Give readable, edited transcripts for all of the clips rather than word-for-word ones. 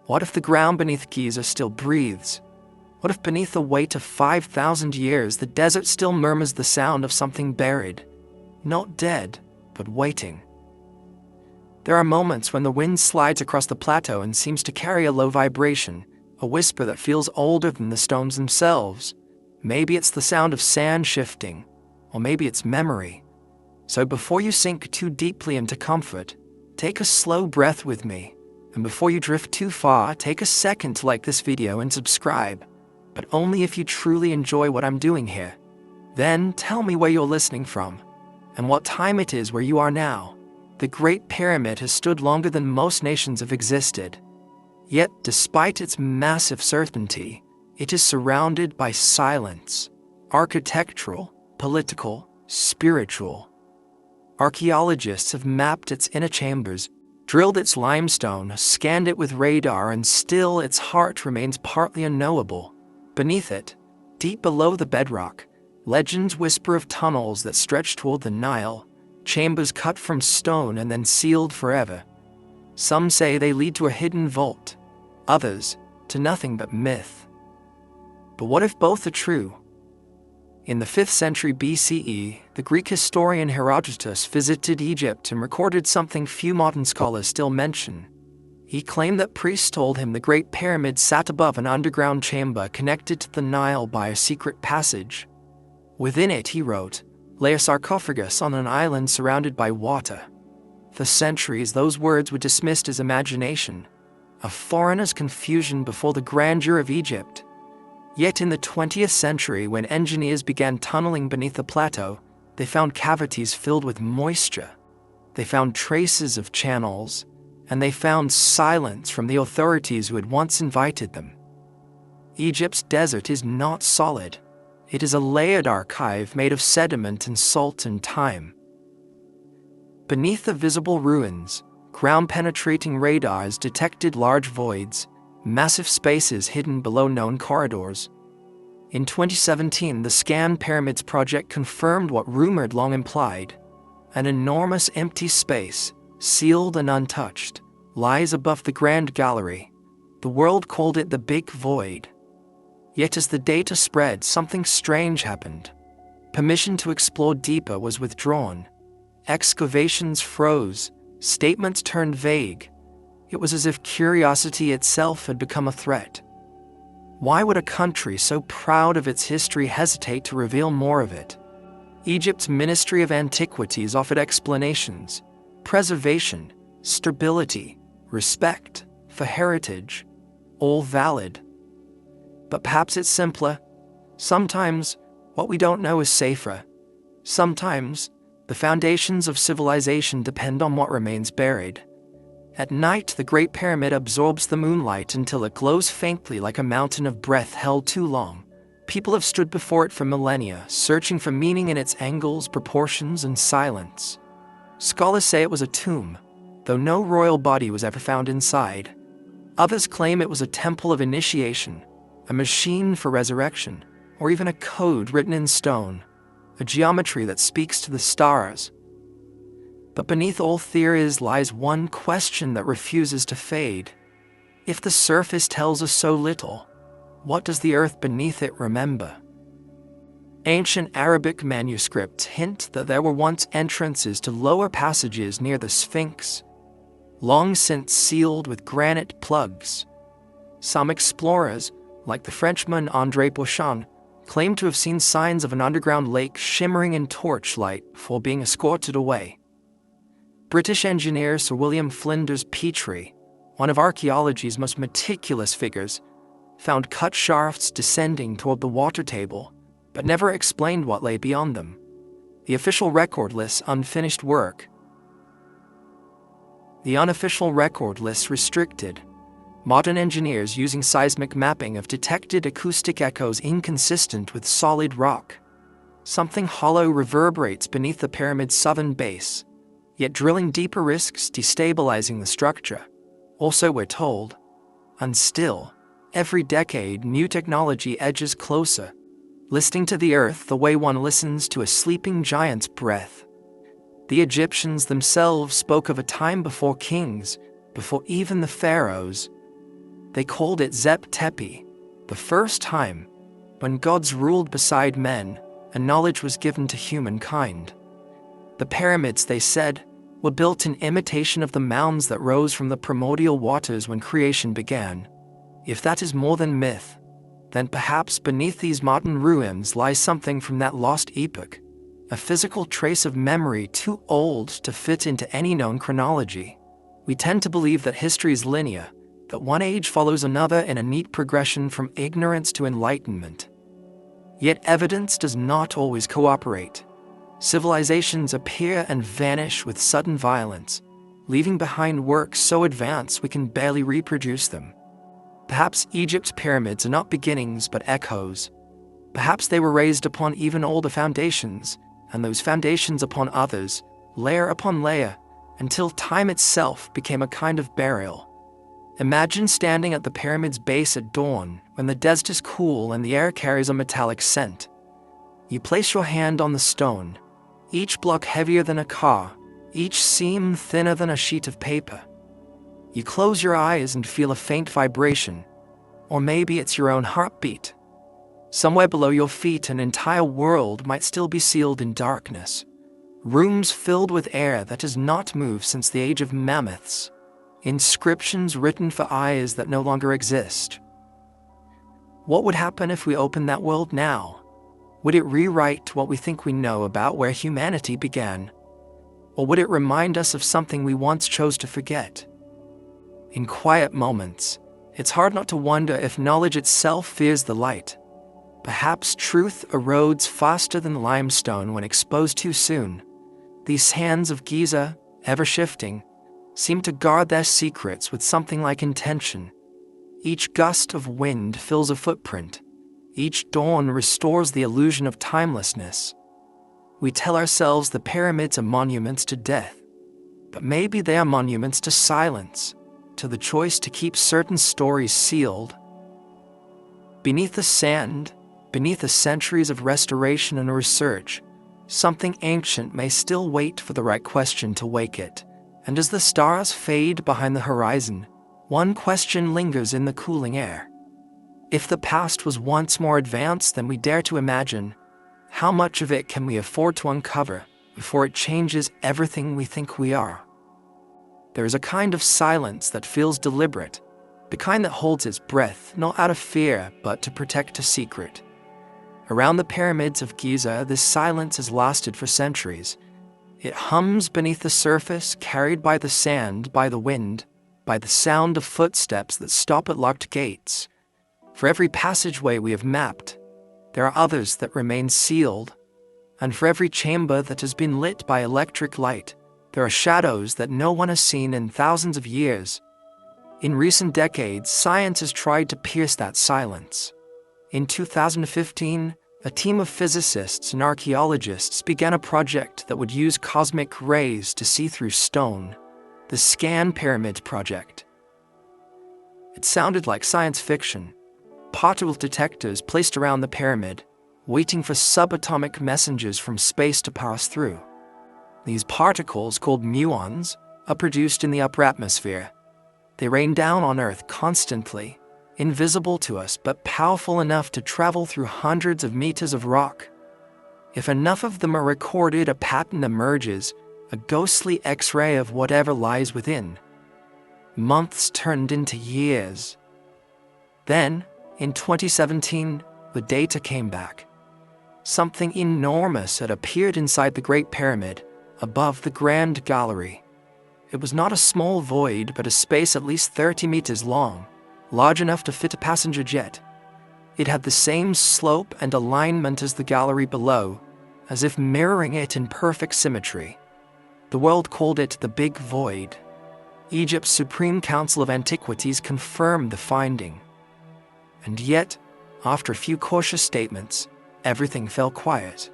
What if the ground beneath Giza still breathes? What if beneath the weight of 5,000 years the desert still murmurs the sound of something buried? Not dead, but waiting. There are moments when the wind slides across the plateau and seems to carry a low vibration, a whisper that feels older than the stones themselves. Maybe it's the sound of sand shifting, or maybe it's memory. So before you sink too deeply into comfort, take a slow breath with me. And before you drift too far, take a second to like this video and subscribe. But only if you truly enjoy what I'm doing here. Then tell me where you're listening from, and what time it is where you are now. The Great Pyramid has stood longer than most nations have existed. Yet, despite its massive certainty, it is surrounded by silence. Architectural, political, spiritual. Archaeologists have mapped its inner chambers, drilled its limestone, scanned it with radar, and still its heart remains partly unknowable. Beneath it, deep below the bedrock, legends whisper of tunnels that stretch toward the Nile, chambers cut from stone and then sealed forever. Some say they lead to a hidden vault, others to nothing but myth. But what if both are true? In the 5th century BCE, the Greek historian Herodotus visited Egypt and recorded something few modern scholars still mention. He claimed that priests told him the Great Pyramid sat above an underground chamber connected to the Nile by a secret passage. Within it, he wrote, lay a sarcophagus on an island surrounded by water. For centuries, those words were dismissed as imagination, a foreigner's confusion before the grandeur of Egypt. Yet in the 20th century, when engineers began tunneling beneath the plateau, they found cavities filled with moisture. They found traces of channels, and they found silence from the authorities who had once invited them. Egypt's desert is not solid. It is a layered archive made of sediment and salt and time. Beneath the visible ruins, ground-penetrating radars detected large voids, massive spaces hidden below known corridors. In 2017, the Scan Pyramids project confirmed what rumored long implied. An enormous empty space, sealed and untouched, lies above the Grand Gallery. The world called it the Big Void. Yet as the data spread, something strange happened. Permission to explore deeper was withdrawn. Excavations froze, statements turned vague. It was as if curiosity itself had become a threat. Why would a country so proud of its history hesitate to reveal more of it? Egypt's Ministry of Antiquities offered explanations: preservation, stability, respect for heritage, all valid. But perhaps it's simpler. Sometimes what we don't know is safer. Sometimes the foundations of civilization depend on what remains buried. At night, the Great Pyramid absorbs the moonlight until it glows faintly like a mountain of breath held too long. People have stood before it for millennia, searching for meaning in its angles, proportions, and silence. Scholars say it was a tomb, though no royal body was ever found inside. Others claim it was a temple of initiation, a machine for resurrection, or even a code written in stone, a geometry that speaks to the stars. But beneath all theories lies one question that refuses to fade. If the surface tells us so little, what does the earth beneath it remember? Ancient Arabic manuscripts hint that there were once entrances to lower passages near the Sphinx, long since sealed with granite plugs. Some explorers, like the Frenchman André Pochon, claim to have seen signs of an underground lake shimmering in torchlight before being escorted away. British engineer Sir William Flinders Petrie, one of archaeology's most meticulous figures, found cut shafts descending toward the water table, but never explained what lay beyond them. The official record lists unfinished work. The unofficial record lists restricted. Modern engineers using seismic mapping have detected acoustic echoes inconsistent with solid rock. Something hollow reverberates beneath the pyramid's southern base, yet drilling deeper risks destabilizing the structure. Also, we're told, and still, every decade new technology edges closer, listening to the earth the way one listens to a sleeping giant's breath. The Egyptians themselves spoke of a time before kings, before even the pharaohs. They called it Zep Tepi, the first time when gods ruled beside men and knowledge was given to humankind. The pyramids, they said, were built in imitation of the mounds that rose from the primordial waters when creation began. If that is more than myth, then perhaps beneath these modern ruins lies something from that lost epoch, a physical trace of memory too old to fit into any known chronology. We tend to believe that history is linear, that one age follows another in a neat progression from ignorance to enlightenment. Yet evidence does not always cooperate. Civilizations appear and vanish with sudden violence, leaving behind works so advanced we can barely reproduce them. Perhaps Egypt's pyramids are not beginnings but echoes. Perhaps they were raised upon even older foundations, and those foundations upon others, layer upon layer, until time itself became a kind of burial. Imagine standing at the pyramid's base at dawn, when the desert is cool and the air carries a metallic scent. You place your hand on the stone, each block heavier than a car, each seam thinner than a sheet of paper. You close your eyes and feel a faint vibration, or maybe it's your own heartbeat. Somewhere below your feet, an entire world might still be sealed in darkness. Rooms filled with air that has not moved since the age of mammoths. Inscriptions written for eyes that no longer exist. What would happen if we opened that world now? Would it rewrite what we think we know about where humanity began? Or would it remind us of something we once chose to forget? In quiet moments, it's hard not to wonder if knowledge itself fears the light. Perhaps truth erodes faster than limestone when exposed too soon. These hands of Giza, ever shifting, seem to guard their secrets with something like intention. Each gust of wind fills a footprint. Each dawn restores the illusion of timelessness. We tell ourselves the pyramids are monuments to death, but maybe they are monuments to silence, to the choice to keep certain stories sealed. Beneath the sand, beneath the centuries of restoration and research, something ancient may still wait for the right question to wake it. And as the stars fade behind the horizon, one question lingers in the cooling air. If the past was once more advanced than we dare to imagine, how much of it can we afford to uncover before it changes everything we think we are? There is a kind of silence that feels deliberate, the kind that holds its breath not out of fear but to protect a secret. Around the pyramids of Giza, this silence has lasted for centuries. It hums beneath the surface, carried by the sand, by the wind, by the sound of footsteps that stop at locked gates. For every passageway we have mapped, there are others that remain sealed. And for every chamber that has been lit by electric light, there are shadows that no one has seen in thousands of years. In recent decades, science has tried to pierce that silence. In 2015, a team of physicists and archaeologists began a project that would use cosmic rays to see through stone, the Scan Pyramid Project. It sounded like science fiction. Particle detectors placed around the pyramid, waiting for subatomic messengers from space to pass through. These particles, called muons, are produced in the upper atmosphere. They rain down on Earth constantly, invisible to us but powerful enough to travel through hundreds of meters of rock. If enough of them are recorded, a pattern emerges, a ghostly X-ray of whatever lies within. Months turned into years. Then, in 2017, the data came back. Something enormous had appeared inside the Great Pyramid, above the Grand Gallery. It was not a small void, but a space at least 30 meters long, large enough to fit a passenger jet. It had the same slope and alignment as the gallery below, as if mirroring it in perfect symmetry. The world called it the Big Void. Egypt's Supreme Council of Antiquities confirmed the finding. And yet, after a few cautious statements, everything fell quiet.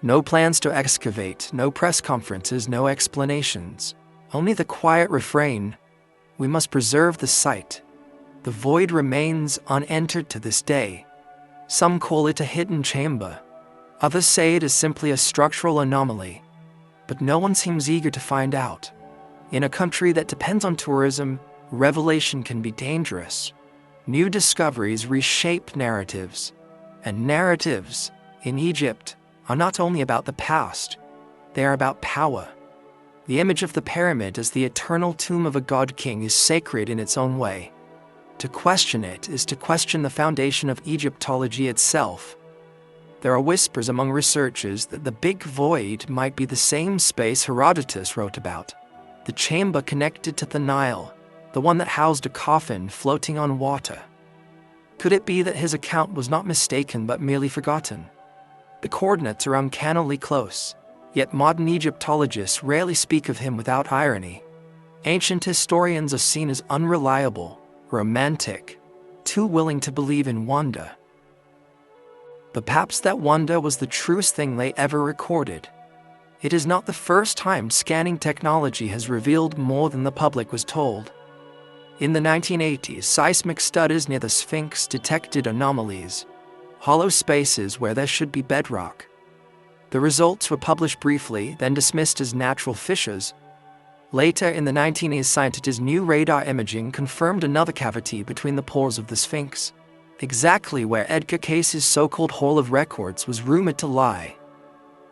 No plans to excavate, no press conferences, no explanations. Only the quiet refrain, "We must preserve the site." The void remains unentered to this day. Some call it a hidden chamber. Others say it is simply a structural anomaly. But no one seems eager to find out. In a country that depends on tourism, revelation can be dangerous. New discoveries reshape narratives, and narratives, in Egypt, are not only about the past, they are about power. The image of the pyramid as the eternal tomb of a god-king is sacred in its own way. To question it is to question the foundation of Egyptology itself. There are whispers among researchers that the Big Void might be the same space Herodotus wrote about, the chamber connected to the Nile, the one that housed a coffin floating on water. Could it be that his account was not mistaken but merely forgotten? The coordinates are uncannily close, yet modern Egyptologists rarely speak of him without irony. Ancient historians are seen as unreliable, romantic, too willing to believe in wonder. But perhaps that wonder was the truest thing they ever recorded. It is not the first time scanning technology has revealed more than the public was told. In the 1980s, seismic studies near the Sphinx detected anomalies, hollow spaces where there should be bedrock. The results were published briefly, then dismissed as natural fissures. Later in the 1980s, scientists' new radar imaging confirmed another cavity between the pores of the Sphinx, exactly where Edgar Case's so-called Hall of Records was rumored to lie.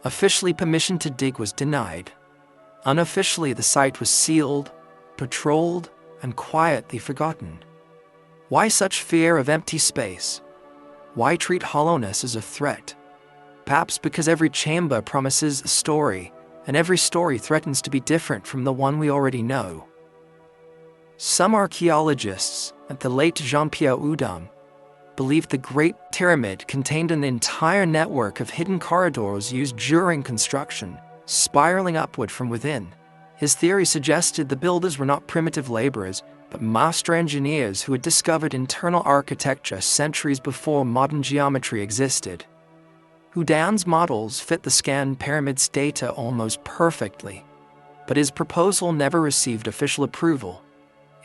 Officially, permission to dig was denied. Unofficially, the site was sealed, patrolled, and quietly forgotten. Why such fear of empty space? Why treat hollowness as a threat? Perhaps because every chamber promises a story, and every story threatens to be different from the one we already know. Some archaeologists, like the late Jean-Pierre Houdin, believed the Great Pyramid contained an entire network of hidden corridors used during construction, spiraling upward from within. His theory suggested the builders were not primitive laborers, but master engineers who had discovered internal architecture centuries before modern geometry existed. Houdin's models fit the scanned pyramid's data almost perfectly, but his proposal never received official approval.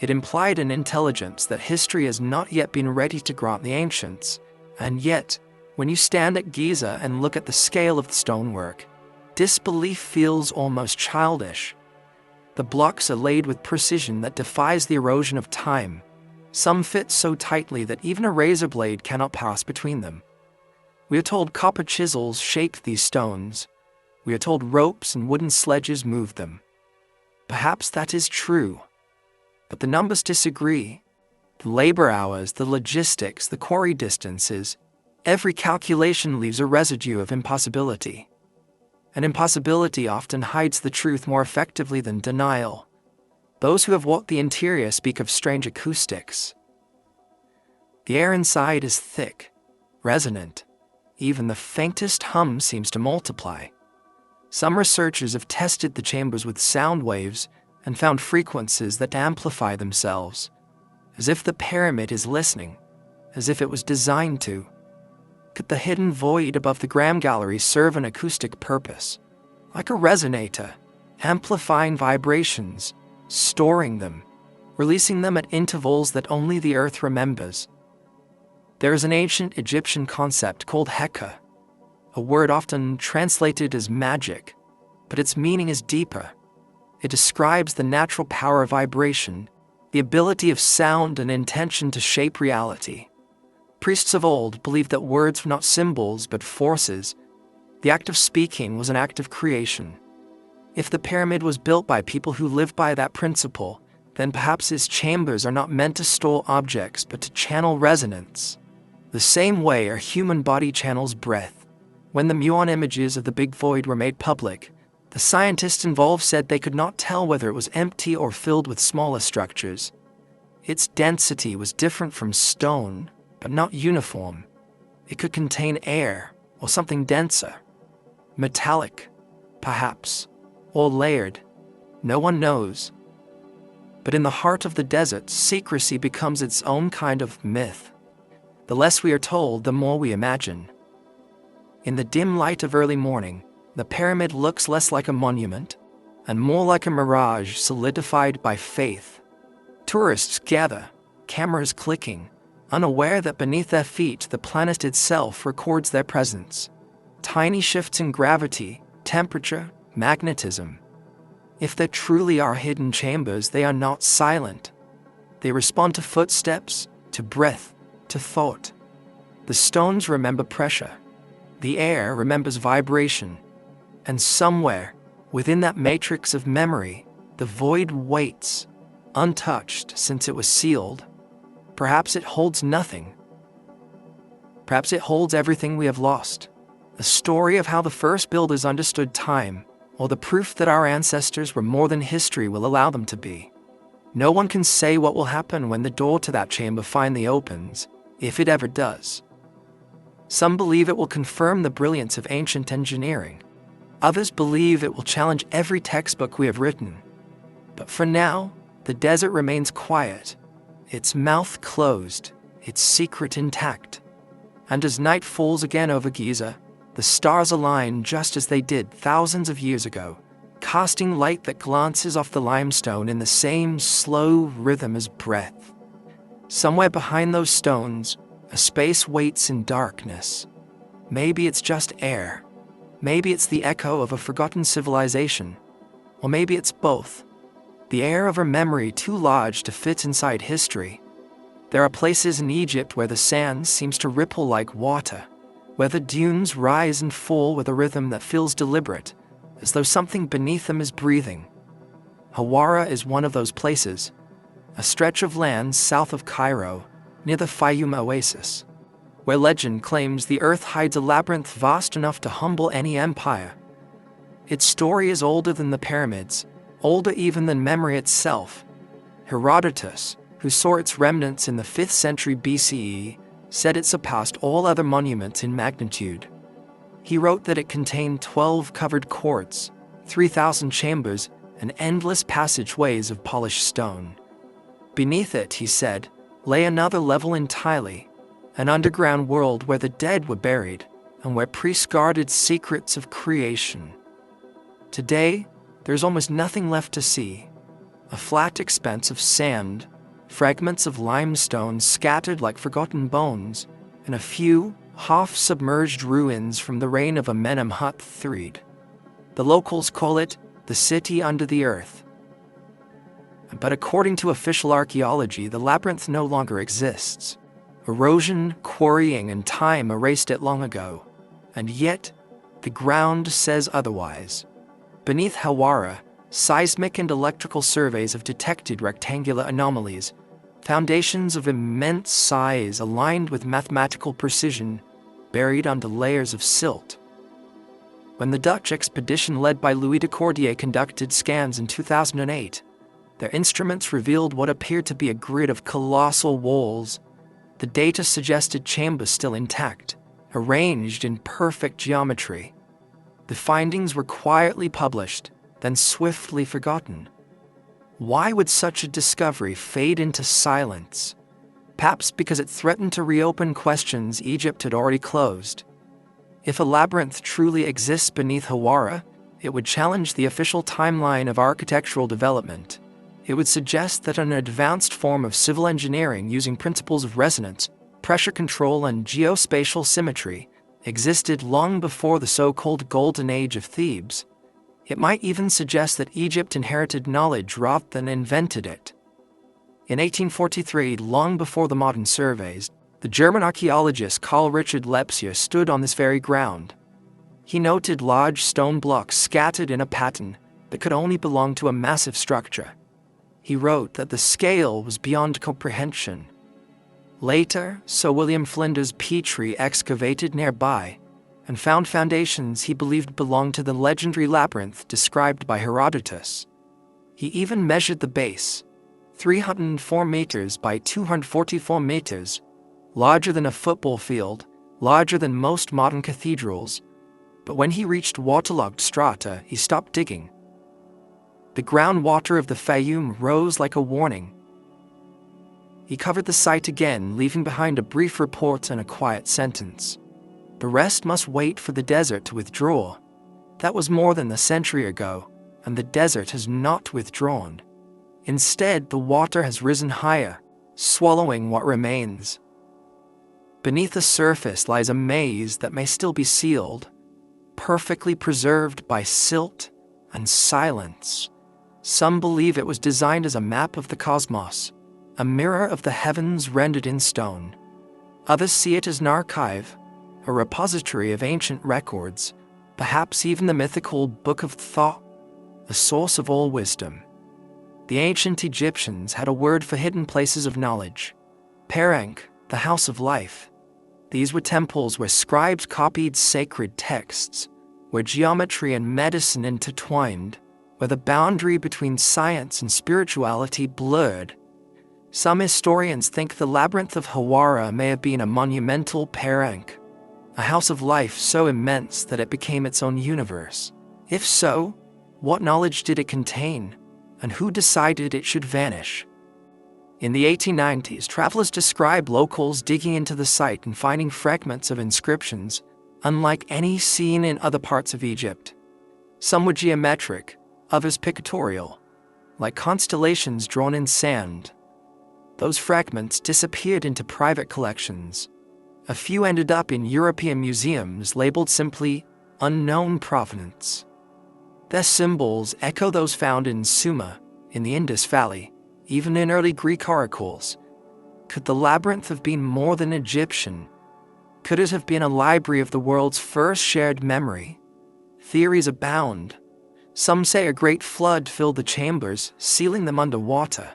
It implied an intelligence that history has not yet been ready to grant the ancients, and yet, when you stand at Giza and look at the scale of the stonework, disbelief feels almost childish. The blocks are laid with precision that defies the erosion of time. Some fit so tightly that even a razor blade cannot pass between them. We are told copper chisels shaped these stones. We are told ropes and wooden sledges moved them. Perhaps that is true. But the numbers disagree. The labor hours, the logistics, the quarry distances, every calculation leaves a residue of impossibility. And impossibility often hides the truth more effectively than denial. Those who have walked the interior speak of strange acoustics. The air inside is thick, resonant. Even the faintest hum seems to multiply. Some researchers have tested the chambers with sound waves and found frequencies that amplify themselves, as if the pyramid is listening, as if it was designed to. Could the hidden void above the Graham Gallery serve an acoustic purpose? Like a resonator, amplifying vibrations, storing them, releasing them at intervals that only the earth remembers. There is an ancient Egyptian concept called Heka, a word often translated as magic, but its meaning is deeper. It describes the natural power of vibration, the ability of sound and intention to shape reality. Priests of old believed that words were not symbols but forces. The act of speaking was an act of creation. If the pyramid was built by people who lived by that principle, then perhaps its chambers are not meant to store objects but to channel resonance. The same way our human body channels breath. When the muon images of the Big Void were made public, the scientists involved said they could not tell whether it was empty or filled with smaller structures. Its density was different from stone, but not uniform. It could contain air or something denser. Metallic, perhaps, or layered. No one knows. But in the heart of the desert, secrecy becomes its own kind of myth. The less we are told, the more we imagine. In the dim light of early morning, the pyramid looks less like a monument and more like a mirage solidified by faith. Tourists gather, cameras clicking, unaware that beneath their feet the planet itself records their presence. Tiny shifts in gravity, temperature, magnetism. If there truly are hidden chambers, they are not silent. They respond to footsteps, to breath, to thought. The stones remember pressure. The air remembers vibration. And somewhere, within that matrix of memory, the void waits, untouched since it was sealed. Perhaps it holds nothing. Perhaps it holds everything we have lost. A story of how the first builders understood time, or the proof that our ancestors were more than history will allow them to be. No one can say what will happen when the door to that chamber finally opens, if it ever does. Some believe it will confirm the brilliance of ancient engineering. Others believe it will challenge every textbook we have written. But for now, the desert remains quiet, its mouth closed, its secret intact. And as night falls again over Giza, the stars align just as they did thousands of years ago, casting light that glances off the limestone in the same slow rhythm as breath. Somewhere behind those stones, a space waits in darkness. Maybe it's just air. Maybe it's the echo of a forgotten civilization. Or maybe it's both. The air of a memory too large to fit inside history. There are places in Egypt where the sand seems to ripple like water, where the dunes rise and fall with a rhythm that feels deliberate, as though something beneath them is breathing. Hawara is one of those places, a stretch of land south of Cairo, near the Fayum oasis, where legend claims the earth hides a labyrinth vast enough to humble any empire. Its story is older than the pyramids, older even than memory itself. Herodotus, who saw its remnants in the 5th century BCE, said it surpassed all other monuments in magnitude. He wrote that it contained 12 covered courts, 3,000 chambers, and endless passageways of polished stone. Beneath it, he said, lay another level entirely, an underground world where the dead were buried and where priests guarded secrets of creation. Today, there's almost nothing left to see. A flat expanse of sand, fragments of limestone scattered like forgotten bones, and a few half-submerged ruins from the reign of Amenemhat III. The locals call it the city under the earth. But according to official archaeology, the labyrinth no longer exists. Erosion, quarrying, and time erased it long ago. And yet, the ground says otherwise. Beneath Hawara, seismic and electrical surveys have detected rectangular anomalies, foundations of immense size aligned with mathematical precision, buried under layers of silt. When the Dutch expedition led by Louis de Cordier conducted scans in 2008, their instruments revealed what appeared to be a grid of colossal walls. The data suggested chambers still intact, arranged in perfect geometry. The findings were quietly published, then swiftly forgotten. Why would such a discovery fade into silence? Perhaps because it threatened to reopen questions Egypt had already closed. If a labyrinth truly exists beneath Hawara, it would challenge the official timeline of architectural development. It would suggest that an advanced form of civil engineering using principles of resonance, pressure control, and geospatial symmetry existed long before the so-called Golden Age of Thebes. It might even suggest that Egypt inherited knowledge rather than invented it. In 1843, long before the modern surveys, the German archaeologist Karl Richard Lepsius stood on this very ground. He noted large stone blocks scattered in a pattern that could only belong to a massive structure. He wrote that the scale was beyond comprehension. Later, Sir William Flinders Petrie excavated nearby and found foundations he believed belonged to the legendary labyrinth described by Herodotus. He even measured the base, 304 meters by 244 meters, larger than a football field, larger than most modern cathedrals. But when he reached waterlogged strata, he stopped digging. The groundwater of the Fayum rose like a warning. He covered the site again, leaving behind a brief report and a quiet sentence. The rest must wait for the desert to withdraw. That was more than a century ago, and the desert has not withdrawn. Instead, the water has risen higher, swallowing what remains. Beneath the surface lies a maze that may still be sealed, perfectly preserved by silt and silence. Some believe it was designed as a map of the cosmos, a mirror of the heavens rendered in stone. Others see it as an archive, a repository of ancient records, perhaps even the mythical Book of Thoth, the source of all wisdom. The ancient Egyptians had a word for hidden places of knowledge, Perenk, the house of life. These were temples where scribes copied sacred texts, where geometry and medicine intertwined, where the boundary between science and spirituality blurred. Some historians think the labyrinth of Hawara may have been a monumental Perenk, a house of life so immense that it became its own universe. If so, what knowledge did it contain, and who decided it should vanish? In the 1890s, travelers described locals digging into the site and finding fragments of inscriptions unlike any seen in other parts of Egypt. Some were geometric, others pictorial, like constellations drawn in sand. Those fragments disappeared into private collections. A few ended up in European museums labeled simply unknown provenance. Their symbols echo those found in Sumer, in the Indus Valley, even in early Greek oracles. Could the labyrinth have been more than Egyptian? Could it have been a library of the world's first shared memory? Theories abound. Some say a great flood filled the chambers, sealing them underwater.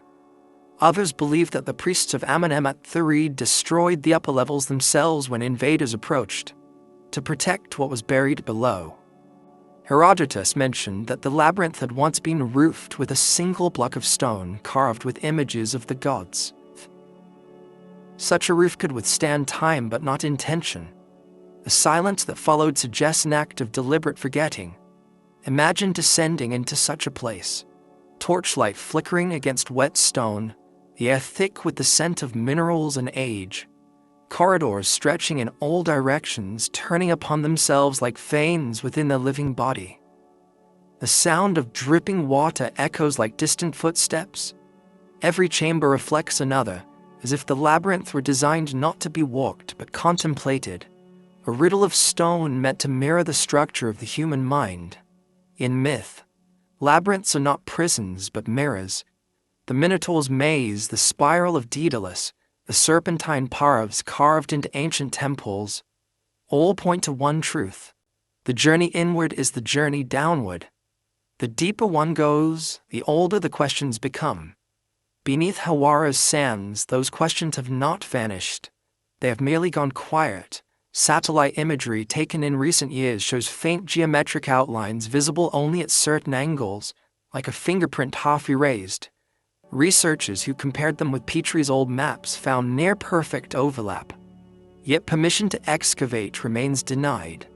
Others believe that the priests of Amenemhat-III destroyed the upper levels themselves when invaders approached, to protect what was buried below. Herodotus mentioned that the labyrinth had once been roofed with a single block of stone carved with images of the gods. Such a roof could withstand time but not intention. The silence that followed suggests an act of deliberate forgetting. Imagine descending into such a place. Torchlight flickering against wet stone, the air thick with the scent of minerals and age. Corridors stretching in all directions, turning upon themselves like veins within the living body. The sound of dripping water echoes like distant footsteps. Every chamber reflects another, as if the labyrinth were designed not to be walked but contemplated, a riddle of stone meant to mirror the structure of the human mind. In myth, labyrinths are not prisons but mirrors. The Minotaur's maze, the spiral of Daedalus, the serpentine paths carved into ancient temples, all point to one truth. The journey inward is the journey downward. The deeper one goes, the older the questions become. Beneath Hawara's sands, those questions have not vanished. They have merely gone quiet. Satellite imagery taken in recent years shows faint geometric outlines visible only at certain angles, like a fingerprint half erased. Researchers who compared them with Petrie's old maps found near-perfect overlap. Yet permission to excavate remains denied.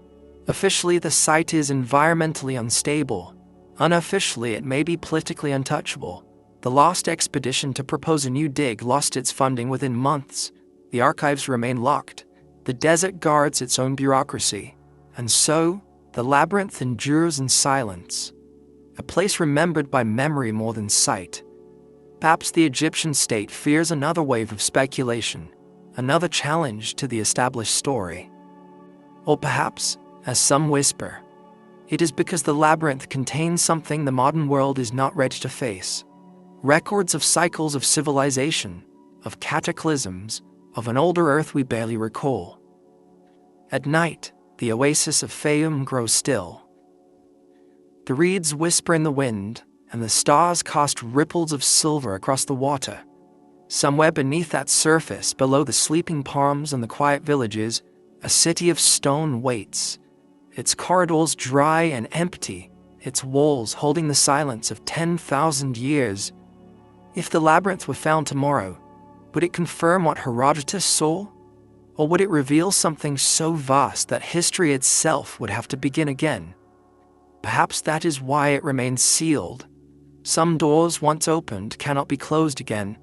Officially, the site is environmentally unstable. Unofficially, it may be politically untouchable. The lost expedition to propose a new dig lost its funding within months. The archives remain locked. The desert guards its own bureaucracy. And so, the labyrinth endures in silence. A place remembered by memory more than sight. Perhaps the Egyptian state fears another wave of speculation, another challenge to the established story. Or perhaps, as some whisper, it is because the labyrinth contains something the modern world is not ready to face. Records of cycles of civilization, of cataclysms, of an older earth we barely recall. At night, the oasis of Fayum grows still. The reeds whisper in the wind, and the stars cast ripples of silver across the water. Somewhere beneath that surface, below the sleeping palms and the quiet villages, a city of stone waits, its corridors dry and empty, its walls holding the silence of 10,000 years. If the labyrinth were found tomorrow, would it confirm what Herodotus saw? Or would it reveal something so vast that history itself would have to begin again? Perhaps that is why it remains sealed. Some doors once opened cannot be closed again,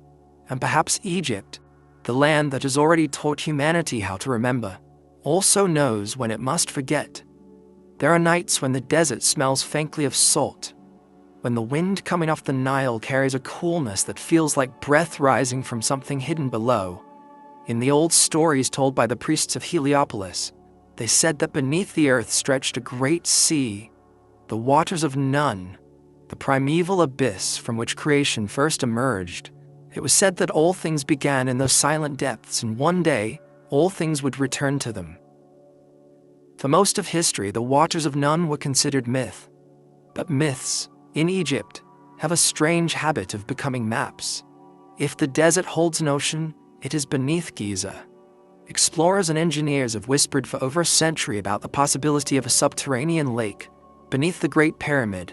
and perhaps Egypt, the land that has already taught humanity how to remember, also knows when it must forget. There are nights when the desert smells faintly of salt, when the wind coming off the Nile carries a coolness that feels like breath rising from something hidden below. In the old stories told by the priests of Heliopolis, they said that beneath the earth stretched a great sea, the waters of Nun, the primeval abyss from which creation first emerged. It was said that all things began in those silent depths, and one day, all things would return to them. For most of history, the waters of Nun were considered myth. But myths, in Egypt, have a strange habit of becoming maps. If the desert holds an ocean, it is beneath Giza. Explorers and engineers have whispered for over a century about the possibility of a subterranean lake beneath the Great Pyramid,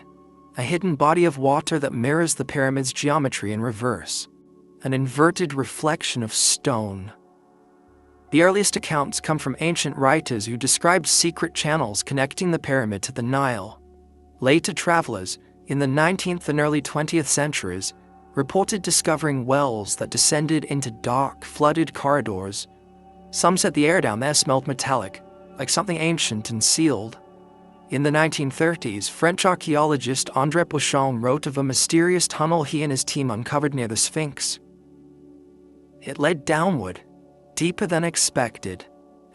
a hidden body of water that mirrors the pyramid's geometry in reverse, an inverted reflection of stone. The earliest accounts come from ancient writers who described secret channels connecting the pyramid to the Nile. Later travelers, in the 19th and early 20th centuries, reported discovering wells that descended into dark, flooded corridors. Some said the air down there smelled metallic, like something ancient and sealed. In the 1930s, French archaeologist André Pochon wrote of a mysterious tunnel he and his team uncovered near the Sphinx. It led downward, deeper than expected,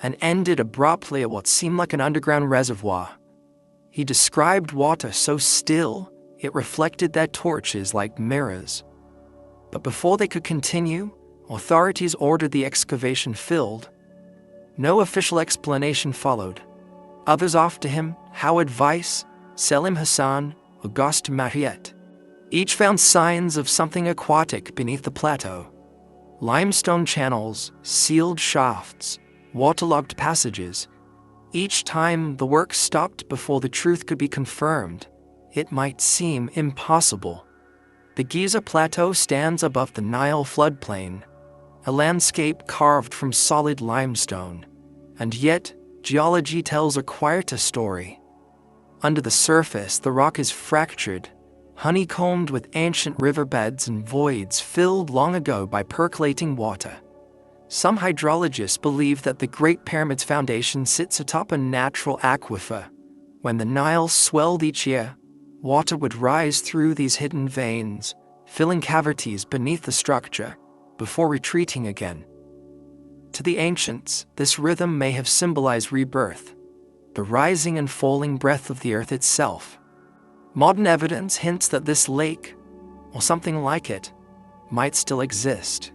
and ended abruptly at what seemed like an underground reservoir. He described water so still, it reflected their torches like mirrors. But before they could continue, authorities ordered the excavation filled. No official explanation followed. Others after him, Howard Weiss, Selim Hassan, Auguste Mariette, each found signs of something aquatic beneath the plateau. Limestone channels, sealed shafts, waterlogged passages. Each time the work stopped before the truth could be confirmed, it might seem impossible. The Giza Plateau stands above the Nile floodplain, a landscape carved from solid limestone, and yet geology tells a quieter story. Under the surface, the rock is fractured, honeycombed with ancient riverbeds and voids filled long ago by percolating water. Some hydrologists believe that the Great Pyramid's foundation sits atop a natural aquifer. When the Nile swelled each year, water would rise through these hidden veins, filling cavities beneath the structure, before retreating again. To the ancients, this rhythm may have symbolized rebirth, the rising and falling breath of the earth itself. Modern evidence hints that this lake, or something like it, might still exist.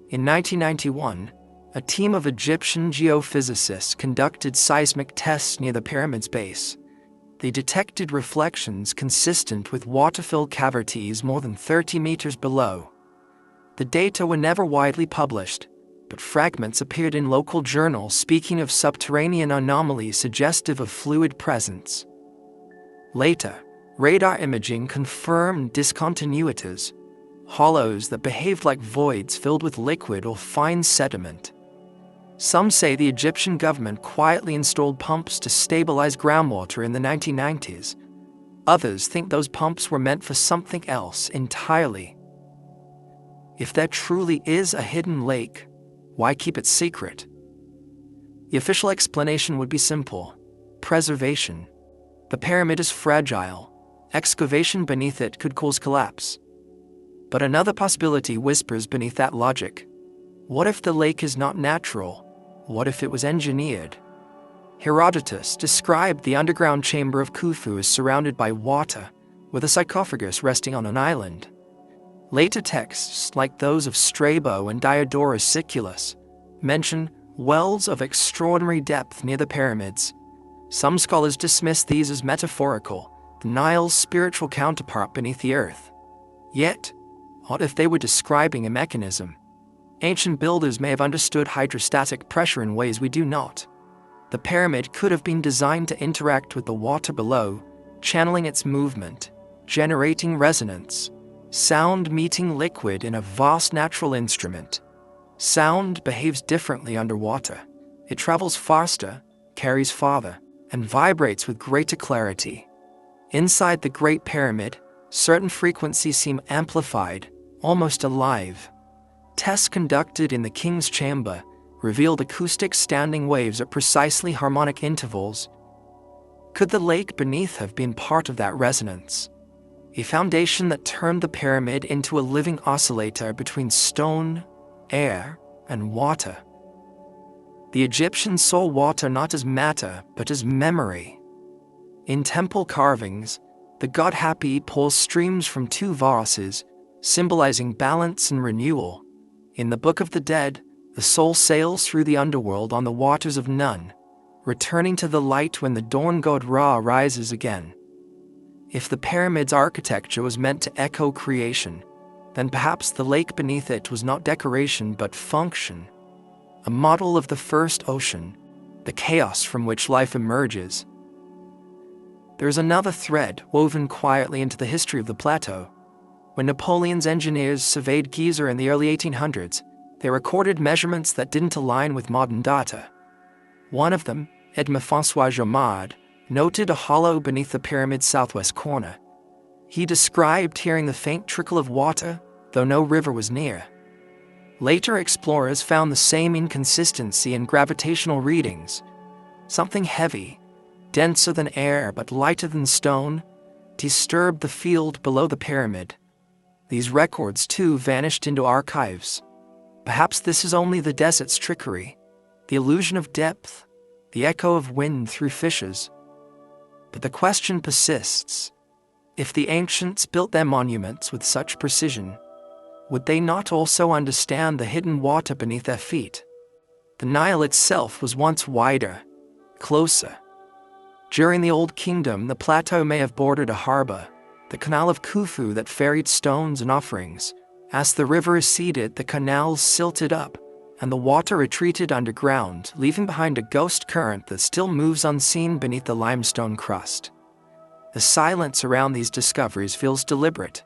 In 1991, a team of Egyptian geophysicists conducted seismic tests near the pyramid's base. They detected reflections consistent with water-filled cavities more than 30 meters below. The data were never widely published, but fragments appeared in local journals speaking of subterranean anomalies suggestive of fluid presence. Later, radar imaging confirmed discontinuities, hollows that behaved like voids filled with liquid or fine sediment. Some say the Egyptian government quietly installed pumps to stabilize groundwater in the 1990s. Others think those pumps were meant for something else entirely. If there truly is a hidden lake, why keep it secret? The official explanation would be simple: preservation. The pyramid is fragile. Excavation beneath it could cause collapse. But another possibility whispers beneath that logic. What if the lake is not natural? What if it was engineered? Herodotus described the underground chamber of Khufu as surrounded by water, with a sarcophagus resting on an island. Later texts, like those of Strabo and Diodorus Siculus, mention wells of extraordinary depth near the pyramids. Some scholars dismiss these as metaphorical, the Nile's spiritual counterpart beneath the earth. Yet, what if they were describing a mechanism? Ancient builders may have understood hydrostatic pressure in ways we do not. The pyramid could have been designed to interact with the water below, channeling its movement, generating resonance. Sound meeting liquid in a vast natural instrument. Sound behaves differently underwater. It travels faster, carries farther, and vibrates with greater clarity. Inside the Great Pyramid, certain frequencies seem amplified, almost alive. Tests conducted in the King's Chamber revealed acoustic standing waves at precisely harmonic intervals. Could the lake beneath have been part of that resonance? A foundation that turned the pyramid into a living oscillator between stone, air, and water. The Egyptians saw water not as matter, but as memory. In temple carvings, the god Hapi pulls streams from two vases, symbolizing balance and renewal. In the Book of the Dead, the soul sails through the underworld on the waters of Nun, returning to the light when the dawn god Ra rises again. If the pyramid's architecture was meant to echo creation, then perhaps the lake beneath it was not decoration but function, a model of the first ocean, the chaos from which life emerges. There is another thread woven quietly into the history of the plateau. When Napoleon's engineers surveyed Giza in the early 1800s, they recorded measurements that didn't align with modern data. One of them, Edmond François Jomard, noted a hollow beneath the pyramid's southwest corner. He described hearing the faint trickle of water, though no river was near. Later explorers found the same inconsistency in gravitational readings. Something heavy, denser than air but lighter than stone, disturbed the field below the pyramid. These records, too, vanished into archives. Perhaps this is only the desert's trickery, the illusion of depth, the echo of wind through fissures. But the question persists. If the ancients built their monuments with such precision, would they not also understand the hidden water beneath their feet? The Nile itself was once wider, closer. During the Old Kingdom, the plateau may have bordered a harbor, the Canal of Khufu that ferried stones and offerings. As the river receded, the canals silted up, and the water retreated underground, leaving behind a ghost current that still moves unseen beneath the limestone crust. The silence around these discoveries feels deliberate.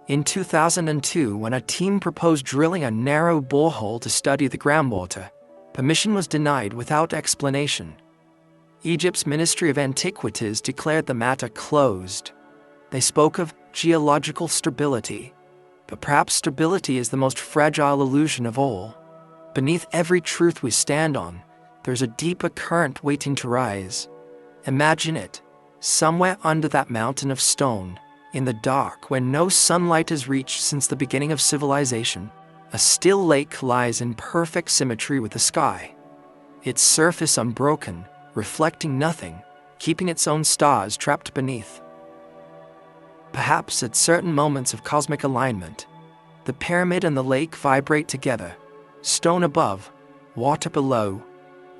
In 2002, when a team proposed drilling a narrow borehole to study the groundwater, permission was denied without explanation. Egypt's Ministry of Antiquities declared the matter closed. They spoke of geological stability, but perhaps stability is the most fragile illusion of all. Beneath every truth we stand on, there's a deeper current waiting to rise. Imagine it, somewhere under that mountain of stone, in the dark where no sunlight has reached since the beginning of civilization, a still lake lies in perfect symmetry with the sky. Its surface unbroken, reflecting nothing, keeping its own stars trapped beneath. Perhaps at certain moments of cosmic alignment, the pyramid and the lake vibrate together, stone above, water below,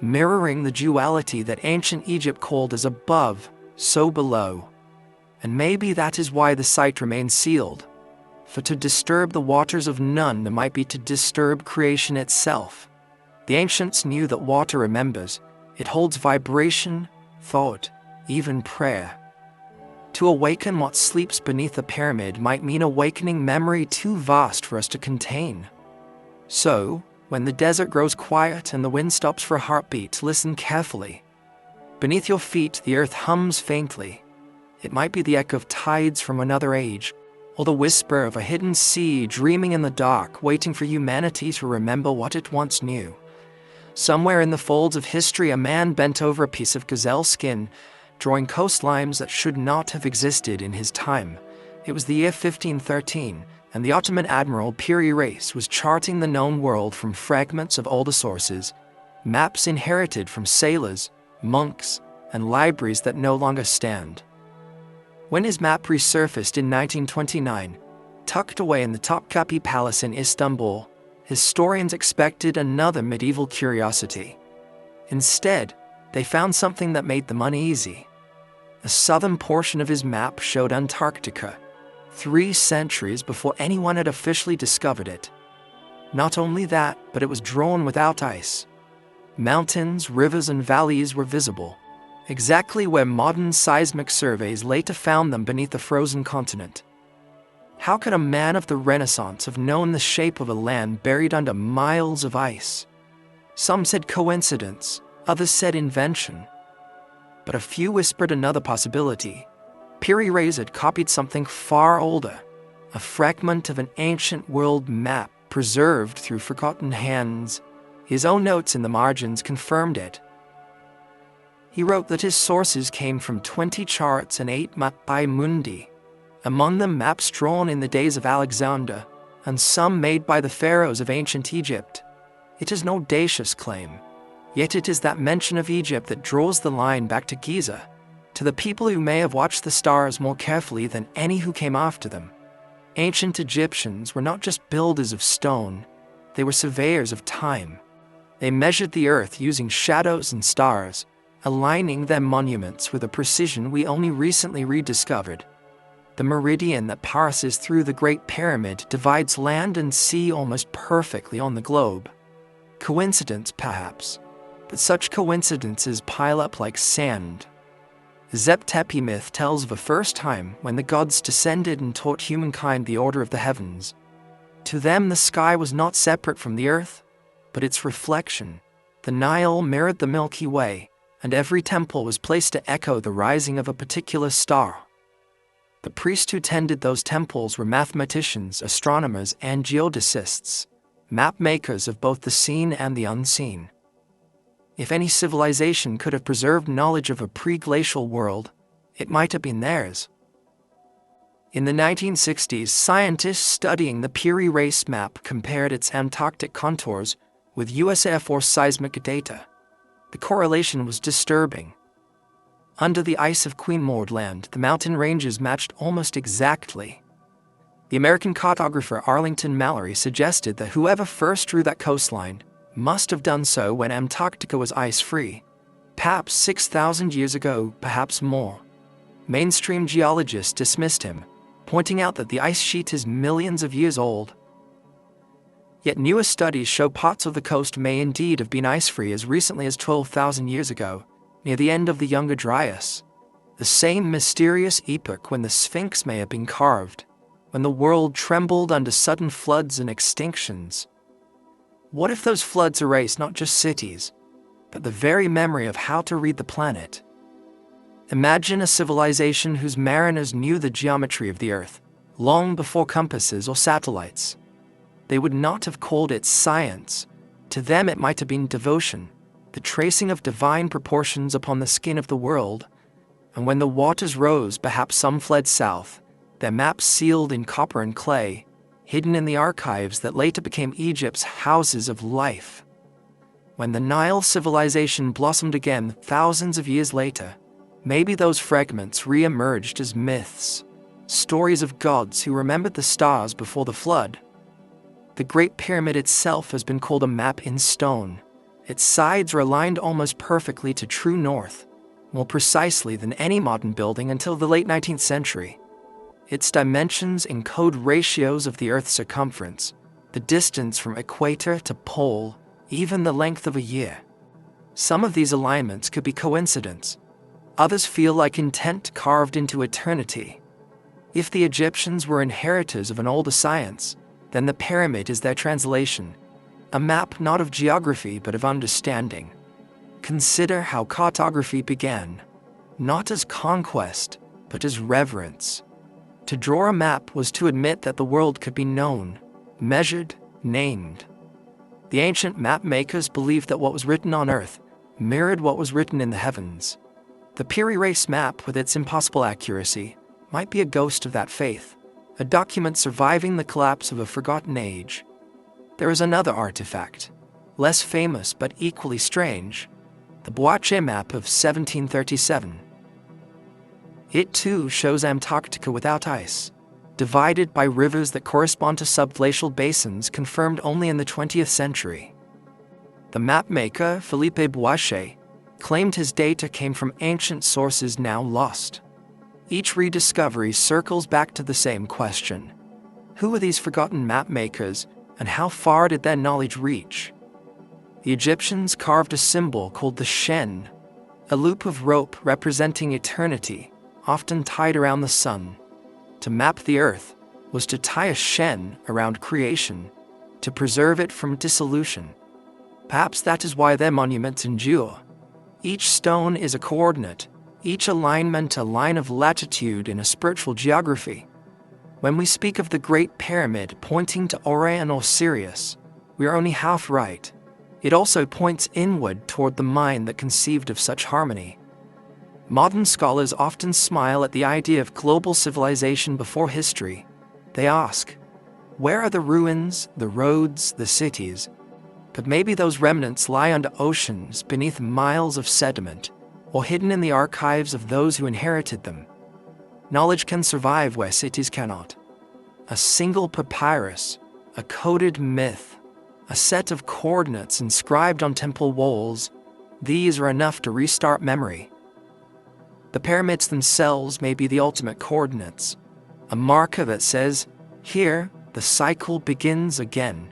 mirroring the duality that ancient Egypt called as above, so below. And maybe that is why the site remains sealed. For to disturb the waters of Nun might be to disturb creation itself. The ancients knew that water remembers. It holds vibration, thought, even prayer. To awaken what sleeps beneath the pyramid might mean awakening memory too vast for us to contain. So, when the desert grows quiet and the wind stops for a heartbeat, listen carefully. Beneath your feet, the earth hums faintly. It might be the echo of tides from another age, or the whisper of a hidden sea dreaming in the dark, waiting for humanity to remember what it once knew. Somewhere in the folds of history, a man bent over a piece of gazelle skin, drawing coastlines that should not have existed in his time. It was the year 1513, and the Ottoman admiral Piri Reis was charting the known world from fragments of older sources, maps inherited from sailors, monks, and libraries that no longer stand. When his map resurfaced in 1929, tucked away in the Topkapi Palace in Istanbul, historians expected another medieval curiosity. Instead, they found something that made them uneasy. The southern portion of his map showed Antarctica, 3 centuries before anyone had officially discovered it. Not only that, but it was drawn without ice. Mountains, rivers, and valleys were visible, exactly where modern seismic surveys later found them beneath the frozen continent. How could a man of the Renaissance have known the shape of a land buried under miles of ice? Some said coincidence, others said invention. But a few whispered another possibility. Piri Reis had copied something far older, a fragment of an ancient world map preserved through forgotten hands. His own notes in the margins confirmed it. He wrote that his sources came from 20 charts and 8 mappae mundi, among them maps drawn in the days of Alexander, and some made by the pharaohs of ancient Egypt. It is no audacious claim, yet it is that mention of Egypt that draws the line back to Giza, to the people who may have watched the stars more carefully than any who came after them. Ancient Egyptians were not just builders of stone, they were surveyors of time. They measured the earth using shadows and stars, aligning their monuments with a precision we only recently rediscovered. The meridian that passes through the Great Pyramid divides land and sea almost perfectly on the globe. Coincidence, perhaps, but such coincidences pile up like sand. The Zep-Tepi myth tells of a first time when the gods descended and taught humankind the order of the heavens. To them, the sky was not separate from the earth, but its reflection. The Nile mirrored the Milky Way, and every temple was placed to echo the rising of a particular star. The priests who tended those temples were mathematicians, astronomers, and geodesists, map makers of both the seen and the unseen. If any civilization could have preserved knowledge of a pre-glacial world, it might have been theirs. In the 1960s, scientists studying the Piri Reis map compared its Antarctic contours with US Air Force seismic data. The correlation was disturbing. Under the ice of Queen Maud Land, the mountain ranges matched almost exactly. The American cartographer Arlington Mallory suggested that whoever first drew that coastline must have done so when Antarctica was ice-free, perhaps 6,000 years ago, perhaps more. Mainstream geologists dismissed him, pointing out that the ice sheet is millions of years old. Yet newer studies show parts of the coast may indeed have been ice-free as recently as 12,000 years ago, near the end of the Younger Dryas, the same mysterious epoch when the Sphinx may have been carved, when the world trembled under sudden floods and extinctions. What if those floods erased not just cities, but the very memory of how to read the planet? Imagine a civilization whose mariners knew the geometry of the Earth long before compasses or satellites. They would not have called it science. To them it might have been devotion, the tracing of divine proportions upon the skin of the world. And when the waters rose, perhaps some fled south, their maps sealed in copper and clay, hidden in the archives that later became Egypt's houses of life. When the Nile civilization blossomed again thousands of years later, maybe those fragments re-emerged as myths, stories of gods who remembered the stars before the flood. The Great Pyramid itself has been called a map in stone. Its sides are aligned almost perfectly to true north, more precisely than any modern building until the late 19th century. Its dimensions encode ratios of the Earth's circumference, the distance from equator to pole, even the length of a year. Some of these alignments could be coincidence. Others feel like intent carved into eternity. If the Egyptians were inheritors of an older science, then the pyramid is their translation, a map not of geography but of understanding. Consider how cartography began, not as conquest, but as reverence. To draw a map was to admit that the world could be known, measured, named. The ancient map makers believed that what was written on Earth mirrored what was written in the heavens. The Piri Reis map, with its impossible accuracy, might be a ghost of that faith, a document surviving the collapse of a forgotten age. There is another artifact, less famous but equally strange, the Boache map of 1737. It too shows Antarctica without ice, divided by rivers that correspond to subglacial basins confirmed only in the 20th century. The mapmaker, Philippe Boache, claimed his data came from ancient sources now lost. Each rediscovery circles back to the same question. Who were these forgotten mapmakers, and how far did their knowledge reach? The Egyptians carved a symbol called the Shen, a loop of rope representing eternity, often tied around the sun. To map the earth was to tie a Shen around creation, to preserve it from dissolution. Perhaps that is why their monuments endure. Each stone is a coordinate, each alignment a line of latitude in a spiritual geography. When we speak of the Great Pyramid pointing to Orion or Sirius, we are only half right. It also points inward toward the mind that conceived of such harmony. Modern scholars often smile at the idea of global civilization before history. They ask, where are the ruins, the roads, the cities? But maybe those remnants lie under oceans beneath miles of sediment, or hidden in the archives of those who inherited them. Knowledge can survive where cities cannot. A single papyrus, a coded myth, a set of coordinates inscribed on temple walls, these are enough to restart memory. The pyramids themselves may be the ultimate coordinates, a marker that says, here, the cycle begins again.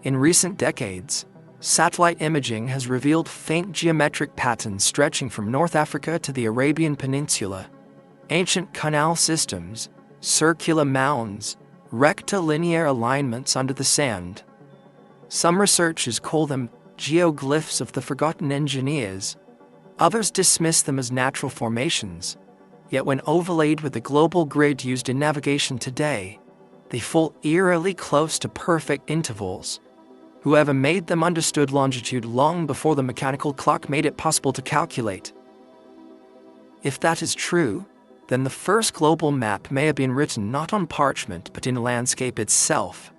In recent decades, satellite imaging has revealed faint geometric patterns stretching from North Africa to the Arabian Peninsula. Ancient canal systems, circular mounds, rectilinear alignments under the sand. Some researchers call them geoglyphs of the forgotten engineers. Others dismiss them as natural formations. Yet when overlaid with the global grid used in navigation today, they fall eerily close to perfect intervals. Whoever made them understood longitude long before the mechanical clock made it possible to calculate. If that is true, then the first global map may have been written not on parchment but in landscape itself.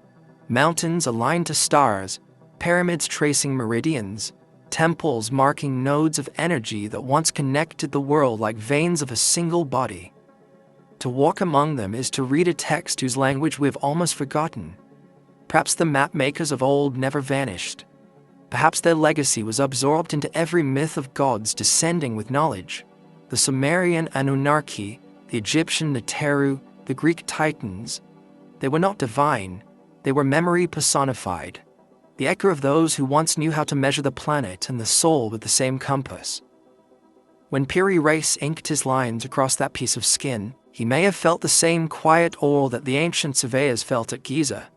Mountains aligned to stars, pyramids tracing meridians, temples marking nodes of energy that once connected the world like veins of a single body. To walk among them is to read a text whose language we've almost forgotten. Perhaps the map makers of old never vanished. Perhaps their legacy was absorbed into every myth of gods descending with knowledge. The Sumerian Anunnaki, the Egyptian Neteru, the Greek Titans. They were not divine, they were memory personified. The echo of those who once knew how to measure the planet and the soul with the same compass. When Piri Reis inked his lines across that piece of skin, he may have felt the same quiet awe that the ancient surveyors felt at Giza.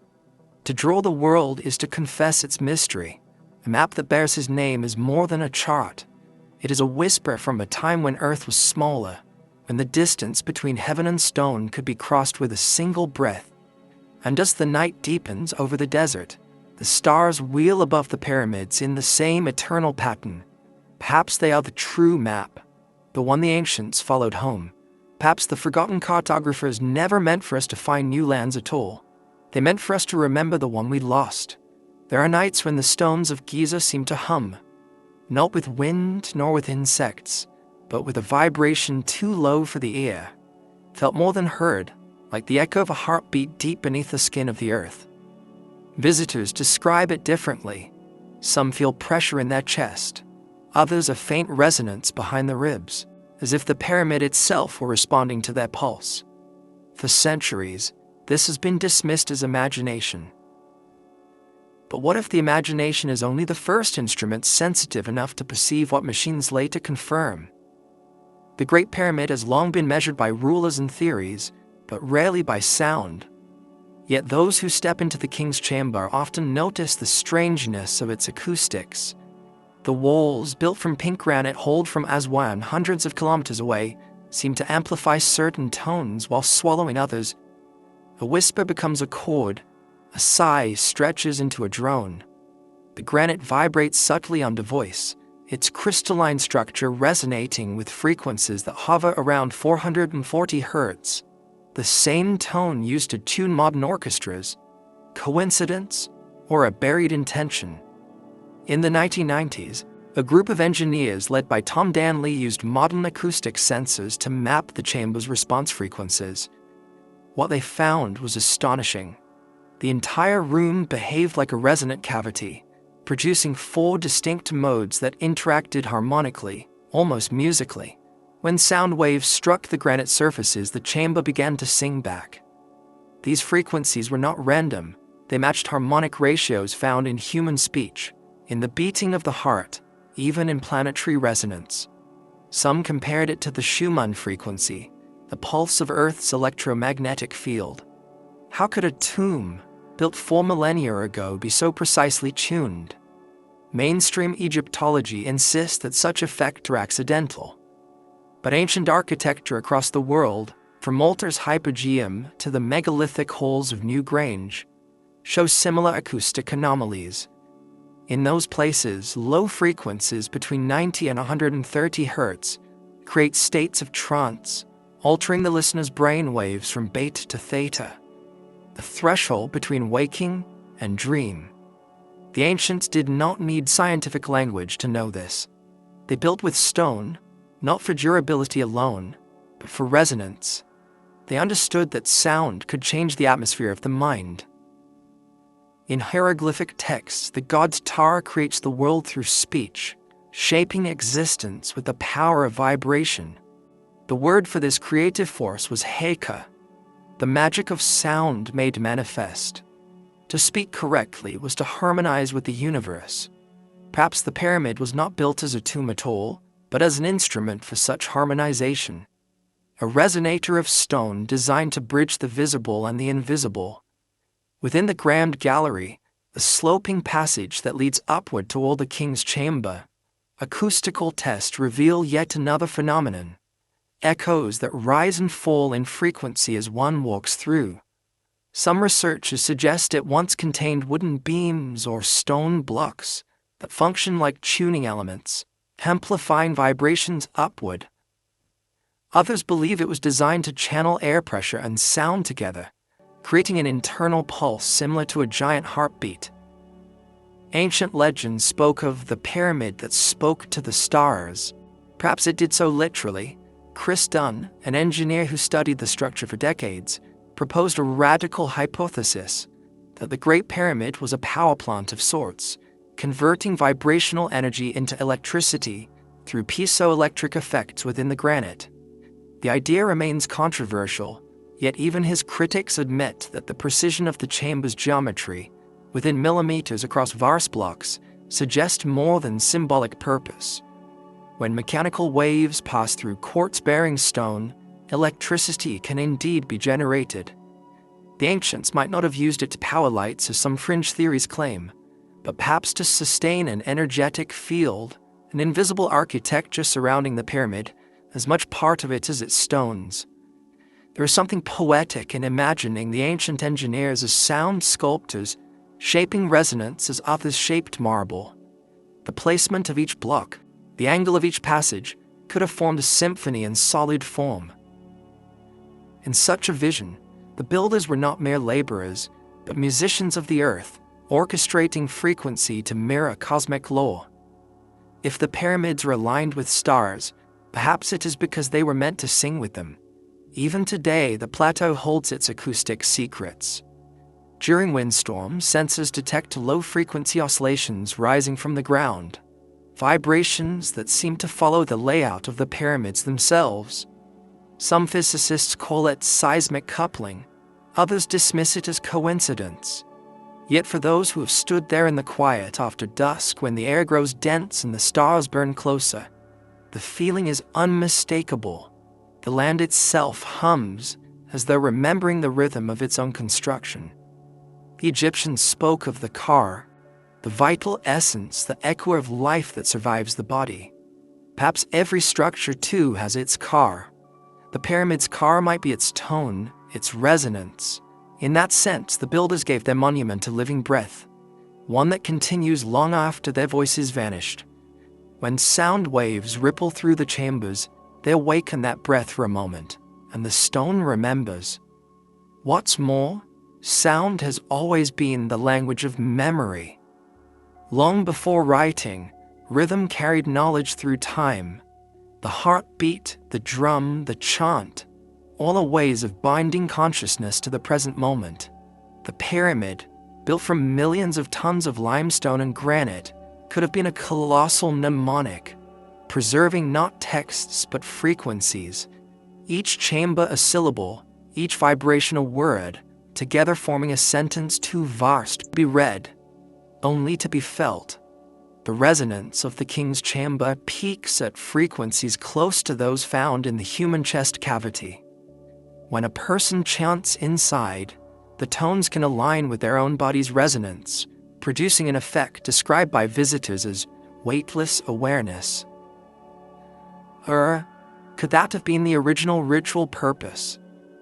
To draw the world is to confess its mystery. A map that bears his name is more than a chart. It is a whisper from a time when Earth was smaller, when the distance between heaven and stone could be crossed with a single breath. And as the night deepens over the desert, the stars wheel above the pyramids in the same eternal pattern. Perhaps they are the true map, the one the ancients followed home. Perhaps the forgotten cartographers never meant for us to find new lands at all. They meant for us to remember the one we lost. There are nights when the stones of Giza seem to hum, not with wind nor with insects, but with a vibration too low for the ear, felt more than heard, like the echo of a heartbeat deep beneath the skin of the earth. Visitors describe it differently. Some feel pressure in their chest, others a faint resonance behind the ribs, as if the pyramid itself were responding to their pulse. For centuries, this has been dismissed as imagination. But what if the imagination is only the first instrument sensitive enough to perceive what machines later confirm? The Great Pyramid has long been measured by rulers and theories, but rarely by sound. Yet those who step into the king's chamber often notice the strangeness of its acoustics. The walls, built from pink granite hauled from Aswan hundreds of kilometers away, seem to amplify certain tones while swallowing others. A whisper becomes a chord, a sigh stretches into a drone. The granite vibrates subtly under voice, its crystalline structure resonating with frequencies that hover around 440 Hz. The same tone used to tune modern orchestras. Coincidence or a buried intention? In the 1990s, a group of engineers led by Tom Danley used modern acoustic sensors to map the chamber's response frequencies. What they found was astonishing. The entire room behaved like a resonant cavity, producing 4 distinct modes that interacted harmonically, almost musically. When sound waves struck the granite surfaces, the chamber began to sing back. These frequencies were not random. They matched harmonic ratios found in human speech, in the beating of the heart, even in planetary resonance. Some compared it to the Schumann frequency, the pulse of Earth's electromagnetic field. How could a tomb, built 4 millennia ago, be so precisely tuned? Mainstream Egyptology insists that such effects are accidental. But ancient architecture across the world, from Malta's Hypogeum to the megalithic halls of New Grange, shows similar acoustic anomalies. In those places, low frequencies between 90 and 130 Hz create states of trance, altering the listener's brain waves from beta to theta, the threshold between waking and dream. The ancients did not need scientific language to know this. They built with stone, not for durability alone, but for resonance. They understood that sound could change the atmosphere of the mind. In hieroglyphic texts, the god Tara creates the world through speech, shaping existence with the power of vibration. The word for this creative force was Heka, the magic of sound made manifest. To speak correctly was to harmonize with the universe. Perhaps the pyramid was not built as a tomb at all, but as an instrument for such harmonization. A resonator of stone designed to bridge the visible and the invisible. Within the grand gallery, a sloping passage that leads upward toward the king's chamber, acoustical tests reveal yet another phenomenon. Echoes that rise and fall in frequency as one walks through. Some researchers suggest it once contained wooden beams or stone blocks that function like tuning elements, amplifying vibrations upward. Others believe it was designed to channel air pressure and sound together, creating an internal pulse similar to a giant heartbeat. Ancient legends spoke of the pyramid that spoke to the stars. Perhaps it did so literally. Chris Dunn, an engineer who studied the structure for decades, proposed a radical hypothesis that the Great Pyramid was a power plant of sorts, converting vibrational energy into electricity through piezoelectric effects within the granite. The idea remains controversial, yet even his critics admit that the precision of the chamber's geometry, within millimeters across vast blocks, suggests more than symbolic purpose. When mechanical waves pass through quartz-bearing stone, electricity can indeed be generated. The ancients might not have used it to power lights as some fringe theories claim, but perhaps to sustain an energetic field, an invisible architecture surrounding the pyramid, as much part of it as its stones. There is something poetic in imagining the ancient engineers as sound sculptors, shaping resonance as others shaped marble. The placement of each block, the angle of each passage, could have formed a symphony in solid form. In such a vision, the builders were not mere laborers, but musicians of the earth, orchestrating frequency to mirror cosmic law. If the pyramids were aligned with stars, perhaps it is because they were meant to sing with them. Even today, the plateau holds its acoustic secrets. During windstorms, sensors detect low-frequency oscillations rising from the ground, vibrations that seem to follow the layout of the pyramids themselves. Some physicists call it seismic coupling, others dismiss it as coincidence. Yet for those who have stood there in the quiet after dusk when the air grows dense and the stars burn closer, the feeling is unmistakable. The land itself hums as though remembering the rhythm of its own construction. The Egyptians spoke of the car, the vital essence, the echo of life that survives the body. Perhaps every structure, too, has its car. The pyramid's car might be its tone, its resonance. In that sense, the builders gave their monument a living breath, one that continues long after their voices vanished. When sound waves ripple through the chambers, they awaken that breath for a moment, and the stone remembers. What's more, sound has always been the language of memory. Long before writing, rhythm carried knowledge through time. The heartbeat, the drum, the chant, all are ways of binding consciousness to the present moment. The pyramid, built from millions of tons of limestone and granite, could have been a colossal mnemonic, preserving not texts but frequencies, each chamber a syllable, each vibration a word, together forming a sentence too vast to be read, only to be felt. The resonance of the king's chamber peaks at frequencies close to those found in the human chest cavity. When a person chants inside, the tones can align with their own body's resonance, producing an effect described by visitors as weightless awareness. Could that have been the original ritual purpose?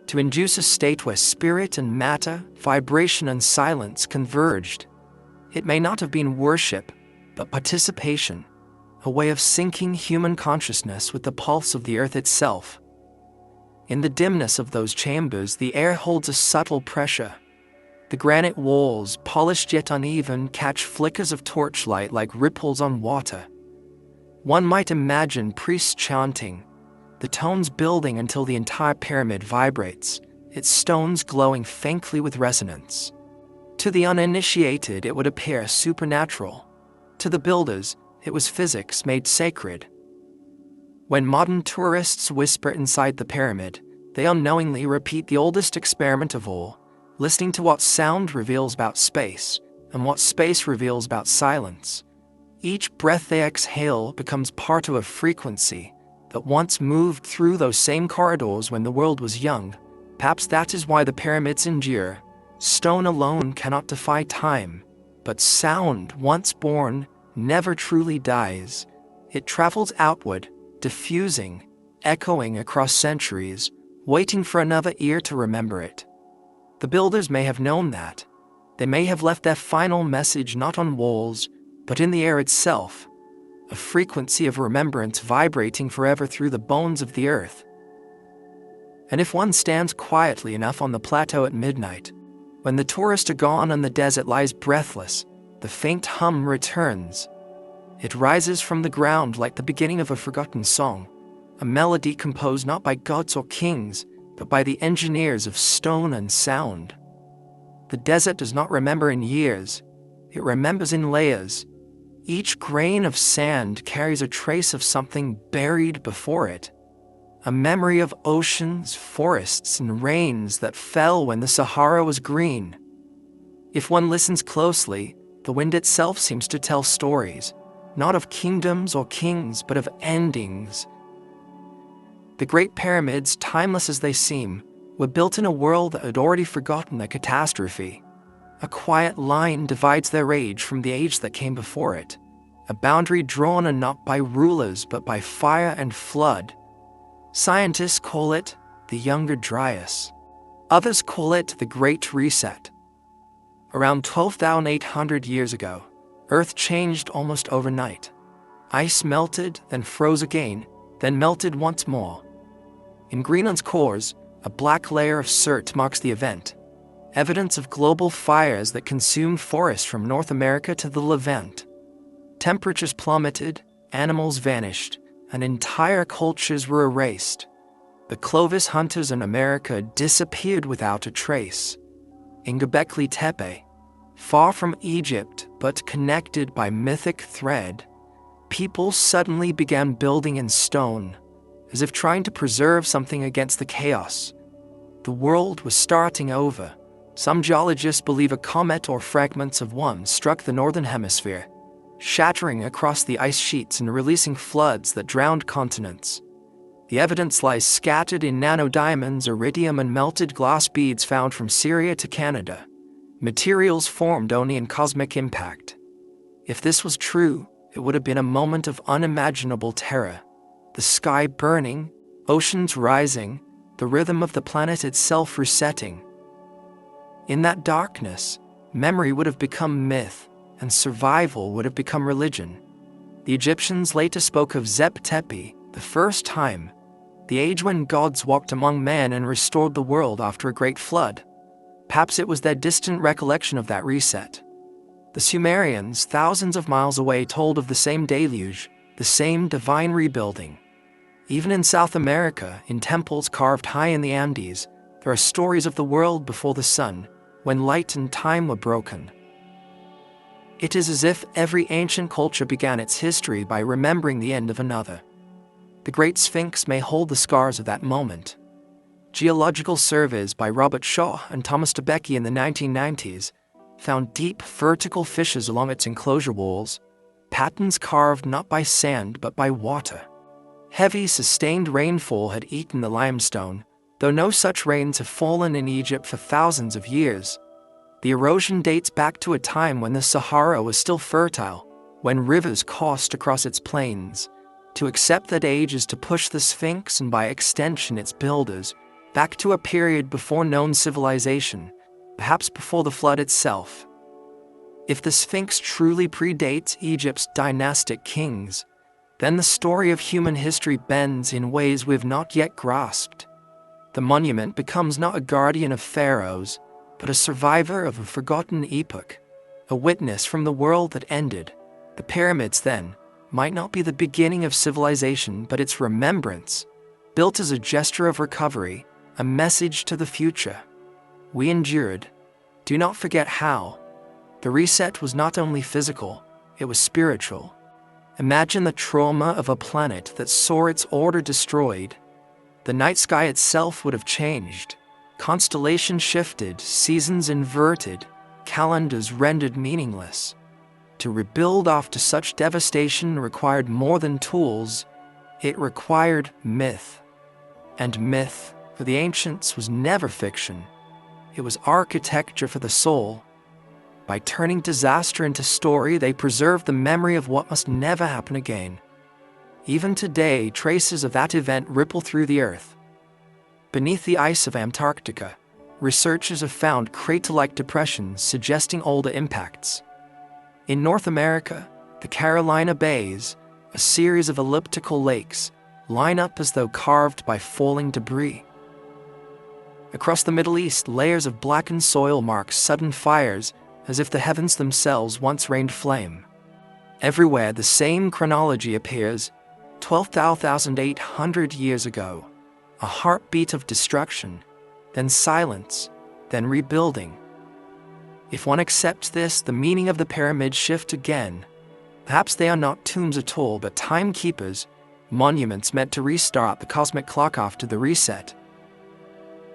To induce a state where spirit and matter, vibration and silence converged? It may not have been worship, but participation, a way of syncing human consciousness with the pulse of the earth itself. In the dimness of those chambers, the air holds a subtle pressure. The granite walls, polished yet uneven, catch flickers of torchlight like ripples on water. One might imagine priests chanting, the tones building until the entire pyramid vibrates, its stones glowing faintly with resonance. To the uninitiated, it would appear supernatural. To the builders, it was physics made sacred. When modern tourists whisper inside the pyramid, they unknowingly repeat the oldest experiment of all, listening to what sound reveals about space and what space reveals about silence. Each breath they exhale becomes part of a frequency that once moved through those same corridors when the world was young. Perhaps that is why the pyramids endure. Stone alone cannot defy time, but sound, once born, never truly dies. It travels outward, diffusing, echoing across centuries, waiting for another ear to remember it. The builders may have known that. They may have left their final message not on walls, but in the air itself, a frequency of remembrance vibrating forever through the bones of the earth. And if one stands quietly enough on the plateau at midnight, when the tourists are gone and the desert lies breathless, the faint hum returns. It rises from the ground like the beginning of a forgotten song, a melody composed not by gods or kings, but by the engineers of stone and sound. The desert does not remember in years, it remembers in layers. Each grain of sand carries a trace of something buried before it, a memory of oceans, forests, and rains that fell when the Sahara was green. If one listens closely, the wind itself seems to tell stories, not of kingdoms or kings, but of endings. The Great Pyramids, timeless as they seem, were built in a world that had already forgotten their catastrophe. A quiet line divides their age from the age that came before it, a boundary drawn not by rulers but by fire and flood. Scientists call it the Younger Dryas. Others call it the Great Reset. Around 12,800 years ago, Earth changed almost overnight. Ice melted, then froze again, then melted once more. In Greenland's cores, a black layer of soot marks the event, evidence of global fires that consumed forests from North America to the Levant. Temperatures plummeted, animals vanished, and entire cultures were erased. The Clovis hunters in America disappeared without a trace. In Göbekli Tepe, far from Egypt but connected by mythic thread, people suddenly began building in stone, as if trying to preserve something against the chaos. The world was starting over. Some geologists believe a comet or fragments of one struck the northern hemisphere, shattering across the ice sheets and releasing floods that drowned continents. The evidence lies scattered in nanodiamonds, iridium, and melted glass beads found from Syria to Canada, materials formed only in cosmic impact. If this was true, it would have been a moment of unimaginable terror. The sky burning, oceans rising, the rhythm of the planet itself resetting. In that darkness, memory would have become myth, and survival would have become religion. The Egyptians later spoke of Zep Tepi, the first time, the age when gods walked among men and restored the world after a great flood. Perhaps it was their distant recollection of that reset. The Sumerians, thousands of miles away, told of the same deluge, the same divine rebuilding. Even in South America, in temples carved high in the Andes, there are stories of the world before the sun, when light and time were broken. It is as if every ancient culture began its history by remembering the end of another. The Great Sphinx may hold the scars of that moment. Geological surveys by Robert Shaw and Thomas DeBecke in the 1990s found deep vertical fissures along its enclosure walls, patterns carved not by sand but by water. Heavy, sustained rainfall had eaten the limestone, though no such rains have fallen in Egypt for thousands of years. The erosion dates back to a time when the Sahara was still fertile, when rivers coursed across its plains. To accept that age is to push the Sphinx, and by extension its builders, back to a period before known civilization, perhaps before the flood itself. If the Sphinx truly predates Egypt's dynastic kings, then the story of human history bends in ways we've not yet grasped. The monument becomes not a guardian of pharaohs, but a survivor of a forgotten epoch, a witness from the world that ended. The pyramids, then, might not be the beginning of civilization, but its remembrance, built as a gesture of recovery, a message to the future. We endured. Do not forget how. The reset was not only physical, it was spiritual. Imagine the trauma of a planet that saw its order destroyed. The night sky itself would have changed. Constellations shifted, seasons inverted, calendars rendered meaningless. To rebuild after such devastation required more than tools. It required myth. And myth, for the ancients, was never fiction. It was architecture for the soul. By turning disaster into story, they preserved the memory of what must never happen again. Even today, traces of that event ripple through the earth. Beneath the ice of Antarctica, researchers have found crater-like depressions suggesting older impacts. In North America, the Carolina Bays, a series of elliptical lakes, line up as though carved by falling debris. Across the Middle East, layers of blackened soil mark sudden fires, as if the heavens themselves once rained flame. Everywhere the same chronology appears: 12,800 years ago, a heartbeat of destruction, then silence, then rebuilding. If one accepts this, the meaning of the pyramids shift again. Perhaps they are not tombs at all, but timekeepers, monuments meant to restart the cosmic clock after the reset.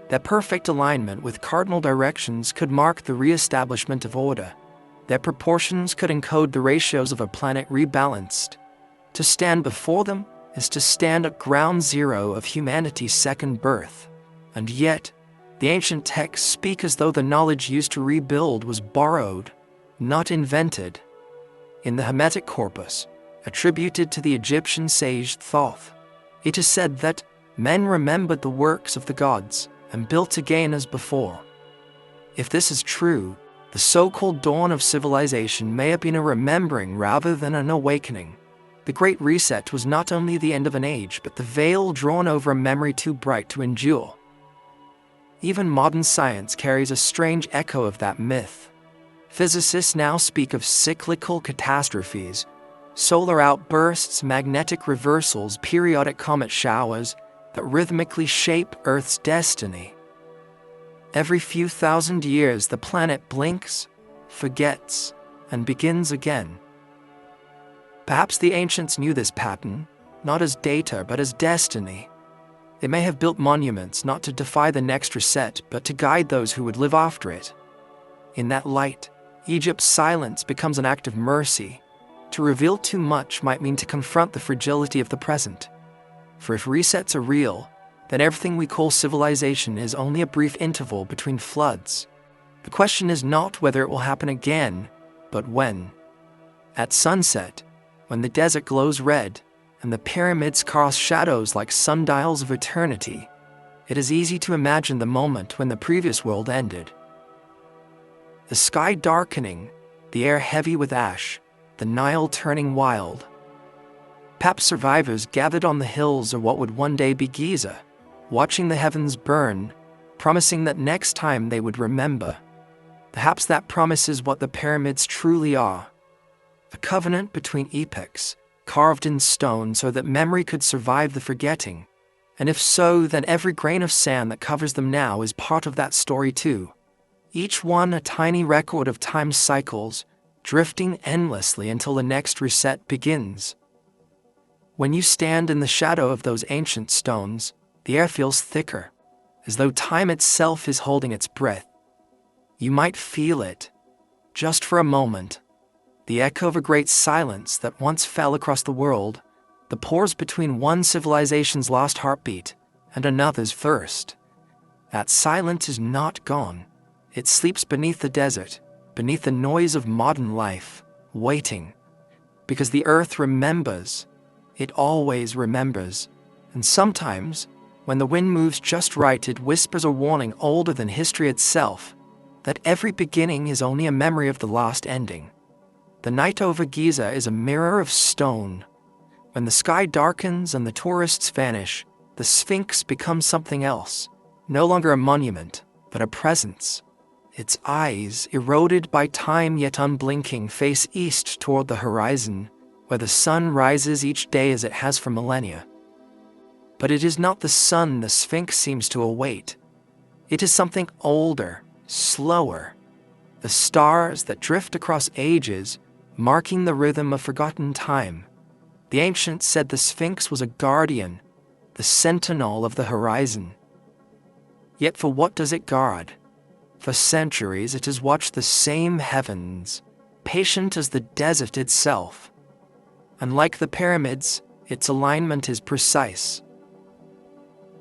Their perfect alignment with cardinal directions could mark the re-establishment of order. Their proportions could encode the ratios of a planet rebalanced. To stand before them is to stand at ground zero of humanity's second birth. And yet, the ancient texts speak as though the knowledge used to rebuild was borrowed, not invented. In the Hermetic corpus, attributed to the Egyptian sage Thoth, it is said that men remembered the works of the gods and built again as before. If this is true, the so-called dawn of civilization may have been a remembering rather than an awakening. The Great Reset was not only the end of an age, but the veil drawn over a memory too bright to endure. Even modern science carries a strange echo of that myth. Physicists now speak of cyclical catastrophes, solar outbursts, magnetic reversals, periodic comet showers that rhythmically shape Earth's destiny. Every few thousand years, the planet blinks, forgets, and begins again. Perhaps the ancients knew this pattern, not as data, but as destiny. They may have built monuments not to defy the next reset, but to guide those who would live after it. In that light, Egypt's silence becomes an act of mercy. To reveal too much might mean to confront the fragility of the present. For if resets are real, then everything we call civilization is only a brief interval between floods. The question is not whether it will happen again, but when. At sunset, when the desert glows red and the pyramids cast shadows like sundials of eternity, it is easy to imagine the moment when the previous world ended. The sky darkening, the air heavy with ash, the Nile turning wild. Perhaps survivors gathered on the hills of what would one day be Giza, watching the heavens burn, promising that next time they would remember. Perhaps that promise is what the pyramids truly are. A covenant between epochs, carved in stone so that memory could survive the forgetting. And if so, then every grain of sand that covers them now is part of that story too. Each one a tiny record of time's cycles, drifting endlessly until the next reset begins. When you stand in the shadow of those ancient stones, the air feels thicker, as though time itself is holding its breath. You might feel it, just for a moment, the echo of a great silence that once fell across the world, the pause between one civilization's lost heartbeat and another's first. That silence is not gone. It sleeps beneath the desert, beneath the noise of modern life, waiting. Because the earth remembers. It always remembers. And sometimes, when the wind moves just right, it whispers a warning older than history itself, that every beginning is only a memory of the last ending. The night over Giza is a mirror of stone. When the sky darkens and the tourists vanish, the Sphinx becomes something else, no longer a monument, but a presence. Its eyes, eroded by time yet unblinking, face east toward the horizon, where the sun rises each day as it has for millennia. But it is not the sun the Sphinx seems to await. It is something older, slower. The stars that drift across ages, marking the rhythm of forgotten time. The ancients said the Sphinx was a guardian, the sentinel of the horizon. Yet for what does it guard? For centuries it has watched the same heavens, patient as the desert itself. Unlike the pyramids, its alignment is precise.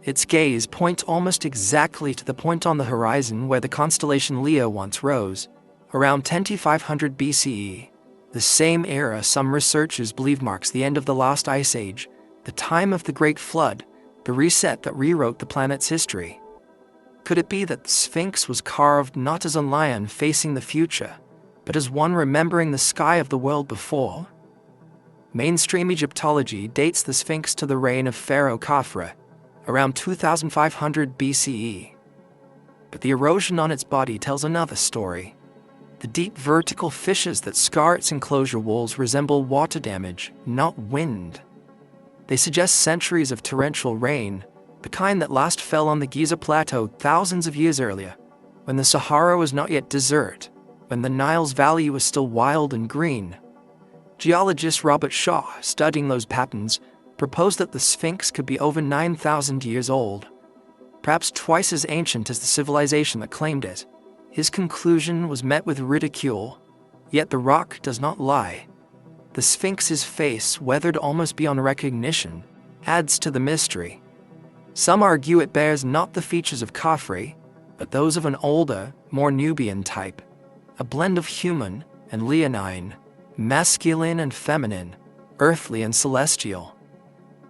Its gaze points almost exactly to the point on the horizon where the constellation Leo once rose, around 2500 BCE, the same era some researchers believe marks the end of the last ice age, the time of the Great Flood, the reset that rewrote the planet's history. Could it be that the Sphinx was carved not as a lion facing the future, but as one remembering the sky of the world before? Mainstream Egyptology dates the Sphinx to the reign of Pharaoh Khafre, around 2500 BCE. But the erosion on its body tells another story. The deep vertical fissures that scar its enclosure walls resemble water damage, not wind. They suggest centuries of torrential rain, the kind that last fell on the Giza Plateau thousands of years earlier, when the Sahara was not yet desert, when the Nile's valley was still wild and green. Geologist Robert Shaw, studying those patterns, proposed that the Sphinx could be over 9,000 years old, perhaps twice as ancient as the civilization that claimed it. His conclusion was met with ridicule, yet the rock does not lie. The Sphinx's face, weathered almost beyond recognition, adds to the mystery. Some argue it bears not the features of Khafre, but those of an older, more Nubian type, a blend of human and leonine, masculine and feminine, earthly and celestial.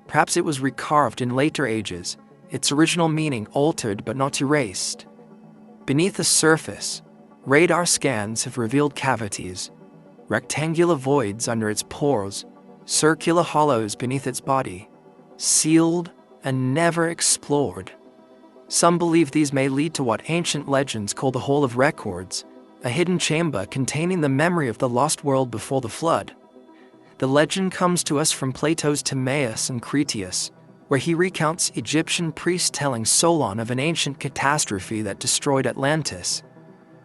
Perhaps it was recarved in later ages, its original meaning altered but not erased. Beneath the surface, radar scans have revealed cavities, rectangular voids under its pores, circular hollows beneath its body, sealed and never explored. Some believe these may lead to what ancient legends call the Hall of Records, a hidden chamber containing the memory of the lost world before the flood. The legend comes to us from Plato's Timaeus and Critias, where he recounts Egyptian priests telling Solon of an ancient catastrophe that destroyed Atlantis.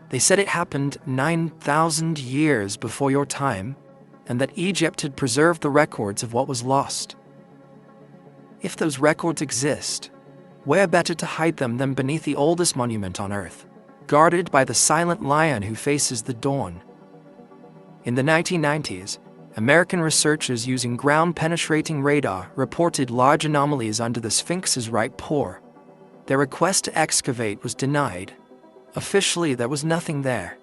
They said it happened 9,000 years before your time, and that Egypt had preserved the records of what was lost. If those records exist, where better to hide them than beneath the oldest monument on Earth, guarded by the silent lion who faces the dawn? In the 1990s, American researchers using ground-penetrating radar reported large anomalies under the Sphinx's right paw. Their request to excavate was denied. Officially, there was nothing there.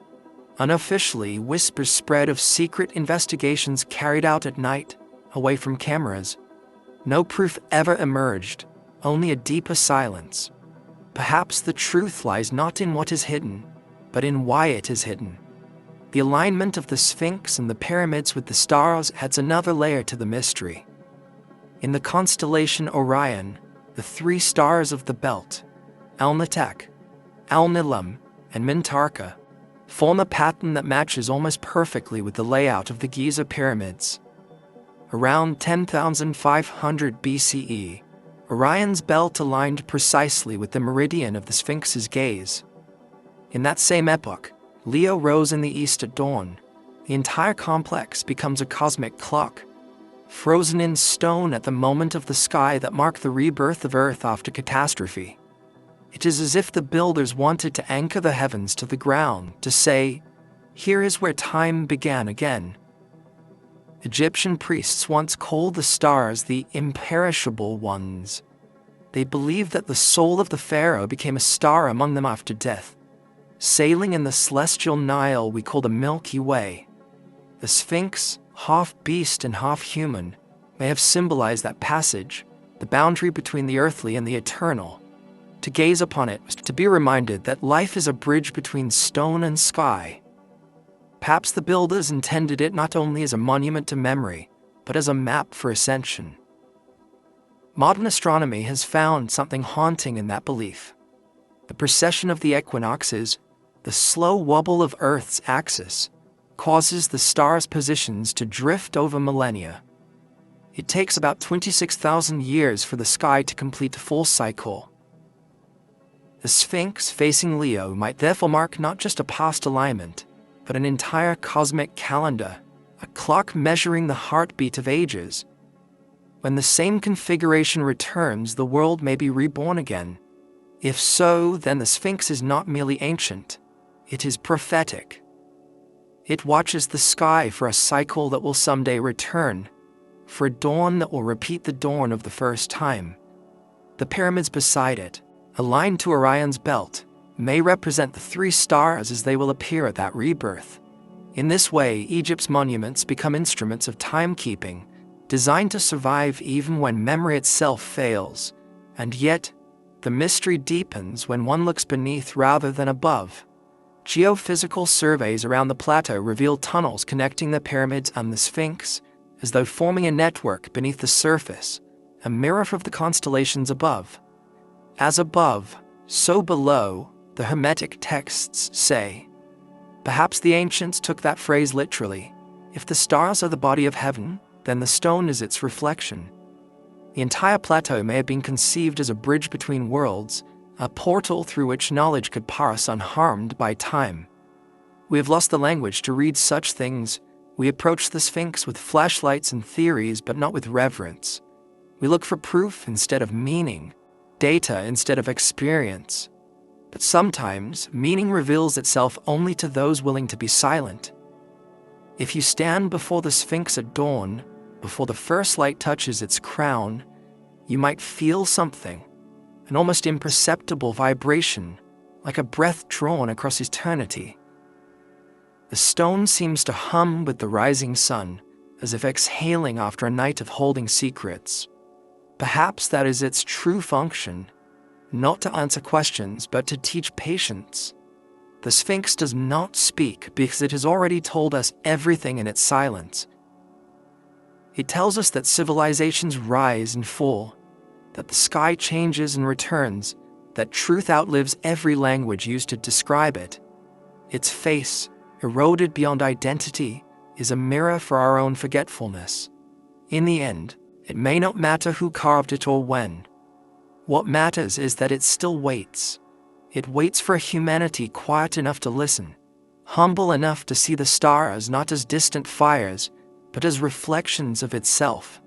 Unofficially, whispers spread of secret investigations carried out at night, away from cameras. No proof ever emerged, only a deeper silence. Perhaps the truth lies not in what is hidden, but in why it is hidden. The alignment of the Sphinx and the pyramids with the stars adds another layer to the mystery. In the constellation Orion, the three stars of the belt, Alnitak, Alnilam, and Mintarka, form a pattern that matches almost perfectly with the layout of the Giza pyramids. Around 10,500 BCE, Orion's belt aligned precisely with the meridian of the Sphinx's gaze. In that same epoch, Leo rose in the east at dawn. The entire complex becomes a cosmic clock, frozen in stone at the moment of the sky that marked the rebirth of Earth after catastrophe. It is as if the builders wanted to anchor the heavens to the ground, to say, here is where time began again. Egyptian priests once called the stars the imperishable ones. They believed that the soul of the pharaoh became a star among them after death, sailing in the celestial Nile we call the Milky Way. The Sphinx, half beast and half human, may have symbolized that passage, the boundary between the earthly and the eternal. To gaze upon it was to be reminded that life is a bridge between stone and sky. Perhaps the builders intended it not only as a monument to memory, but as a map for ascension. Modern astronomy has found something haunting in that belief. The precession of the equinoxes, the slow wobble of Earth's axis, causes the stars' positions to drift over millennia. It takes about 26,000 years for the sky to complete a full cycle. The Sphinx facing Leo might therefore mark not just a past alignment, but an entire cosmic calendar, a clock measuring the heartbeat of ages. When the same configuration returns, the world may be reborn again. If so, then the Sphinx is not merely ancient, it is prophetic. It watches the sky for a cycle that will someday return, for a dawn that will repeat the dawn of the first time. The pyramids beside it, aligned to Orion's belt, may represent the three stars as they will appear at that rebirth. In this way, Egypt's monuments become instruments of timekeeping, designed to survive even when memory itself fails. And yet, the mystery deepens when one looks beneath rather than above. Geophysical surveys around the plateau reveal tunnels connecting the pyramids and the Sphinx, as though forming a network beneath the surface, a mirror of the constellations above. As above, so below, the Hermetic texts say. Perhaps the ancients took that phrase literally. If the stars are the body of heaven, then the stone is its reflection. The entire plateau may have been conceived as a bridge between worlds, a portal through which knowledge could pass unharmed by time. We have lost the language to read such things. We approach the Sphinx with flashlights and theories, but not with reverence. We look for proof instead of meaning, data instead of experience. But sometimes, meaning reveals itself only to those willing to be silent. If you stand before the Sphinx at dawn, before the first light touches its crown, you might feel something, an almost imperceptible vibration, like a breath drawn across eternity. The stone seems to hum with the rising sun, as if exhaling after a night of holding secrets. Perhaps that is its true function, not to answer questions, but to teach patience. The Sphinx does not speak because it has already told us everything in its silence. It tells us that civilizations rise and fall, that the sky changes and returns, that truth outlives every language used to describe it. Its face, eroded beyond identity, is a mirror for our own forgetfulness. In the end, it may not matter who carved it or when. What matters is that it still waits. It waits for a humanity quiet enough to listen, humble enough to see the stars not as distant fires, but as reflections of itself.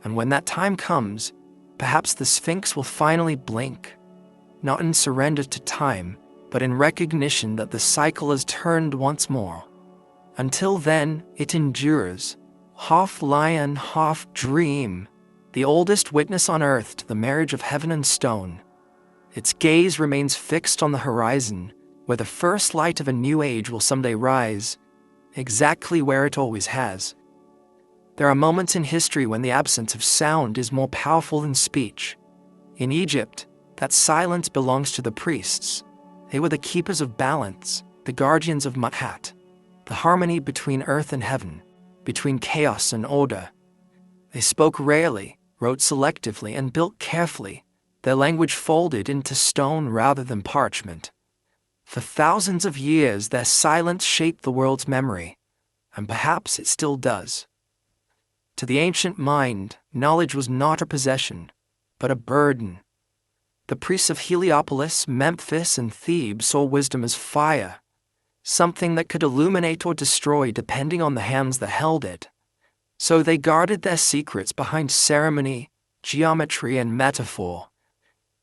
And when that time comes, perhaps the Sphinx will finally blink, not in surrender to time, but in recognition that the cycle has turned once more. Until then, it endures, half lion, half dream, the oldest witness on earth to the marriage of heaven and stone. Its gaze remains fixed on the horizon, where the first light of a new age will someday rise, exactly where it always has. There are moments in history when the absence of sound is more powerful than speech. In Egypt, that silence belongs to the priests. They were the keepers of balance, the guardians of Ma'at, the harmony between earth and heaven, between chaos and order. They spoke rarely, wrote selectively, and built carefully, their language folded into stone rather than parchment. For thousands of years, their silence shaped the world's memory, and perhaps it still does. To the ancient mind, knowledge was not a possession, but a burden. The priests of Heliopolis, Memphis, and Thebes saw wisdom as fire, something that could illuminate or destroy depending on the hands that held it. So they guarded their secrets behind ceremony, geometry, and metaphor.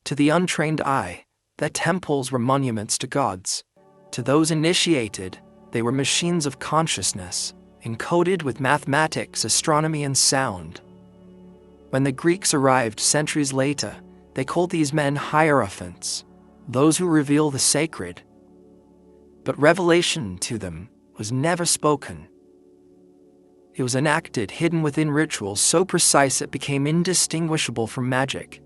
To the untrained eye, their temples were monuments to gods. To those initiated, they were machines of consciousness, encoded with mathematics, astronomy, and sound. When the Greeks arrived centuries later, they called these men hierophants, those who reveal the sacred. But revelation to them was never spoken. It was enacted, hidden within rituals so precise it became indistinguishable from magic.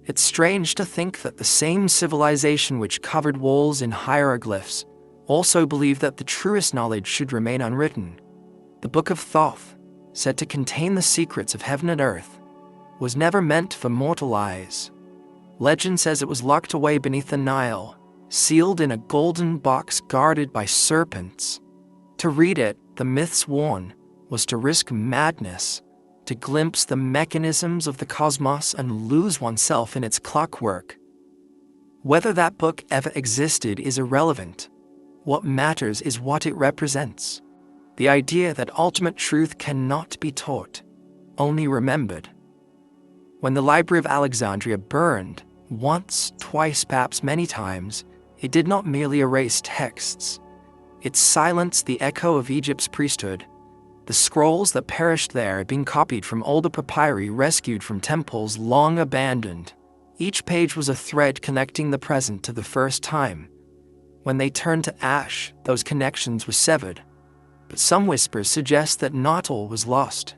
It's strange to think that the same civilization which covered walls in hieroglyphs also believed that the truest knowledge should remain unwritten. The Book of Thoth, said to contain the secrets of heaven and earth, was never meant for mortal eyes. Legend says it was locked away beneath the Nile, sealed in a golden box guarded by serpents. To read it, the myths warn, was to risk madness, to glimpse the mechanisms of the cosmos and lose oneself in its clockwork. Whether that book ever existed is irrelevant. What matters is what it represents. The idea that ultimate truth cannot be taught, only remembered. When the Library of Alexandria burned, once, twice, perhaps many times, it did not merely erase texts. It silenced the echo of Egypt's priesthood. The scrolls that perished there had been copied from older papyri rescued from temples long abandoned. Each page was a thread connecting the present to the first time. When they turned to ash, those connections were severed. But some whispers suggest that not all was lost.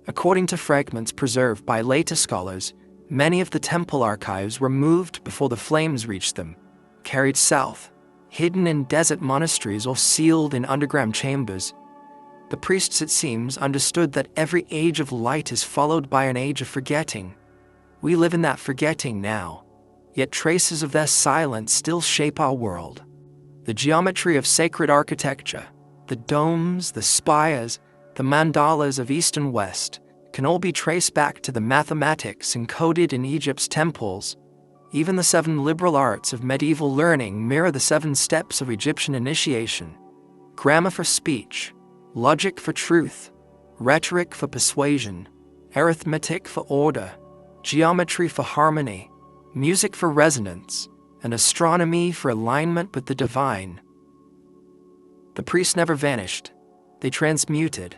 According to fragments preserved by later scholars, many of the temple archives were moved before the flames reached them, carried south, hidden in desert monasteries or sealed in underground chambers. The priests, it seems, understood that every age of light is followed by an age of forgetting. We live in that forgetting now, yet traces of their silence still shape our world. The geometry of sacred architecture, the domes, the spires, the mandalas of East and West, can all be traced back to the mathematics encoded in Egypt's temples. Even the 7 liberal arts of medieval learning mirror the 7 steps of Egyptian initiation: grammar for speech, logic for truth, rhetoric for persuasion, arithmetic for order, geometry for harmony, music for resonance, and astronomy for alignment with the divine. The priests never vanished. They transmuted.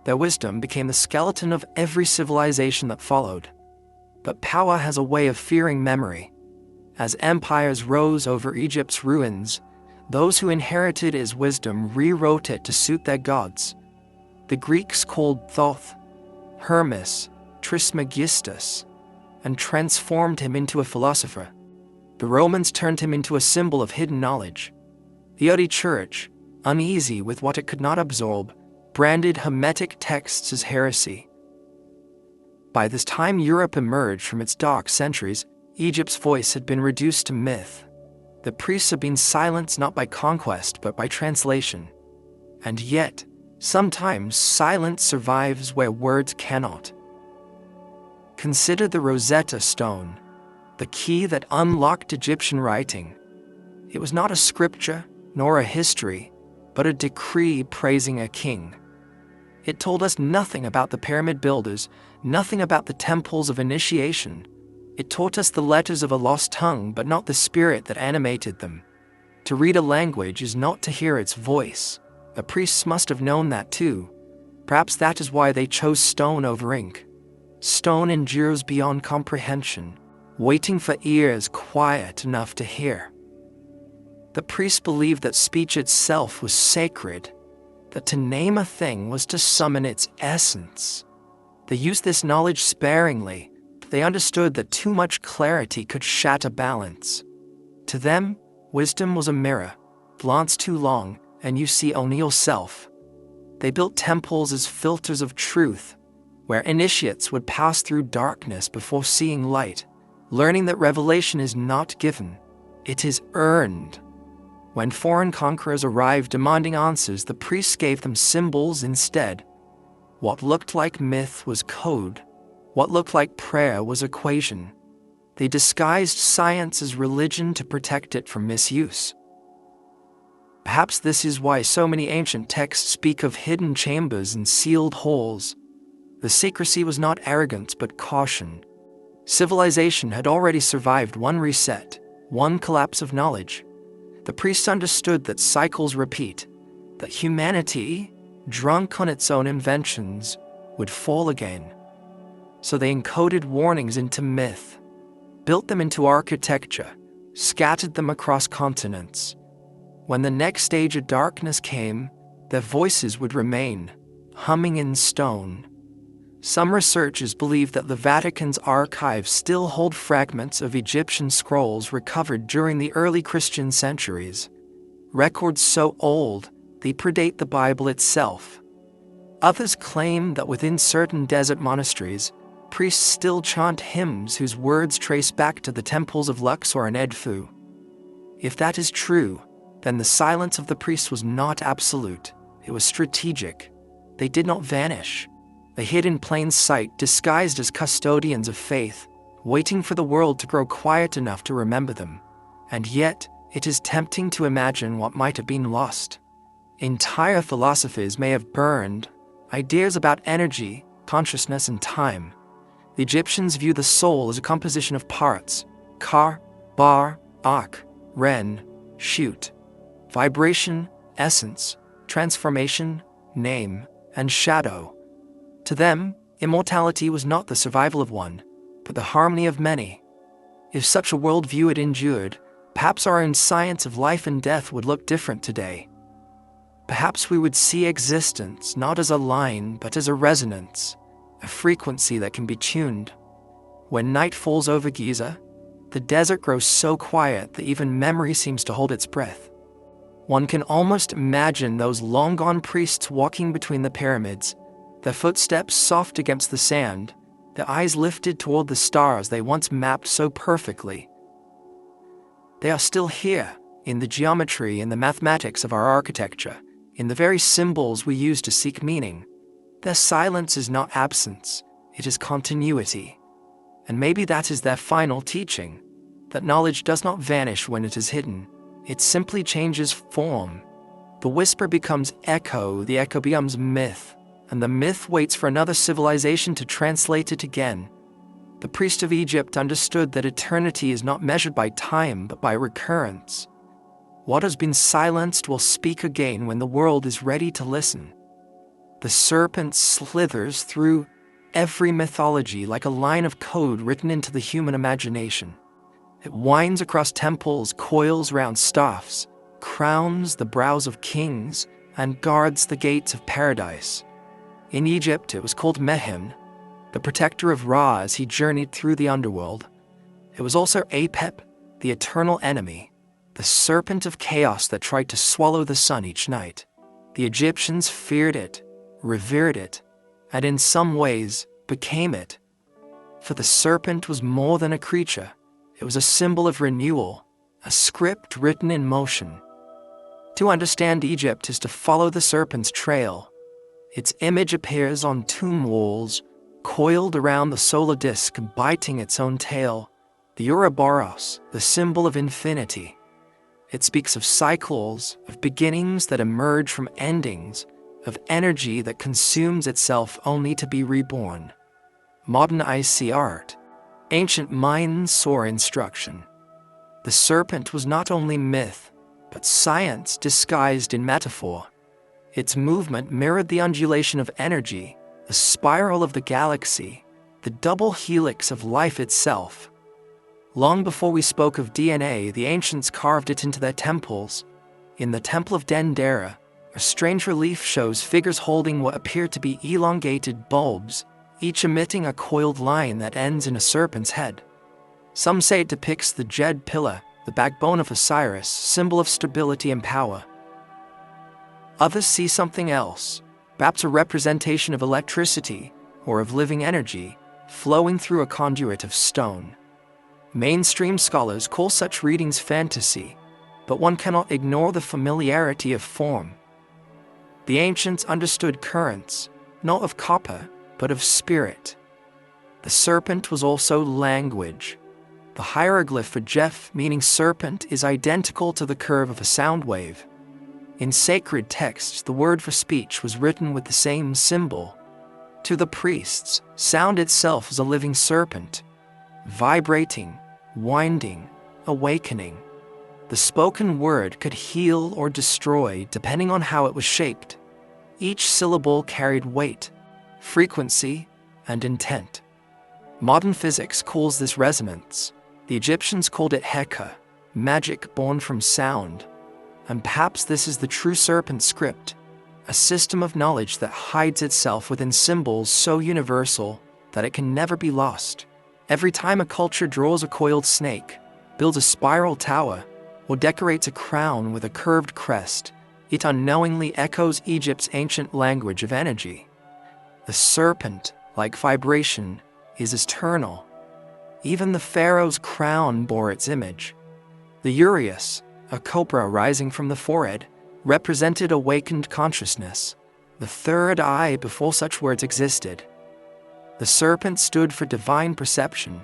Their wisdom became the skeleton of every civilization that followed. But power has a way of fearing memory. As empires rose over Egypt's ruins, those who inherited his wisdom rewrote it to suit their gods. The Greeks called Thoth, Hermes, Trismegistus, and transformed him into a philosopher. The Romans turned him into a symbol of hidden knowledge. The early church, uneasy with what it could not absorb, branded Hermetic texts as heresy. By this time Europe emerged from its dark centuries, Egypt's voice had been reduced to myth. The priests had been silenced not by conquest but by translation. And yet, sometimes silence survives where words cannot. Consider the Rosetta Stone, the key that unlocked Egyptian writing. It was not a scripture nor a history, but a decree praising a king. It told us nothing about the pyramid builders, nothing about the temples of initiation. It taught us the letters of a lost tongue, but not the spirit that animated them. To read a language is not to hear its voice. The priests must have known that too. Perhaps that is why they chose stone over ink. Stone endures beyond comprehension, waiting for ears quiet enough to hear. The priests believed that speech itself was sacred, that to name a thing was to summon its essence. They used this knowledge sparingly, but they understood that too much clarity could shatter balance. To them, wisdom was a mirror. Glance too long, and you see only yourself. They built temples as filters of truth, where initiates would pass through darkness before seeing light, learning that revelation is not given, it is earned. When foreign conquerors arrived demanding answers, the priests gave them symbols instead. What looked like myth was code. What looked like prayer was equation. They disguised science as religion to protect it from misuse. Perhaps this is why so many ancient texts speak of hidden chambers and sealed halls. The secrecy was not arrogance but caution. Civilization had already survived one reset, one collapse of knowledge. The priests understood that cycles repeat, that humanity, drunk on its own inventions, would fall again. So they encoded warnings into myth, built them into architecture, scattered them across continents. When the next stage of darkness came, their voices would remain, humming in stone. Some researchers believe that the Vatican's archives still hold fragments of Egyptian scrolls recovered during the early Christian centuries, records so old they predate the Bible itself. Others claim that within certain desert monasteries, priests still chant hymns whose words trace back to the temples of Luxor and Edfu. If that is true, then the silence of the priests was not absolute, it was strategic. They did not vanish. They hid in plain sight, disguised as custodians of faith, waiting for the world to grow quiet enough to remember them. And yet, it is tempting to imagine what might have been lost. Entire philosophies may have burned, ideas about energy, consciousness, and time. The Egyptians view the soul as a composition of parts: Ka, Bar, Ak, Ren, Shoot, vibration, essence, transformation, name, and shadow. To them, immortality was not the survival of one, but the harmony of many. If such a worldview had endured, perhaps our own science of life and death would look different today. Perhaps we would see existence not as a line, but as a resonance, a frequency that can be tuned. When night falls over Giza, the desert grows so quiet that even memory seems to hold its breath. One can almost imagine those long-gone priests walking between the pyramids, their footsteps soft against the sand, their eyes lifted toward the stars they once mapped so perfectly. They are still here, in the geometry and the mathematics of our architecture, in the very symbols we use to seek meaning. Their silence is not absence, it is continuity. And maybe that is their final teaching, that knowledge does not vanish when it is hidden, it simply changes form. The whisper becomes echo, the echo becomes myth, and the myth waits for another civilization to translate it again. The priest of Egypt understood that eternity is not measured by time, but by recurrence. What has been silenced will speak again when the world is ready to listen. The serpent slithers through every mythology like a line of code written into the human imagination. It winds across temples, coils round staffs, crowns the brows of kings, and guards the gates of paradise. In Egypt, it was called Mehem, the protector of Ra as he journeyed through the underworld. It was also Apep, the eternal enemy, the serpent of chaos that tried to swallow the sun each night. The Egyptians feared it, revered it, and in some ways became it. For the serpent was more than a creature. It was a symbol of renewal, a script written in motion. To understand Egypt is to follow the serpent's trail. Its image appears on tomb walls, coiled around the solar disk and biting its own tail, the Ouroboros, the symbol of infinity. It speaks of cycles, of beginnings that emerge from endings, of energy that consumes itself only to be reborn. Modern eyes see art. Ancient minds saw instruction. The serpent was not only myth, but science disguised in metaphor. Its movement mirrored the undulation of energy, the spiral of the galaxy, the double helix of life itself. Long before we spoke of DNA, the ancients carved it into their temples. In the Temple of Dendera, a strange relief shows figures holding what appear to be elongated bulbs, each emitting a coiled line that ends in a serpent's head. Some say it depicts the Djed pillar, the backbone of Osiris, symbol of stability and power. Others see something else, perhaps a representation of electricity or of living energy flowing through a conduit of stone. Mainstream scholars call such readings fantasy, but one cannot ignore the familiarity of form. The ancients understood currents, not of copper, but of spirit. The serpent was also language. The hieroglyph for Jeph, meaning serpent, is identical to the curve of a sound wave. In sacred texts, the word for speech was written with the same symbol. To the priests, sound itself was a living serpent, vibrating, winding, awakening. The spoken word could heal or destroy depending on how it was shaped. Each syllable carried weight, frequency, and intent. Modern physics calls this resonance. The Egyptians called it Heka, magic born from sound. And perhaps this is the true serpent script, a system of knowledge that hides itself within symbols so universal that it can never be lost. Every time a culture draws a coiled snake, builds a spiral tower, or decorates a crown with a curved crest, it unknowingly echoes Egypt's ancient language of energy. The serpent, like vibration, is eternal. Even the pharaoh's crown bore its image. The uraeus, a cobra rising from the forehead, represented awakened consciousness. the third eye before such words existed. The serpent stood for divine perception,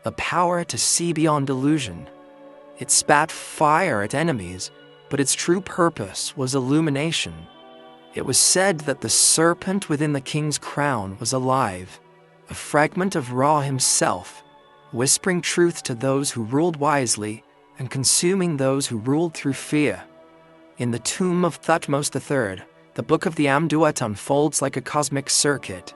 the power to see beyond illusion. It spat fire at enemies, but its true purpose was illumination. It was said that the serpent within the king's crown was alive, a fragment of Ra himself, whispering truth to those who ruled wisely and consuming those who ruled through fear. In the tomb of Thutmose III, the Book of the Amduat unfolds like a cosmic circuit.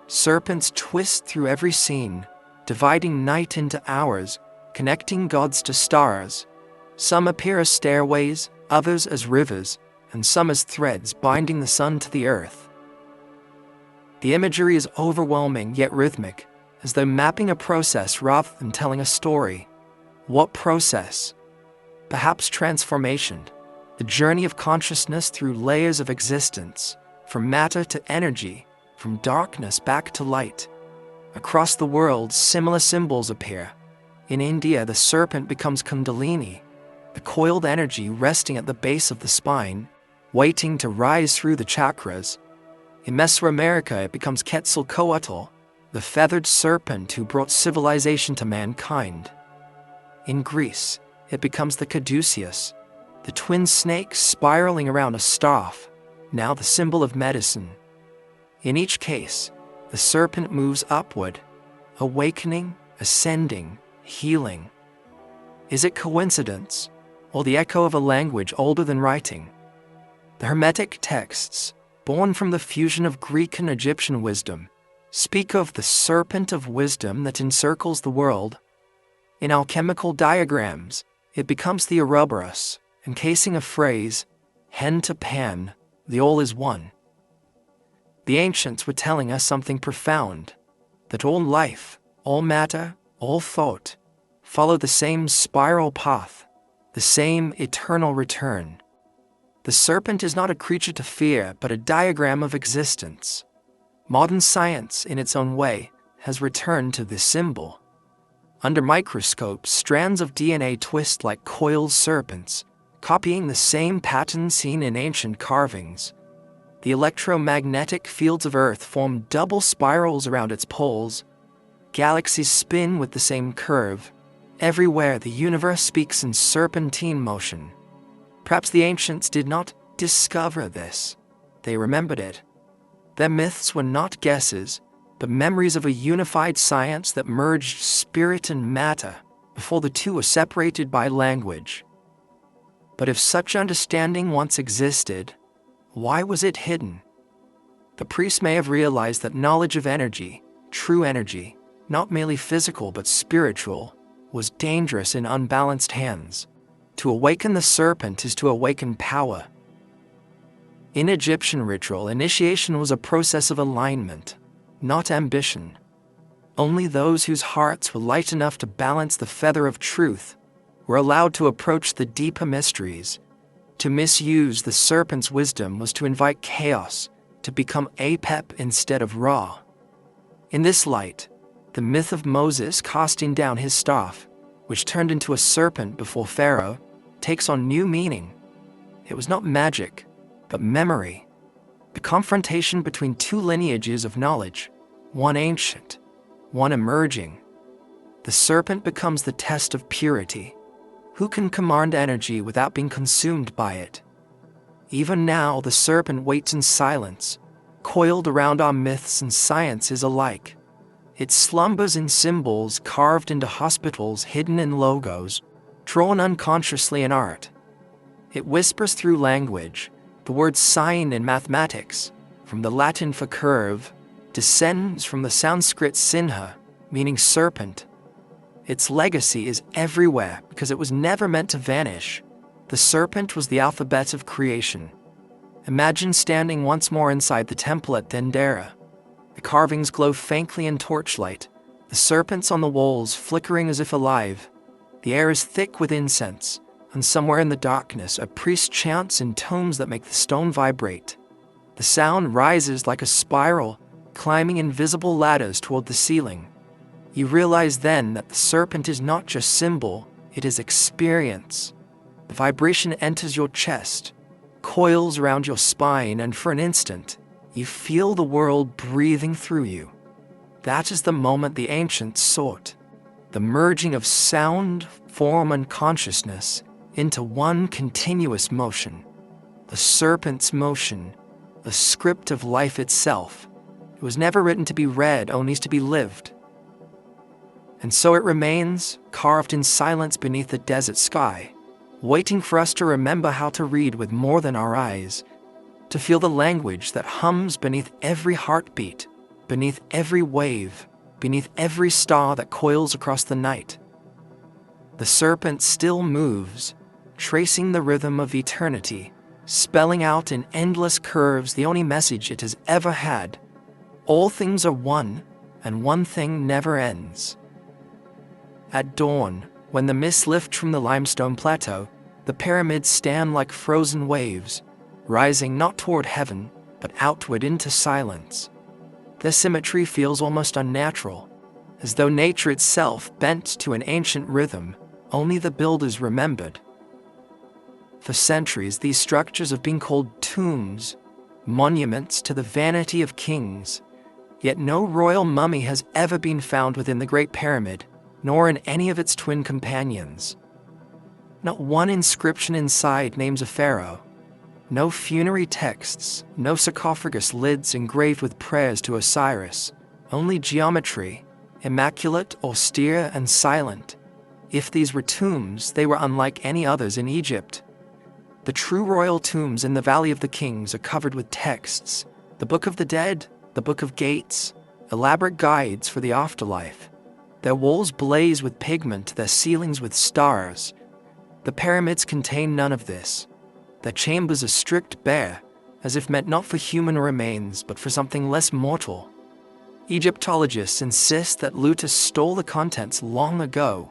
Serpents twist through every scene, dividing night into hours, connecting gods to stars. Some appear as stairways, others as rivers, and some as threads binding the sun to the earth. The imagery is overwhelming yet rhythmic, as though mapping a process rather than telling a story. What process? Perhaps transformation, the journey of consciousness through layers of existence, from matter to energy, from darkness back to light. Across the world, similar symbols appear. In India, the serpent becomes Kundalini, the coiled energy resting at the base of the spine, waiting to rise through the chakras. In Mesoamerica, it becomes Quetzalcoatl, the feathered serpent who brought civilization to mankind. In Greece, it becomes the Caduceus, the twin snakes spiraling around a staff, now the symbol of medicine. In each case, the serpent moves upward, awakening, ascending, healing. Is it coincidence, or the echo of a language older than writing? The Hermetic texts, born from the fusion of Greek and Egyptian wisdom, speak of the serpent of wisdom that encircles the world. In alchemical diagrams, it becomes the Ouroboros, encasing a phrase, hen to pan, the all is one. The ancients were telling us something profound, that all life, all matter, all thought, follow the same spiral path, the same eternal return. The serpent is not a creature to fear, but a diagram of existence. Modern science, in its own way, has returned to this symbol. Under microscopes, strands of DNA twist like coiled serpents, copying the same pattern seen in ancient carvings. The electromagnetic fields of Earth form double spirals around its poles. Galaxies spin with the same curve. Everywhere, the universe speaks in serpentine motion. Perhaps the ancients did not discover this. They remembered it. Their myths were not guesses, but memories of a unified science that merged spirit and matter before the two were separated by language. But if such understanding once existed, why was it hidden? The priests may have realized that knowledge of energy, true energy, not merely physical but spiritual, was dangerous in unbalanced hands. To awaken the serpent is to awaken power. In Egyptian ritual, initiation was a process of alignment, not ambition. Only those whose hearts were light enough to balance the feather of truth were allowed to approach the deeper mysteries. To misuse the serpent's wisdom was to invite chaos, to become Apep instead of Ra. In this light, the myth of Moses casting down his staff, which turned into a serpent before Pharaoh, takes on new meaning. It was not magic, but memory. The confrontation between two lineages of knowledge, one ancient, one emerging. The serpent becomes the test of purity. Who can command energy without being consumed by it? Even now, the serpent waits in silence, coiled around our myths and sciences alike. It slumbers in symbols carved into hospitals, hidden in logos, drawn unconsciously in art. It whispers through language. The word sign in mathematics, from the Latin for curve, descends from the Sanskrit sinha, meaning serpent. Its legacy is everywhere because it was never meant to vanish. The serpent was the alphabet of creation. Imagine standing once more inside the temple at Dendera. The carvings glow faintly in torchlight, the serpents on the walls flickering as if alive. The air is thick with incense, and somewhere in the darkness, a priest chants in tones that make the stone vibrate. The sound rises like a spiral, climbing invisible ladders toward the ceiling. You realize then that the serpent is not just symbol, it is experience. The vibration enters your chest, coils around your spine, and for an instant, You feel the world breathing through you. That is the moment the ancients sought, the merging of sound, form, and consciousness into one continuous motion. The serpent's motion, the script of life itself. It was never written to be read, only to be lived. And so it remains, carved in silence beneath the desert sky, waiting for us to remember how to read with more than our eyes, to feel the language that hums beneath every heartbeat, beneath every wave, beneath every star that coils across the night. The serpent still moves, tracing the rhythm of eternity, spelling out in endless curves the only message it has ever had. All things are one, and one thing never ends. At dawn, when the mists lift from the limestone plateau, the pyramids stand like frozen waves, rising not toward heaven, but outward into silence. Their symmetry feels almost unnatural, as though nature itself bent to an ancient rhythm only the builders remembered. For centuries, these structures have been called tombs, monuments to the vanity of kings, yet no royal mummy has ever been found within the Great Pyramid, nor in any of its twin companions. Not one inscription inside names a pharaoh. No funerary texts, no sarcophagus lids engraved with prayers to Osiris, only geometry, immaculate, austere, and silent. If these were tombs, they were unlike any others in Egypt. The true royal tombs in the Valley of the Kings are covered with texts, the Book of the Dead, the Book of Gates, elaborate guides for the afterlife. Their walls blaze with pigment, their ceilings with stars. The pyramids contain none of this. Their chambers are stripped bare, as if meant not for human remains, but for something less mortal. Egyptologists insist that looters stole the contents long ago.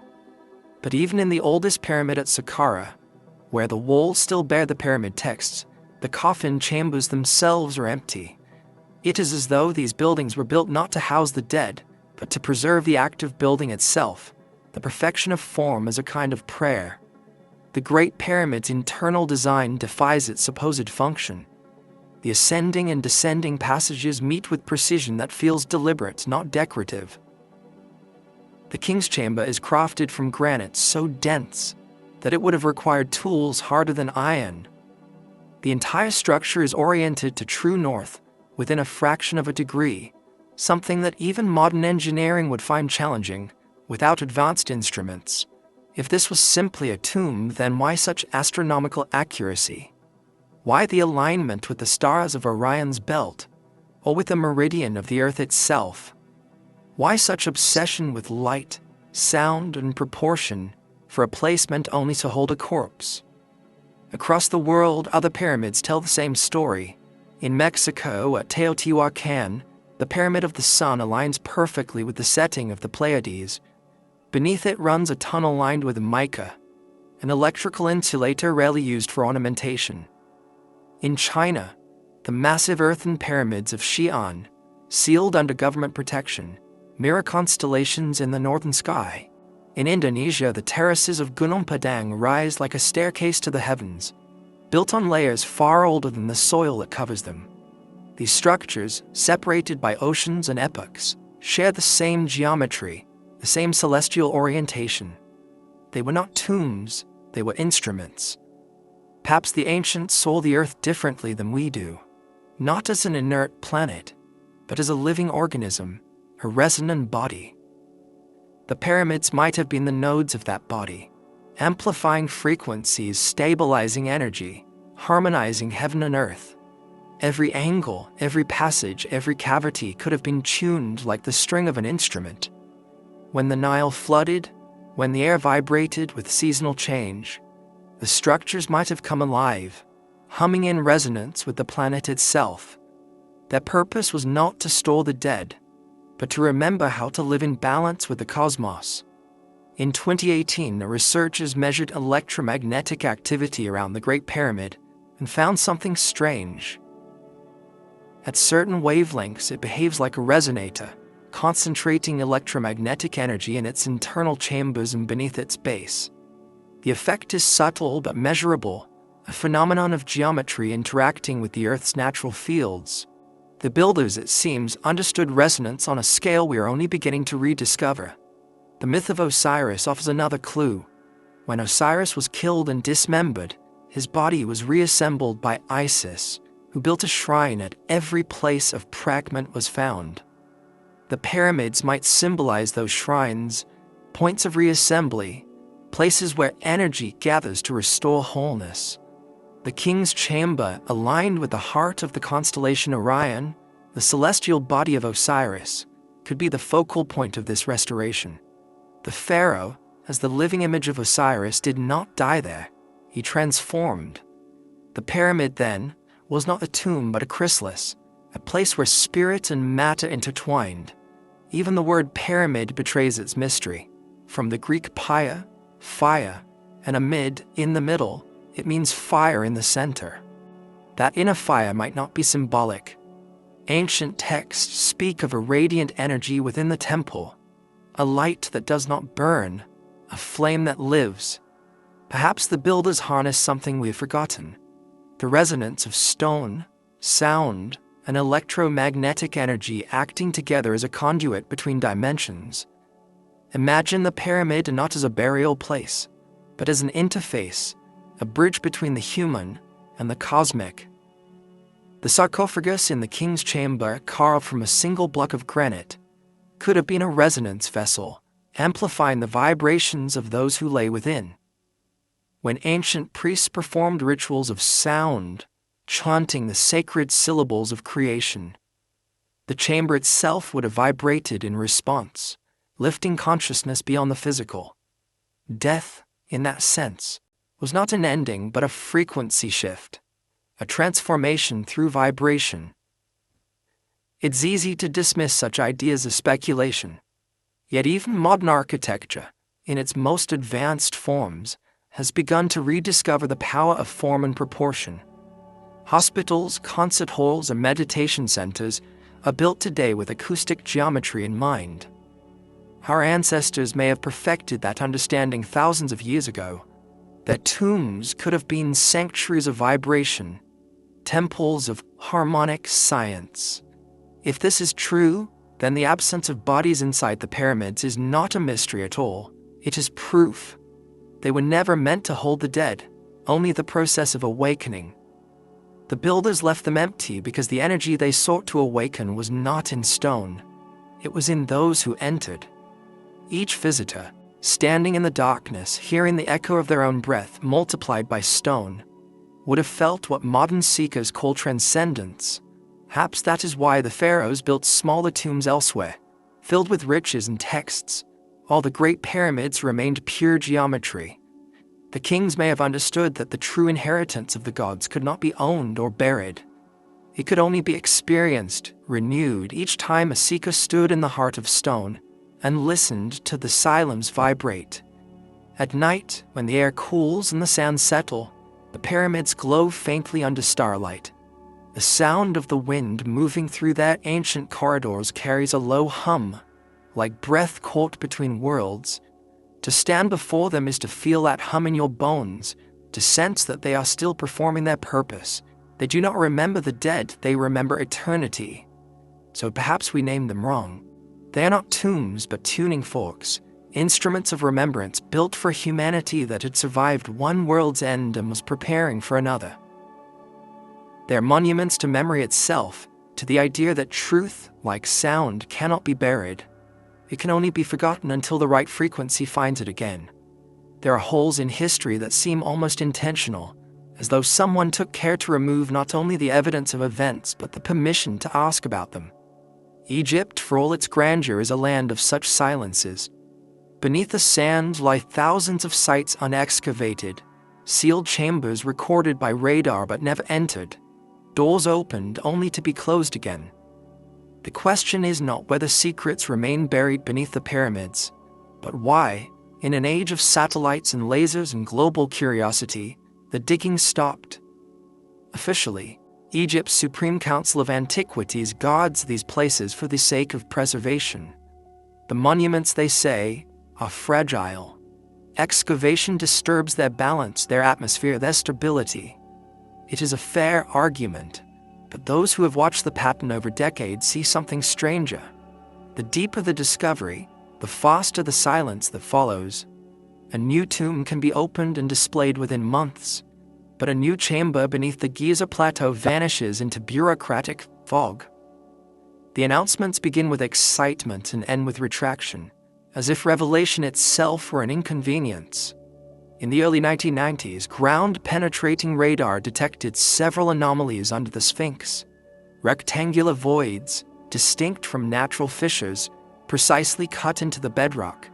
But even in the oldest pyramid at Saqqara, where the walls still bear the pyramid texts, the coffin chambers themselves are empty. It is as though these buildings were built not to house the dead, but to preserve the act of building itself, the perfection of form as a kind of prayer. The Great Pyramid's internal design defies its supposed function. The ascending and descending passages meet with precision that feels deliberate, not decorative. The king's chamber is crafted from granite so dense that it would have required tools harder than iron. The entire structure is oriented to true north, within a fraction of a degree, something that even modern engineering would find challenging, without advanced instruments. If this was simply a tomb, then why such astronomical accuracy? Why the alignment with the stars of Orion's belt, or with the meridian of the Earth itself? Why such obsession with light, sound, and proportion for a place meant only to hold a corpse? Across the world, other pyramids tell the same story. In Mexico, at Teotihuacan, the Pyramid of the Sun aligns perfectly with the setting of the Pleiades. Beneath it runs a tunnel lined with mica, an electrical insulator rarely used for ornamentation. In China, the massive earthen pyramids of Xi'an, sealed under government protection, mirror constellations in the northern sky. In Indonesia, the terraces of Gunung Padang rise like a staircase to the heavens, built on layers far older than the soil that covers them. These structures, separated by oceans and epochs, share the same geometry, the same celestial orientation. They were not tombs, they were instruments. Perhaps the ancients saw the earth differently than we do, not as an inert planet, but as a living organism, a resonant body. The pyramids might have been the nodes of that body, amplifying frequencies, stabilizing energy, harmonizing heaven and earth. Every angle, every passage, every cavity could have been tuned like the string of an instrument. When the Nile flooded, when the air vibrated with seasonal change, the structures might have come alive, humming in resonance with the planet itself. Their purpose was not to store the dead, but to remember how to live in balance with the cosmos. In 2018, the researchers measured electromagnetic activity around the Great Pyramid and found something strange. At certain wavelengths, it behaves like a resonator, concentrating electromagnetic energy in its internal chambers and beneath its base. The effect is subtle but measurable, a phenomenon of geometry interacting with the Earth's natural fields. The builders, it seems, understood resonance on a scale we are only beginning to rediscover. The myth of Osiris offers another clue. When Osiris was killed and dismembered, his body was reassembled by Isis, who built a shrine at every place of fragment was found. The pyramids might symbolize those shrines, points of reassembly, places where energy gathers to restore wholeness. The king's chamber, aligned with the heart of the constellation Orion, the celestial body of Osiris, could be the focal point of this restoration. The pharaoh, as the living image of Osiris, did not die there. He transformed. The pyramid, then, was not a tomb but a chrysalis, a place where spirit and matter intertwined. Even the word pyramid betrays its mystery. From the Greek pia, fire, and amid, in the middle, it means fire in the center. That inner fire might not be symbolic. Ancient texts speak of a radiant energy within the temple, a light that does not burn, a flame that lives. Perhaps the builders harnessed something we've forgotten: the resonance of stone, sound, and electromagnetic energy acting together as a conduit between dimensions. Imagine the pyramid not as a burial place, but as an interface, a bridge between the human and the cosmic. The sarcophagus in the king's chamber, carved from a single block of granite, could have been a resonance vessel, amplifying the vibrations of those who lay within. When ancient priests performed rituals of sound, chanting the sacred syllables of creation, the chamber itself would have vibrated in response, lifting consciousness beyond the physical. Death, in that sense, was not an ending but a frequency shift, a transformation through vibration. It's easy to dismiss such ideas as speculation. Yet even modern architecture, in its most advanced forms, has begun to rediscover the power of form and proportion. Hospitals, concert halls, and meditation centers are built today with acoustic geometry in mind. Our ancestors may have perfected that understanding thousands of years ago. Their tombs could have been sanctuaries of vibration, temples of harmonic science. If this is true, then the absence of bodies inside the pyramids is not a mystery at all. It is proof. They were never meant to hold the dead, only the process of awakening. The builders left them empty because the energy they sought to awaken was not in stone. It was in those who entered. Each visitor, standing in the darkness, hearing the echo of their own breath multiplied by stone, would have felt what modern seekers call transcendence. Perhaps that is why the pharaohs built smaller tombs elsewhere, filled with riches and texts, while the great pyramids remained pure geometry. The kings may have understood that the true inheritance of the gods could not be owned or buried. It could only be experienced, renewed, each time a seeker stood in the heart of stone and listened to the silence vibrate. At night, when the air cools and the sands settle, the pyramids glow faintly under starlight. The sound of the wind moving through their ancient corridors carries a low hum, like breath caught between worlds. To stand before them is to feel that hum in your bones, to sense that they are still performing their purpose. They do not remember the dead, they remember eternity. So perhaps we named them wrong. They are not tombs but tuning forks, instruments of remembrance built for humanity that had survived one world's end and was preparing for another. They are monuments to memory itself, to the idea that truth, like sound, cannot be buried. It can only be forgotten until the right frequency finds it again. There are holes in history that seem almost intentional, as though someone took care to remove not only the evidence of events but the permission to ask about them. Egypt, for all its grandeur, is a land of such silences. Beneath the sand lie thousands of sites unexcavated, sealed chambers recorded by radar but never entered, doors opened only to be closed again. The question is not whether secrets remain buried beneath the pyramids, but why, in an age of satellites and lasers and global curiosity, the digging stopped. Officially, Egypt's Supreme Council of Antiquities guards these places for the sake of preservation. The monuments, they say, are fragile. Excavation disturbs their balance, their atmosphere, their stability. It is a fair argument, But those who have watched the pattern over decades see something stranger. The deeper the discovery, the faster the silence that follows. A new tomb can be opened and displayed within months, but a new chamber beneath the Giza Plateau vanishes into bureaucratic fog. The announcements begin with excitement and end with retraction, as if revelation itself were an inconvenience. In the early 1990s, ground-penetrating radar detected several anomalies under the Sphinx. Rectangular voids, distinct from natural fissures, precisely cut into the bedrock.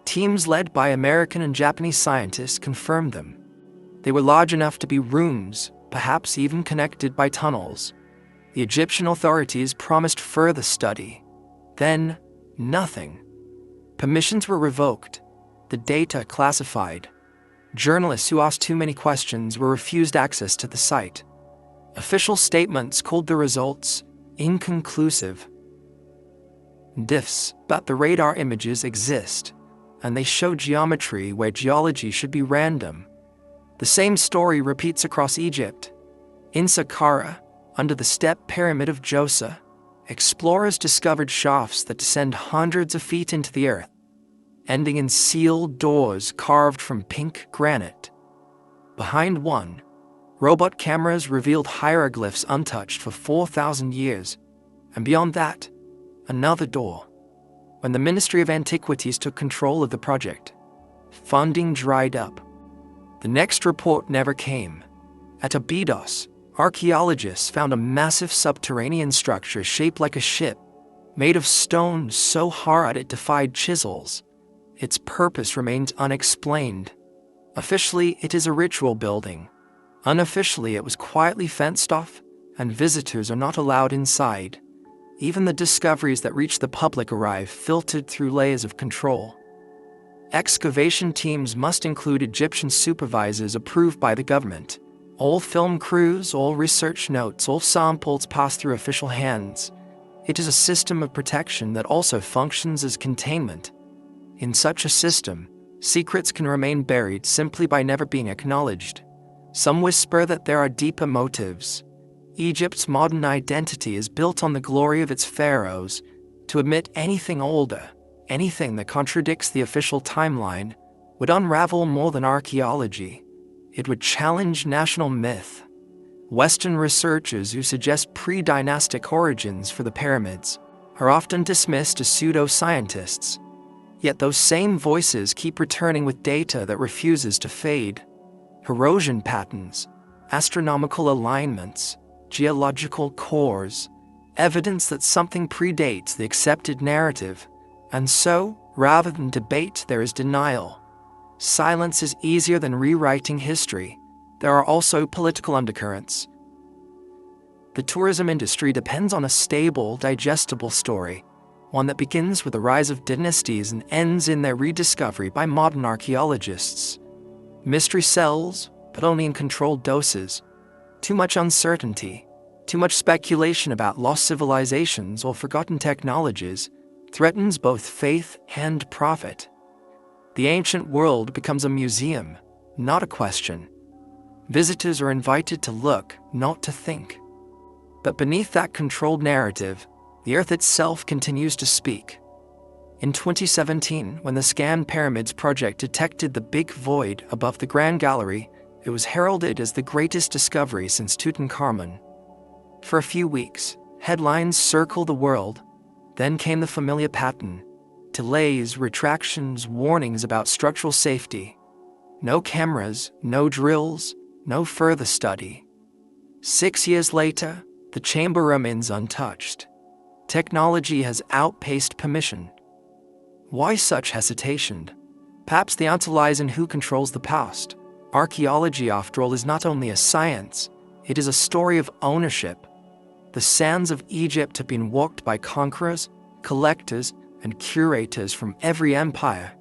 Teams led by American and Japanese scientists confirmed them. They were large enough to be rooms, perhaps even connected by tunnels. The Egyptian authorities promised further study. Then, nothing. Permissions were revoked, the data classified. Journalists who asked too many questions were refused access to the site. Official statements called the results inconclusive. Diffs, but the radar images exist, and they show geometry where geology should be random. The same story repeats across Egypt. In Saqqara, under the step pyramid of Djoser, explorers discovered shafts that descend hundreds of feet into the earth, ending in sealed doors carved from pink granite. Behind one, robot cameras revealed hieroglyphs untouched for 4,000 years, and beyond that, another door. When the Ministry of Antiquities took control of the project, funding dried up. The next report never came. At Abydos, archaeologists found a massive subterranean structure shaped like a ship, made of stone so hard it defied chisels. Its purpose remains unexplained. Officially, it is a ritual building. Unofficially, it was quietly fenced off, and visitors are not allowed inside. Even the discoveries that reach the public arrive filtered through layers of control. Excavation teams must include Egyptian supervisors approved by the government. All film crews, all research notes, all samples pass through official hands. It is a system of protection that also functions as containment. In such a system, secrets can remain buried simply by never being acknowledged. Some whisper that there are deeper motives. Egypt's modern identity is built on the glory of its pharaohs. To admit anything older, anything that contradicts the official timeline, would unravel more than archaeology. It would challenge national myth. Western researchers who suggest pre-dynastic origins for the pyramids are often dismissed as pseudo-scientists. Yet those same voices keep returning with data that refuses to fade. Erosion patterns, astronomical alignments, geological cores, evidence that something predates the accepted narrative. And so, rather than debate, there is denial. Silence is easier than rewriting history. There are also political undercurrents. The tourism industry depends on a stable, digestible story, one that begins with the rise of dynasties and ends in their rediscovery by modern archaeologists. Mystery sells, but only in controlled doses. Too much uncertainty, too much speculation about lost civilizations or forgotten technologies threatens both faith and profit. The ancient world becomes a museum, not a question. Visitors are invited to look, not to think. But beneath that controlled narrative, the Earth itself continues to speak. In 2017, when the Scan Pyramids project detected the big void above the Grand Gallery, it was heralded as the greatest discovery since Tutankhamun. For a few weeks, headlines circled the world. Then came the familiar pattern: delays, retractions, warnings about structural safety. No cameras, no drills, no further study. 6 years later, the chamber remains untouched. Technology has outpaced permission. Why such hesitation? Perhaps the answer lies in who controls the past. Archaeology, after all, is not only a science, it is a story of ownership. The sands of Egypt have been walked by conquerors, collectors, and curators from every empire,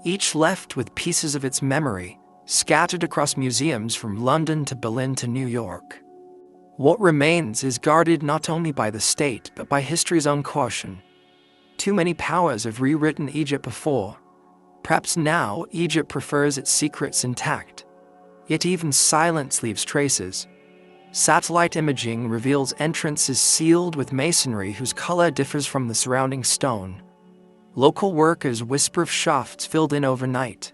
each left with pieces of its memory, scattered across museums from London to Berlin to New York. What remains is guarded not only by the state, but by history's own caution. Too many powers have rewritten Egypt before. Perhaps now Egypt prefers its secrets intact. Yet even silence leaves traces. Satellite imaging reveals entrances sealed with masonry whose color differs from the surrounding stone. Local workers whisper of shafts filled in overnight,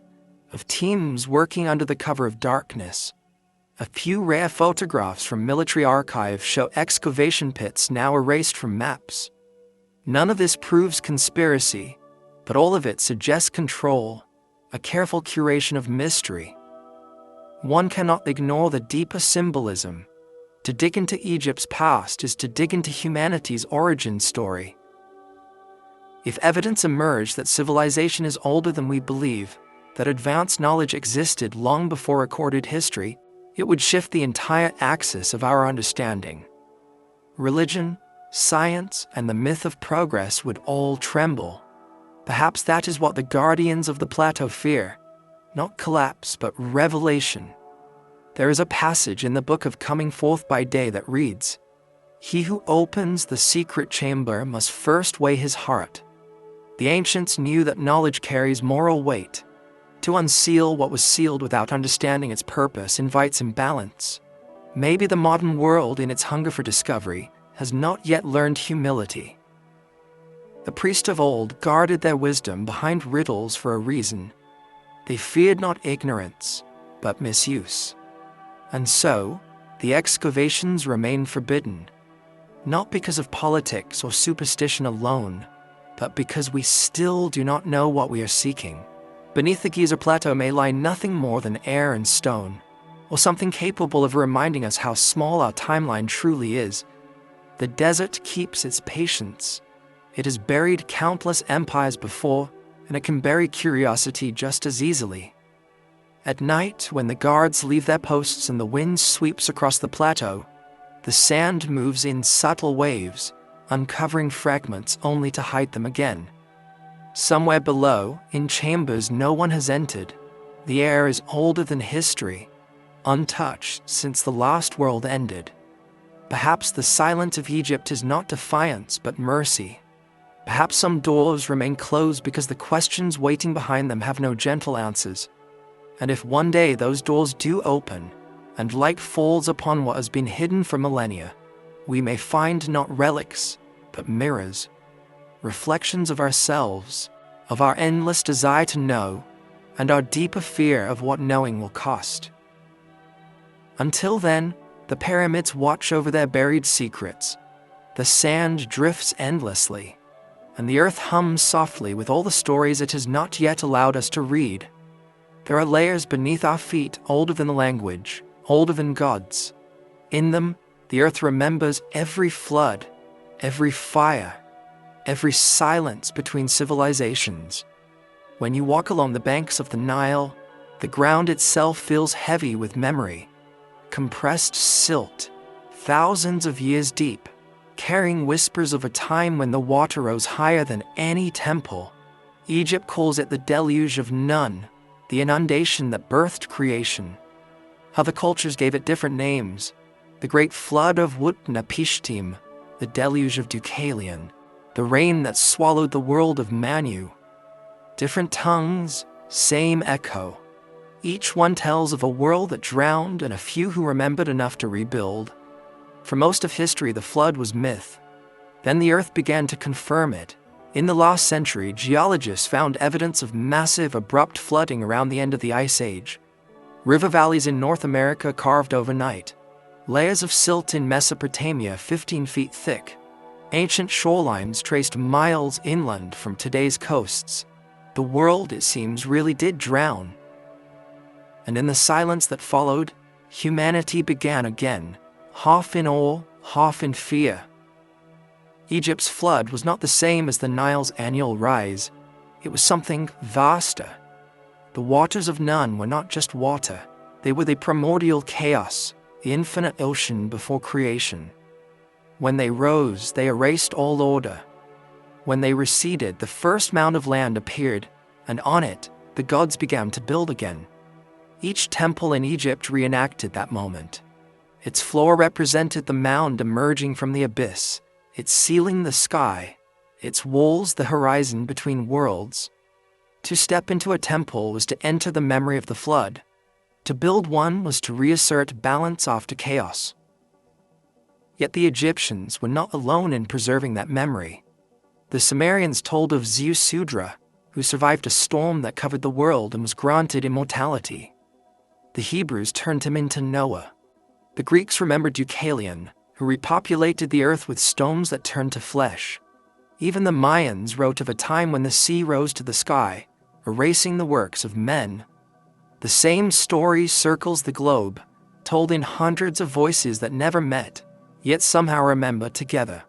of teams working under the cover of darkness. A few rare photographs from military archives show excavation pits now erased from maps. None of this proves conspiracy, but all of it suggests control, a careful curation of mystery. One cannot ignore the deeper symbolism. To dig into Egypt's past is to dig into humanity's origin story. If evidence emerged that civilization is older than we believe, that advanced knowledge existed long before recorded history, it would shift the entire axis of our understanding. Religion, science, and the myth of progress would all tremble. Perhaps that is what the guardians of the plateau fear, not collapse, but revelation. There is a passage in the Book of Coming Forth by Day that reads, "He who opens the secret chamber must first weigh his heart." The ancients knew that knowledge carries moral weight. To unseal what was sealed without understanding its purpose invites imbalance. Maybe the modern world, in its hunger for discovery, has not yet learned humility. The priests of old guarded their wisdom behind riddles for a reason. They feared not ignorance, but misuse. And so, the excavations remain forbidden, not because of politics or superstition alone, but because we still do not know what we are seeking. Beneath the Giza Plateau may lie nothing more than air and stone, or something capable of reminding us how small our timeline truly is. The desert keeps its patience. It has buried countless empires before, and it can bury curiosity just as easily. At night, when the guards leave their posts and the wind sweeps across the plateau, the sand moves in subtle waves, uncovering fragments only to hide them again. Somewhere below, in chambers no one has entered, the air is older than history, untouched since the last world ended. Perhaps the silence of Egypt is not defiance but mercy. Perhaps some doors remain closed because the questions waiting behind them have no gentle answers. And if one day those doors do open, and light falls upon what has been hidden for millennia, we may find not relics, but mirrors, reflections of ourselves, of our endless desire to know, and our deeper fear of what knowing will cost. Until then, the pyramids watch over their buried secrets. The sand drifts endlessly, and the earth hums softly with all the stories it has not yet allowed us to read. There are layers beneath our feet older than the language, older than gods. In them, the earth remembers every flood, every fire, every silence between civilizations. When you walk along the banks of the Nile, the ground itself feels heavy with memory. Compressed silt, thousands of years deep, carrying whispers of a time when the water rose higher than any temple. Egypt calls it the deluge of Nun, the inundation that birthed creation. Other cultures gave it different names: the Great Flood of Utnapishtim, the Deluge of Deucalion, the rain that swallowed the world of Manu. Different tongues, same echo. Each one tells of a world that drowned and a few who remembered enough to rebuild. For most of history, the flood was myth. Then the earth began to confirm it. In the last century, geologists found evidence of massive, abrupt flooding around the end of the Ice Age. River valleys in North America carved overnight. Layers of silt in Mesopotamia 15 feet thick. Ancient shorelines traced miles inland from today's coasts. The world, it seems, really did drown. And in the silence that followed, humanity began again, half in awe, half in fear. Egypt's flood was not the same as the Nile's annual rise. It was something vaster. The waters of Nun were not just water. They were the primordial chaos, the infinite ocean before creation. When they rose, they erased all order. When they receded, the first mound of land appeared, and on it, the gods began to build again. Each temple in Egypt reenacted that moment. Its floor represented the mound emerging from the abyss, its ceiling the sky, its walls the horizon between worlds. To step into a temple was to enter the memory of the flood. To build one was to reassert balance after chaos. Yet the Egyptians were not alone in preserving that memory. The Sumerians told of Zeus-Sudra, who survived a storm that covered the world and was granted immortality. The Hebrews turned him into Noah. The Greeks remembered Deucalion, who repopulated the earth with stones that turned to flesh. Even the Mayans wrote of a time when the sea rose to the sky, erasing the works of men. The same story circles the globe, told in hundreds of voices that never met, yet somehow remember together.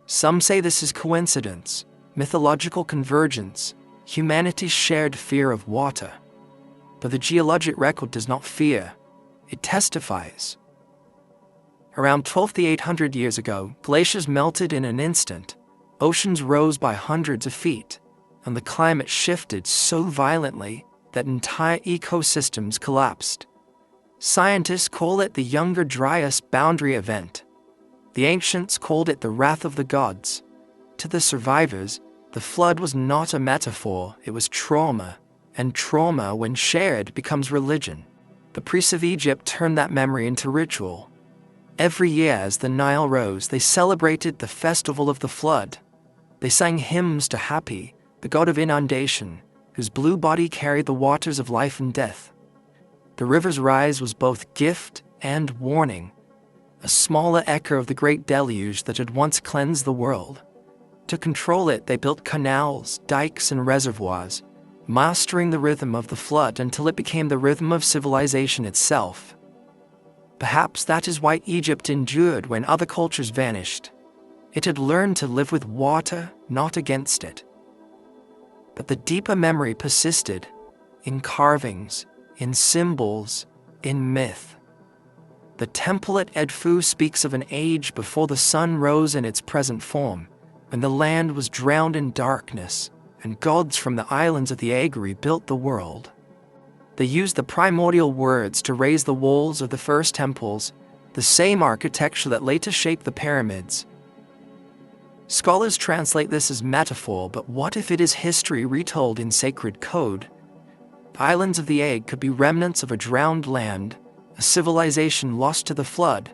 Some say this is coincidence, mythological convergence, humanity's shared fear of water. But the geologic record does not fear, it testifies. Around 12,800 years ago, glaciers melted in an instant, oceans rose by hundreds of feet, and the climate shifted so violently that entire ecosystems collapsed. Scientists call it the Younger Dryas boundary event. The ancients called it the wrath of the gods. To the survivors, the flood was not a metaphor, it was trauma, and trauma, when shared, becomes religion. The priests of Egypt turned that memory into ritual. Every year as the Nile rose, they celebrated the festival of the flood. They sang hymns to Hapi, the god of inundation, whose blue body carried the waters of life and death. The river's rise was both gift and warning, a smaller echo of the great deluge that had once cleansed the world. To control it, they built canals, dikes, and reservoirs, mastering the rhythm of the flood until it became the rhythm of civilization itself. Perhaps that is why Egypt endured when other cultures vanished. It had learned to live with water, not against it. But the deeper memory persisted, in carvings, in symbols, in myth. The temple at Edfu speaks of an age before the sun rose in its present form, when the land was drowned in darkness, and gods from the islands of the Aegri built the world. They used the primordial words to raise the walls of the first temples, the same architecture that later shaped the pyramids. Scholars translate this as metaphor, but what if it is history retold in sacred code? The islands of the Egg could be remnants of a drowned land, a civilization lost to the flood,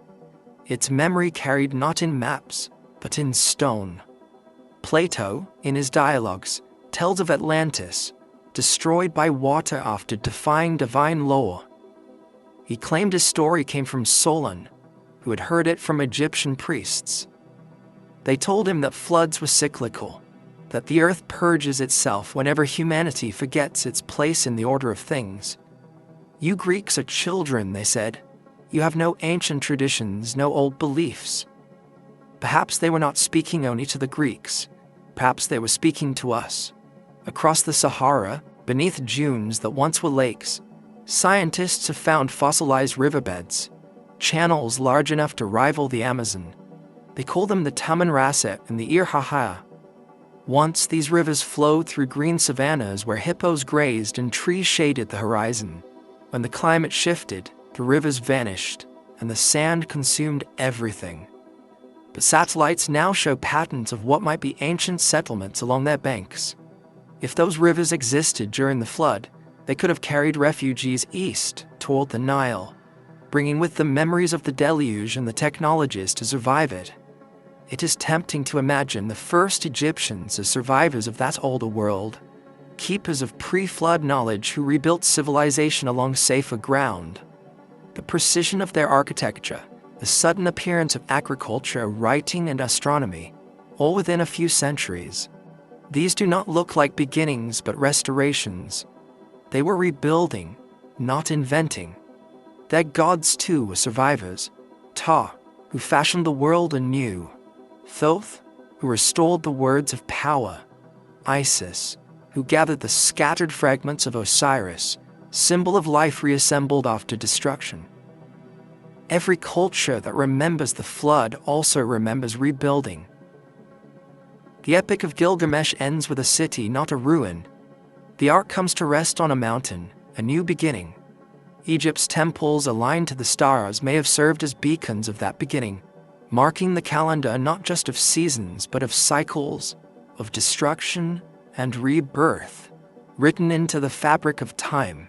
its memory carried not in maps, but in stone. Plato, in his dialogues, tells of Atlantis, destroyed by water after defying divine law. He claimed his story came from Solon, who had heard it from Egyptian priests. They told him that floods were cyclical, that the earth purges itself whenever humanity forgets its place in the order of things. You Greeks are children, they said. You have no ancient traditions, no old beliefs. Perhaps they were not speaking only to the Greeks. Perhaps they were speaking to us. Across the Sahara, beneath dunes that once were lakes, scientists have found fossilized riverbeds, channels large enough to rival the Amazon. They call them the Tamanrasset and the Irhaha. Once these rivers flowed through green savannas where hippos grazed and trees shaded the horizon. When the climate shifted, the rivers vanished, and the sand consumed everything. But satellites now show patterns of what might be ancient settlements along their banks. If those rivers existed during the flood, they could have carried refugees east toward the Nile, bringing with them memories of the deluge and the technologies to survive it. It is tempting to imagine the first Egyptians as survivors of that older world, keepers of pre-flood knowledge who rebuilt civilization along safer ground. The precision of their architecture, the sudden appearance of agriculture, writing, and astronomy, all within a few centuries. These do not look like beginnings but restorations. They were rebuilding, not inventing. Their gods too were survivors. Ta, who fashioned the world anew. Thoth, who restored the words of power. Isis, who gathered the scattered fragments of Osiris, symbol of life reassembled after destruction. Every culture that remembers the flood also remembers rebuilding. The Epic of Gilgamesh ends with a city, not a ruin. The ark comes to rest on a mountain, a new beginning. Egypt's temples aligned to the stars may have served as beacons of that beginning, marking the calendar not just of seasons but of cycles, of destruction and rebirth, written into the fabric of time.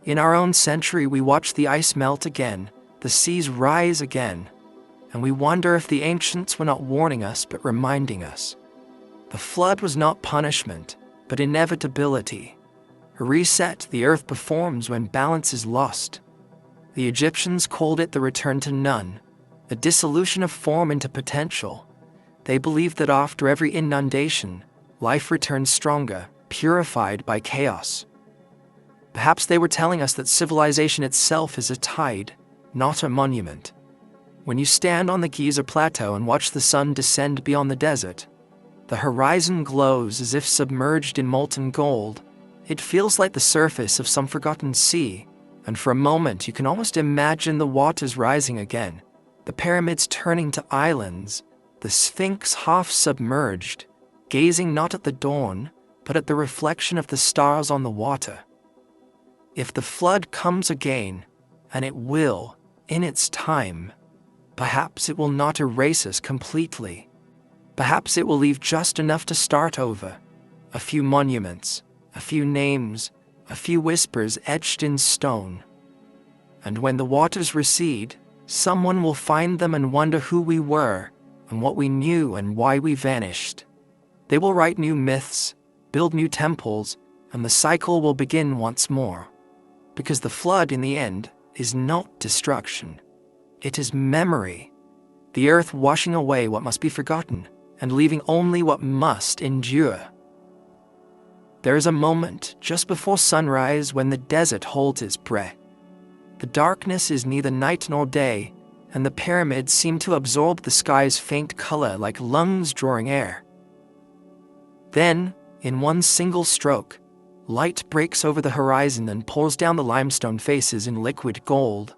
In our own century we watch the ice melt again, the seas rise again. and we wonder if the ancients were not warning us but reminding us. The flood was not punishment, but inevitability. A reset the earth performs when balance is lost. The Egyptians called it the return to none, the dissolution of form into potential. They believed that after every inundation, life returns stronger, purified by chaos. Perhaps they were telling us that civilization itself is a tide, not a monument. When you stand on the Giza Plateau and watch the sun descend beyond the desert, the horizon glows as if submerged in molten gold. It feels like the surface of some forgotten sea, and for a moment you can almost imagine the waters rising again, the pyramids turning to islands, the Sphinx half submerged, gazing not at the dawn, but at the reflection of the stars on the water. If the flood comes again, and it will, in its time, perhaps it will not erase us completely. Perhaps it will leave just enough to start over. A few monuments, a few names, a few whispers etched in stone. And when the waters recede, someone will find them and wonder who we were, and what we knew and why we vanished. They will write new myths, build new temples, and the cycle will begin once more. Because the flood, in the end, is not destruction. It is memory. The earth washing away what must be forgotten, and leaving only what must endure. There is a moment just before sunrise when the desert holds its breath. The darkness is neither night nor day, and the pyramids seem to absorb the sky's faint color like lungs drawing air. Then, in one single stroke, light breaks over the horizon and pours down the limestone faces in liquid gold.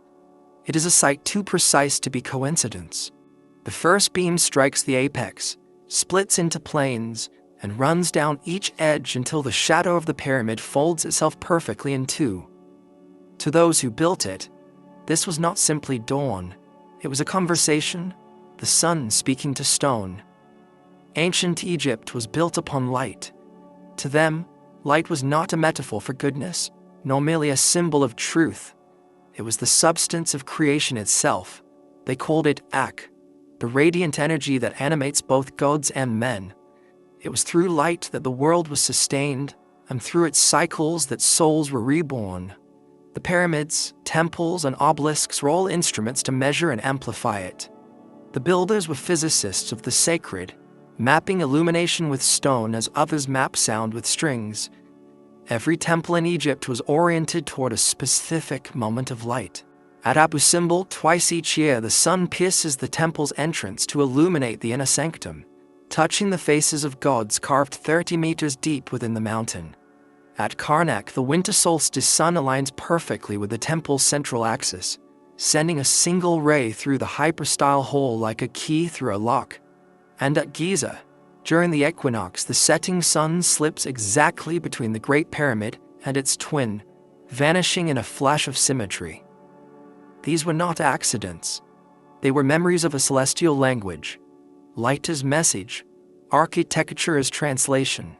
It is a sight too precise to be coincidence. The first beam strikes the apex, splits into planes, and runs down each edge until the shadow of the pyramid folds itself perfectly in two. To those who built it, this was not simply dawn. It was a conversation, the sun speaking to stone. Ancient Egypt was built upon light. To them, light was not a metaphor for goodness, nor merely a symbol of truth. It was the substance of creation itself. They called it Ak, the radiant energy that animates both gods and men. It was through light that the world was sustained, and through its cycles that souls were reborn. The pyramids, temples, and obelisks were all instruments to measure and amplify it. The builders were physicists of the sacred, mapping illumination with stone as others map sound with strings. Every temple in Egypt was oriented toward a specific moment of light. At Abu Simbel, twice each year, the sun pierces the temple's entrance to illuminate the inner sanctum, touching the faces of gods carved 30 meters deep within the mountain. At Karnak, the winter solstice sun aligns perfectly with the temple's central axis, sending a single ray through the hyperstyle hole like a key through a lock. And at Giza, during the equinox, the setting sun slips exactly between the Great Pyramid and its twin, vanishing in a flash of symmetry. These were not accidents. They were memories of a celestial language. Light as message, architecture as translation.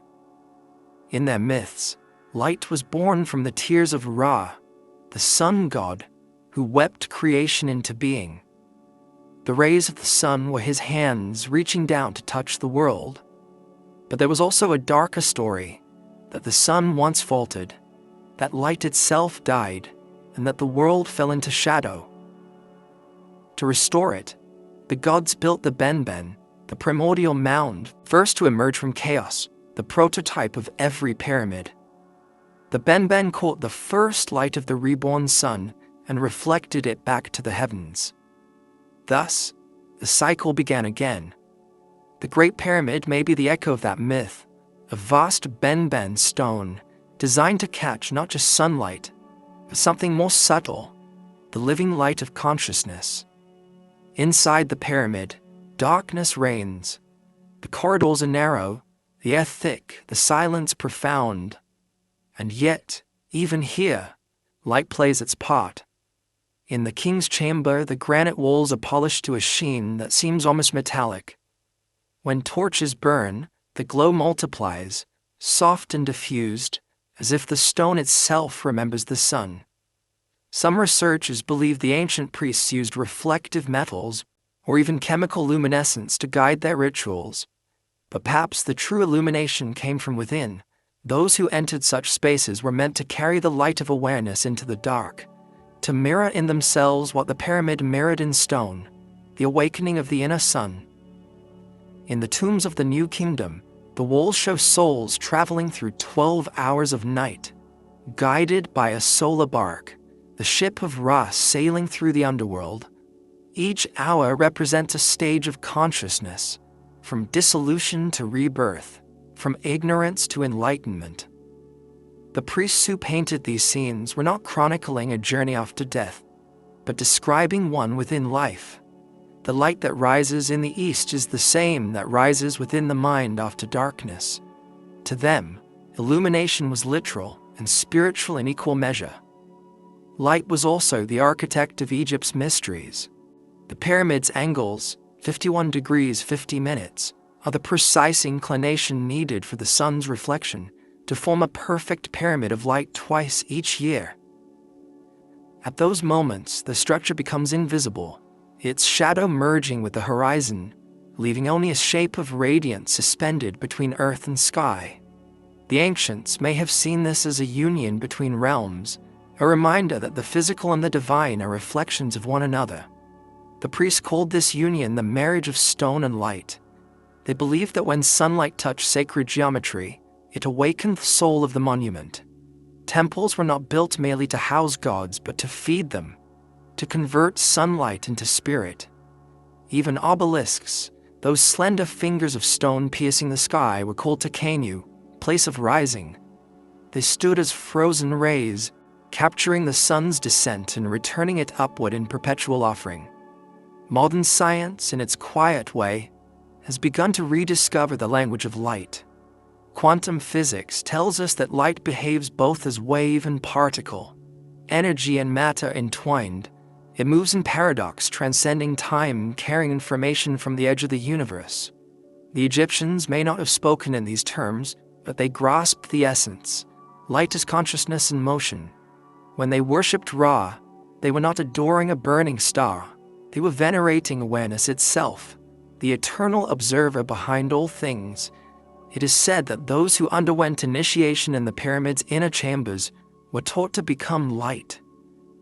In their myths, light was born from the tears of Ra, the sun god, who wept creation into being. The rays of the sun were his hands reaching down to touch the world. But there was also a darker story, that the sun once faltered, that light itself died, and that the world fell into shadow. To restore it, the gods built the Benben, the primordial mound, first to emerge from chaos, the prototype of every pyramid. The Benben caught the first light of the reborn sun and reflected it back to the heavens. Thus, the cycle began again. The Great Pyramid may be the echo of that myth, a vast Benben stone designed to catch not just sunlight, but something more subtle, the living light of consciousness. Inside the pyramid, darkness reigns. The corridors are narrow, the air thick, the silence profound. And yet, even here, light plays its part. In the king's chamber, the granite walls are polished to a sheen that seems almost metallic. When torches burn, the glow multiplies, soft and diffused, as if the stone itself remembers the sun. Some researchers believe the ancient priests used reflective metals, or even chemical luminescence to guide their rituals. But perhaps the true illumination came from within. Those who entered such spaces were meant to carry the light of awareness into the dark, to mirror in themselves what the pyramid mirrored in stone, the awakening of the inner sun. In the tombs of the New Kingdom, the walls show souls traveling through 12 hours of night, guided by a solar bark, the ship of Ra sailing through the underworld. Each hour represents a stage of consciousness, from dissolution to rebirth, from ignorance to enlightenment. The priests who painted these scenes were not chronicling a journey after death, but describing one within life. The light that rises in the east is the same that rises within the mind after darkness. To them, illumination was literal and spiritual in equal measure. Light was also the architect of Egypt's mysteries. The pyramid's angles, 51 degrees 50 minutes, are the precise inclination needed for the sun's reflection to form a perfect pyramid of light twice each year. At those moments, the structure becomes invisible, its shadow merging with the horizon, leaving only a shape of radiance suspended between earth and sky. The ancients may have seen this as a union between realms, a reminder that the physical and the divine are reflections of one another. The priests called this union the marriage of stone and light. They believed that when sunlight touched sacred geometry, it awakened the soul of the monument. Temples were not built merely to house gods, but to feed them, to convert sunlight into spirit. Even obelisks, those slender fingers of stone piercing the sky, were called Takenu, place of rising. They stood as frozen rays, capturing the sun's descent and returning it upward in perpetual offering. Modern science, in its quiet way, has begun to rediscover the language of light. Quantum physics tells us that light behaves both as wave and particle, energy and matter entwined. It moves in paradox, transcending time, carrying information from the edge of the universe. The Egyptians may not have spoken in these terms, but they grasped the essence. Light is consciousness in motion. When they worshipped Ra, they were not adoring a burning star. They were venerating awareness itself, the eternal observer behind all things. It is said that those who underwent initiation in the pyramid's inner chambers were taught to become light.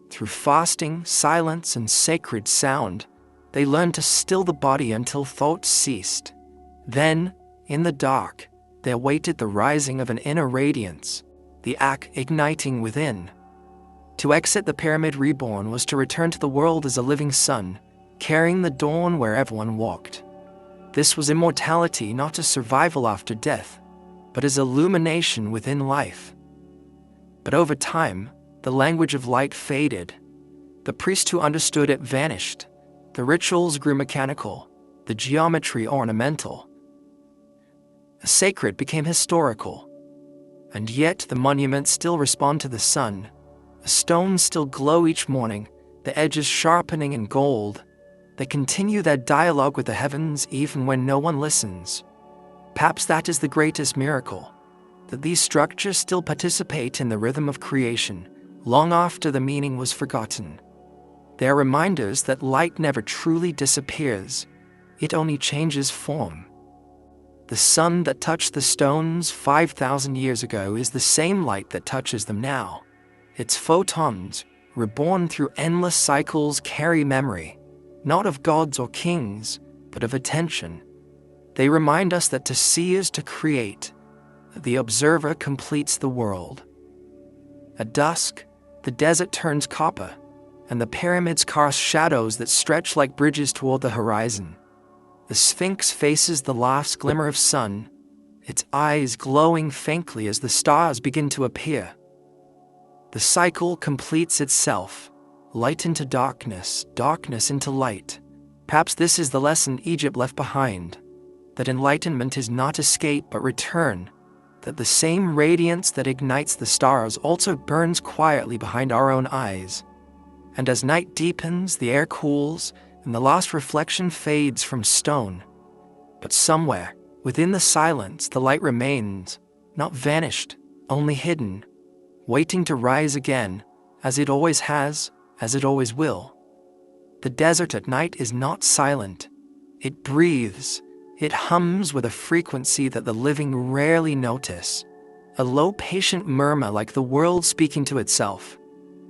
Through fasting, silence, and sacred sound, they learned to still the body until thoughts ceased. Then, in the dark, they awaited the rising of an inner radiance, the act igniting within. To exit the pyramid reborn was to return to the world as a living sun, carrying the dawn wherever one walked. This was immortality, not a survival after death, but as illumination within life. But over time, the language of light faded. The priest who understood it vanished. The rituals grew mechanical, the geometry ornamental. The sacred became historical. And yet the monuments still respond to the sun. The stones still glow each morning, the edges sharpening in gold. They continue their dialogue with the heavens even when no one listens. Perhaps that is the greatest miracle, that these structures still participate in the rhythm of creation, long after the meaning was forgotten. They are reminders that light never truly disappears, it only changes form. The sun that touched the stones 5,000 years ago is the same light that touches them now. Its photons, reborn through endless cycles, carry memory, not of gods or kings, but of attention. They remind us that to see is to create, that the observer completes the world. At dusk, the desert turns copper, and the pyramids cast shadows that stretch like bridges toward the horizon. The Sphinx faces the last glimmer of sun, its eyes glowing faintly as the stars begin to appear. The cycle completes itself, light into darkness, darkness into light. Perhaps this is the lesson Egypt left behind, that enlightenment is not escape but return, that the same radiance that ignites the stars also burns quietly behind our own eyes. And as night deepens, the air cools, and the last reflection fades from stone. But somewhere, within the silence, the light remains, not vanished, only hidden, waiting to rise again, as it always has, as it always will. The desert at night is not silent. It breathes. It hums with a frequency that the living rarely notice. A low, patient murmur like the world speaking to itself.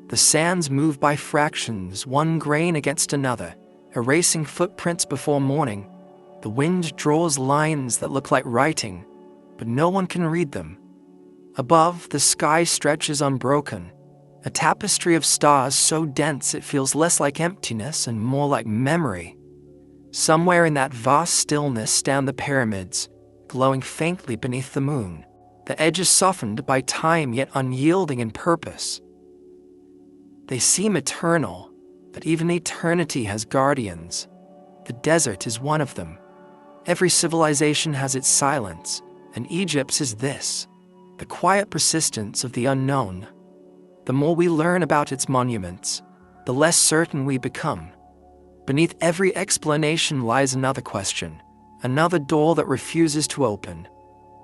The sands move by fractions, one grain against another, erasing footprints before morning. The wind draws lines that look like writing, but no one can read them. Above, the sky stretches unbroken, a tapestry of stars so dense it feels less like emptiness and more like memory. Somewhere in that vast stillness stand the pyramids, glowing faintly beneath the moon, the edges softened by time yet unyielding in purpose. They seem eternal, but even eternity has guardians. The desert is one of them. Every civilization has its silence, and Egypt's is this, the quiet persistence of the unknown. The more we learn about its monuments, the less certain we become. Beneath every explanation lies another question, another door that refuses to open.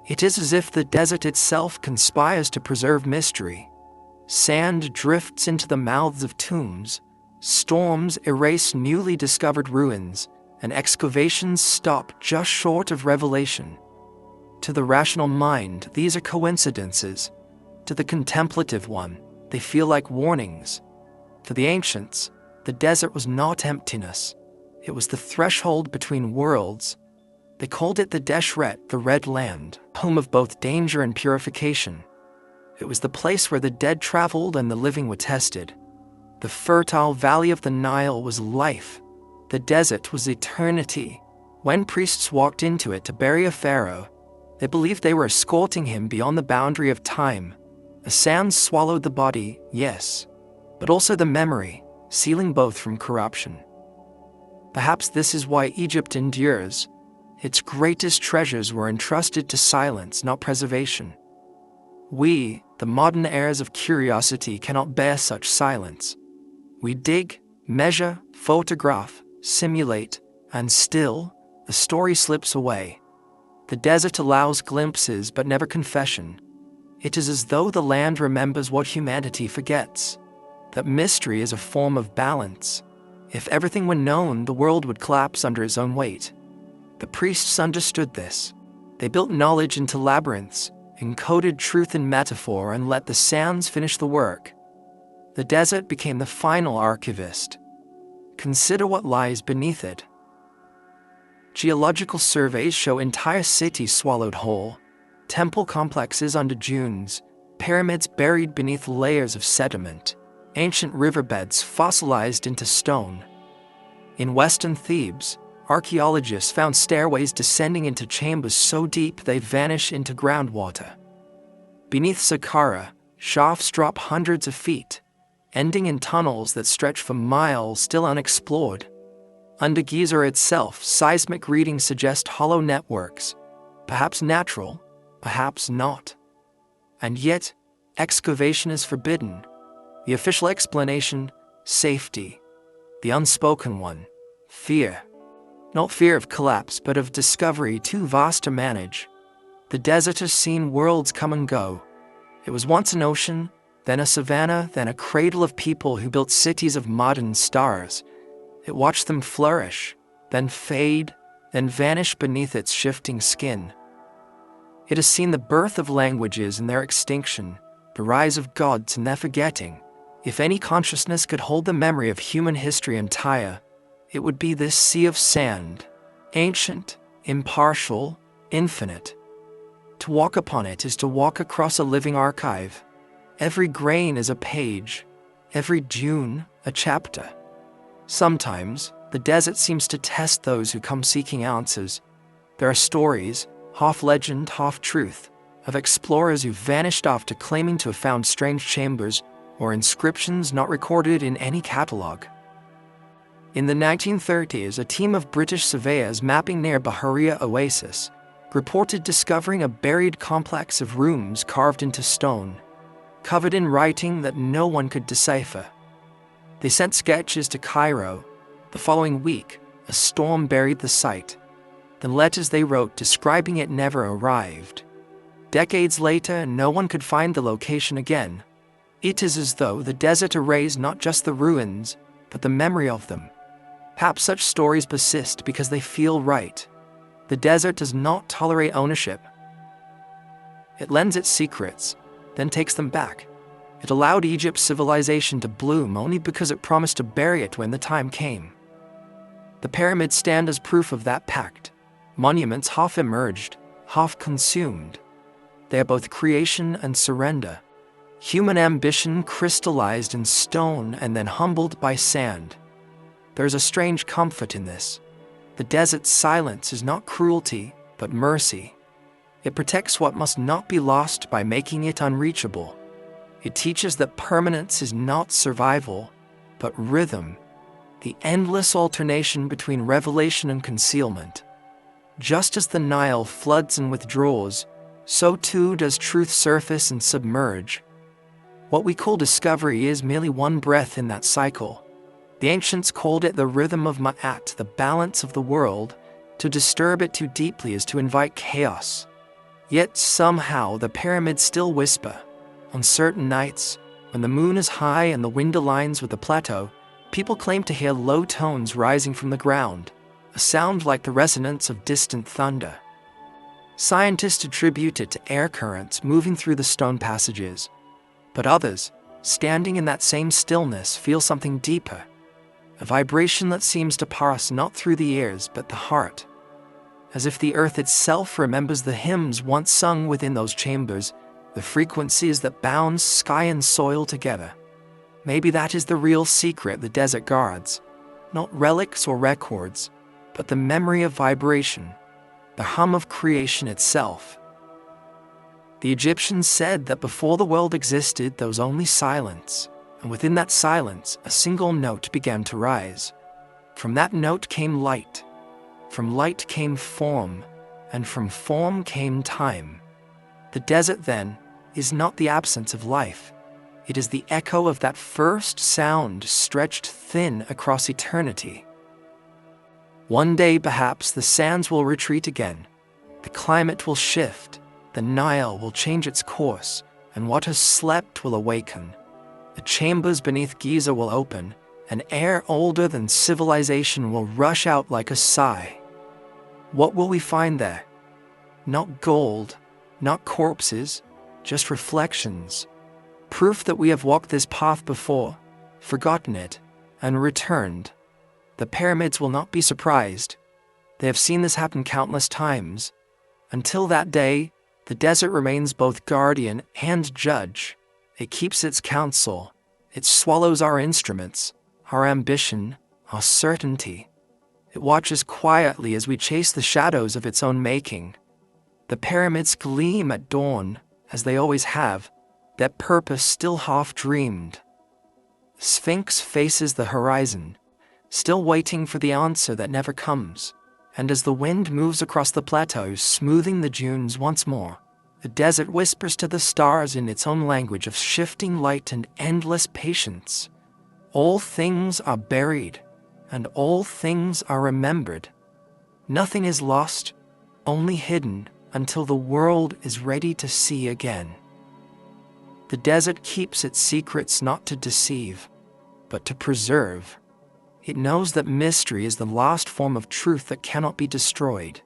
It is as if the desert itself conspires to preserve mystery. Sand drifts into the mouths of tombs, storms erase newly discovered ruins, and excavations stop just short of revelation. To the rational mind, these are coincidences. To the contemplative one, they feel like warnings. To the ancients, the desert was not emptiness. It was the threshold between worlds. They called it the Deshret, the Red Land, home of both danger and purification. It was the place where the dead traveled and the living were tested. The fertile valley of the Nile was life. The desert was eternity. When priests walked into it to bury a pharaoh, they believed they were escorting him beyond the boundary of time. The sands swallowed the body, yes, but also the memory, sealing both from corruption. Perhaps this is why Egypt endures. Its greatest treasures were entrusted to silence, not preservation. We, the modern heirs of curiosity, cannot bear such silence. We dig, measure, photograph, simulate, and still, the story slips away. The desert allows glimpses but never confession. It is as though the land remembers what humanity forgets, that mystery is a form of balance. If everything were known, the world would collapse under its own weight. The priests understood this. They built knowledge into labyrinths, encoded truth in metaphor, and let the sands finish the work. The desert became the final archivist. Consider what lies beneath it. Geological surveys show entire cities swallowed whole, temple complexes under dunes, pyramids buried beneath layers of sediment, ancient riverbeds fossilized into stone. In western Thebes, archaeologists found stairways descending into chambers so deep they vanish into groundwater. Beneath Saqqara, shafts drop hundreds of feet, ending in tunnels that stretch for miles still unexplored. Under Giza itself, seismic readings suggest hollow networks, perhaps natural, perhaps not. And yet, excavation is forbidden. The official explanation, safety. The unspoken one, fear. Not fear of collapse, but of discovery too vast to manage. The desert has seen worlds come and go. It was once an ocean, then a savanna, then a cradle of people who built cities of mud and stars. It watched them flourish, then fade, then vanish beneath its shifting skin. It has seen the birth of languages and their extinction, the rise of gods and their forgetting. If any consciousness could hold the memory of human history entire, it would be this sea of sand, ancient, impartial, infinite. To walk upon it is to walk across a living archive. Every grain is a page, every dune a chapter. Sometimes, the desert seems to test those who come seeking answers. There are stories, half legend, half truth, of explorers who vanished after claiming to have found strange chambers or inscriptions not recorded in any catalogue. In the 1930s, a team of British surveyors mapping near Bahariya Oasis reported discovering a buried complex of rooms carved into stone, covered in writing that no one could decipher. They sent sketches to Cairo. The following week, a storm buried the site. The letters they wrote describing it never arrived. Decades later, no one could find the location again. It is as though the desert erased not just the ruins, but the memory of them. Perhaps such stories persist because they feel right. The desert does not tolerate ownership. It lends its secrets, then takes them back. It allowed Egypt's civilization to bloom only because it promised to bury it when the time came. The pyramids stand as proof of that pact. Monuments half emerged, half consumed. They are both creation and surrender. Human ambition crystallized in stone and then humbled by sand. There is a strange comfort in this. The desert's silence is not cruelty, but mercy. It protects what must not be lost by making it unreachable. It teaches that permanence is not survival, but rhythm, the endless alternation between revelation and concealment. Just as the Nile floods and withdraws, so too does truth surface and submerge. What we call discovery is merely one breath in that cycle. The ancients called it the rhythm of Ma'at, the balance of the world. To disturb it too deeply is to invite chaos. Yet somehow the pyramids still whisper. On certain nights, when the moon is high and the wind aligns with the plateau, people claim to hear low tones rising from the ground, a sound like the resonance of distant thunder. Scientists attribute it to air currents moving through the stone passages, but others, standing in that same stillness, feel something deeper, a vibration that seems to pass not through the ears but the heart, as if the earth itself remembers the hymns once sung within those chambers, the frequencies that bound sky and soil together. Maybe that is the real secret the desert guards, not relics or records, but the memory of vibration, the hum of creation itself. The Egyptians said that before the world existed, there was only silence, and within that silence, a single note began to rise. From that note came light, from light came form, and from form came time. The desert, then, is not the absence of life. It is the echo of that first sound stretched thin across eternity. One day, perhaps, the sands will retreat again. The climate will shift. The Nile will change its course, and what has slept will awaken. The chambers beneath Giza will open, and air older than civilization will rush out like a sigh. What will we find there? Not gold, not corpses, just reflections. Proof that we have walked this path before, forgotten it, and returned. The pyramids will not be surprised. They have seen this happen countless times. Until that day, the desert remains both guardian and judge. It keeps its counsel. It swallows our instruments, our ambition, our certainty. It watches quietly as we chase the shadows of its own making. The pyramids gleam at dawn, as they always have, their purpose still half-dreamed. The Sphinx faces the horizon, still waiting for the answer that never comes. And as the wind moves across the plateau, smoothing the dunes once more, the desert whispers to the stars in its own language of shifting light and endless patience. All things are buried, and all things are remembered. Nothing is lost, only hidden, until the world is ready to see again. The desert keeps its secrets not to deceive, but to preserve. It knows that mystery is the last form of truth that cannot be destroyed.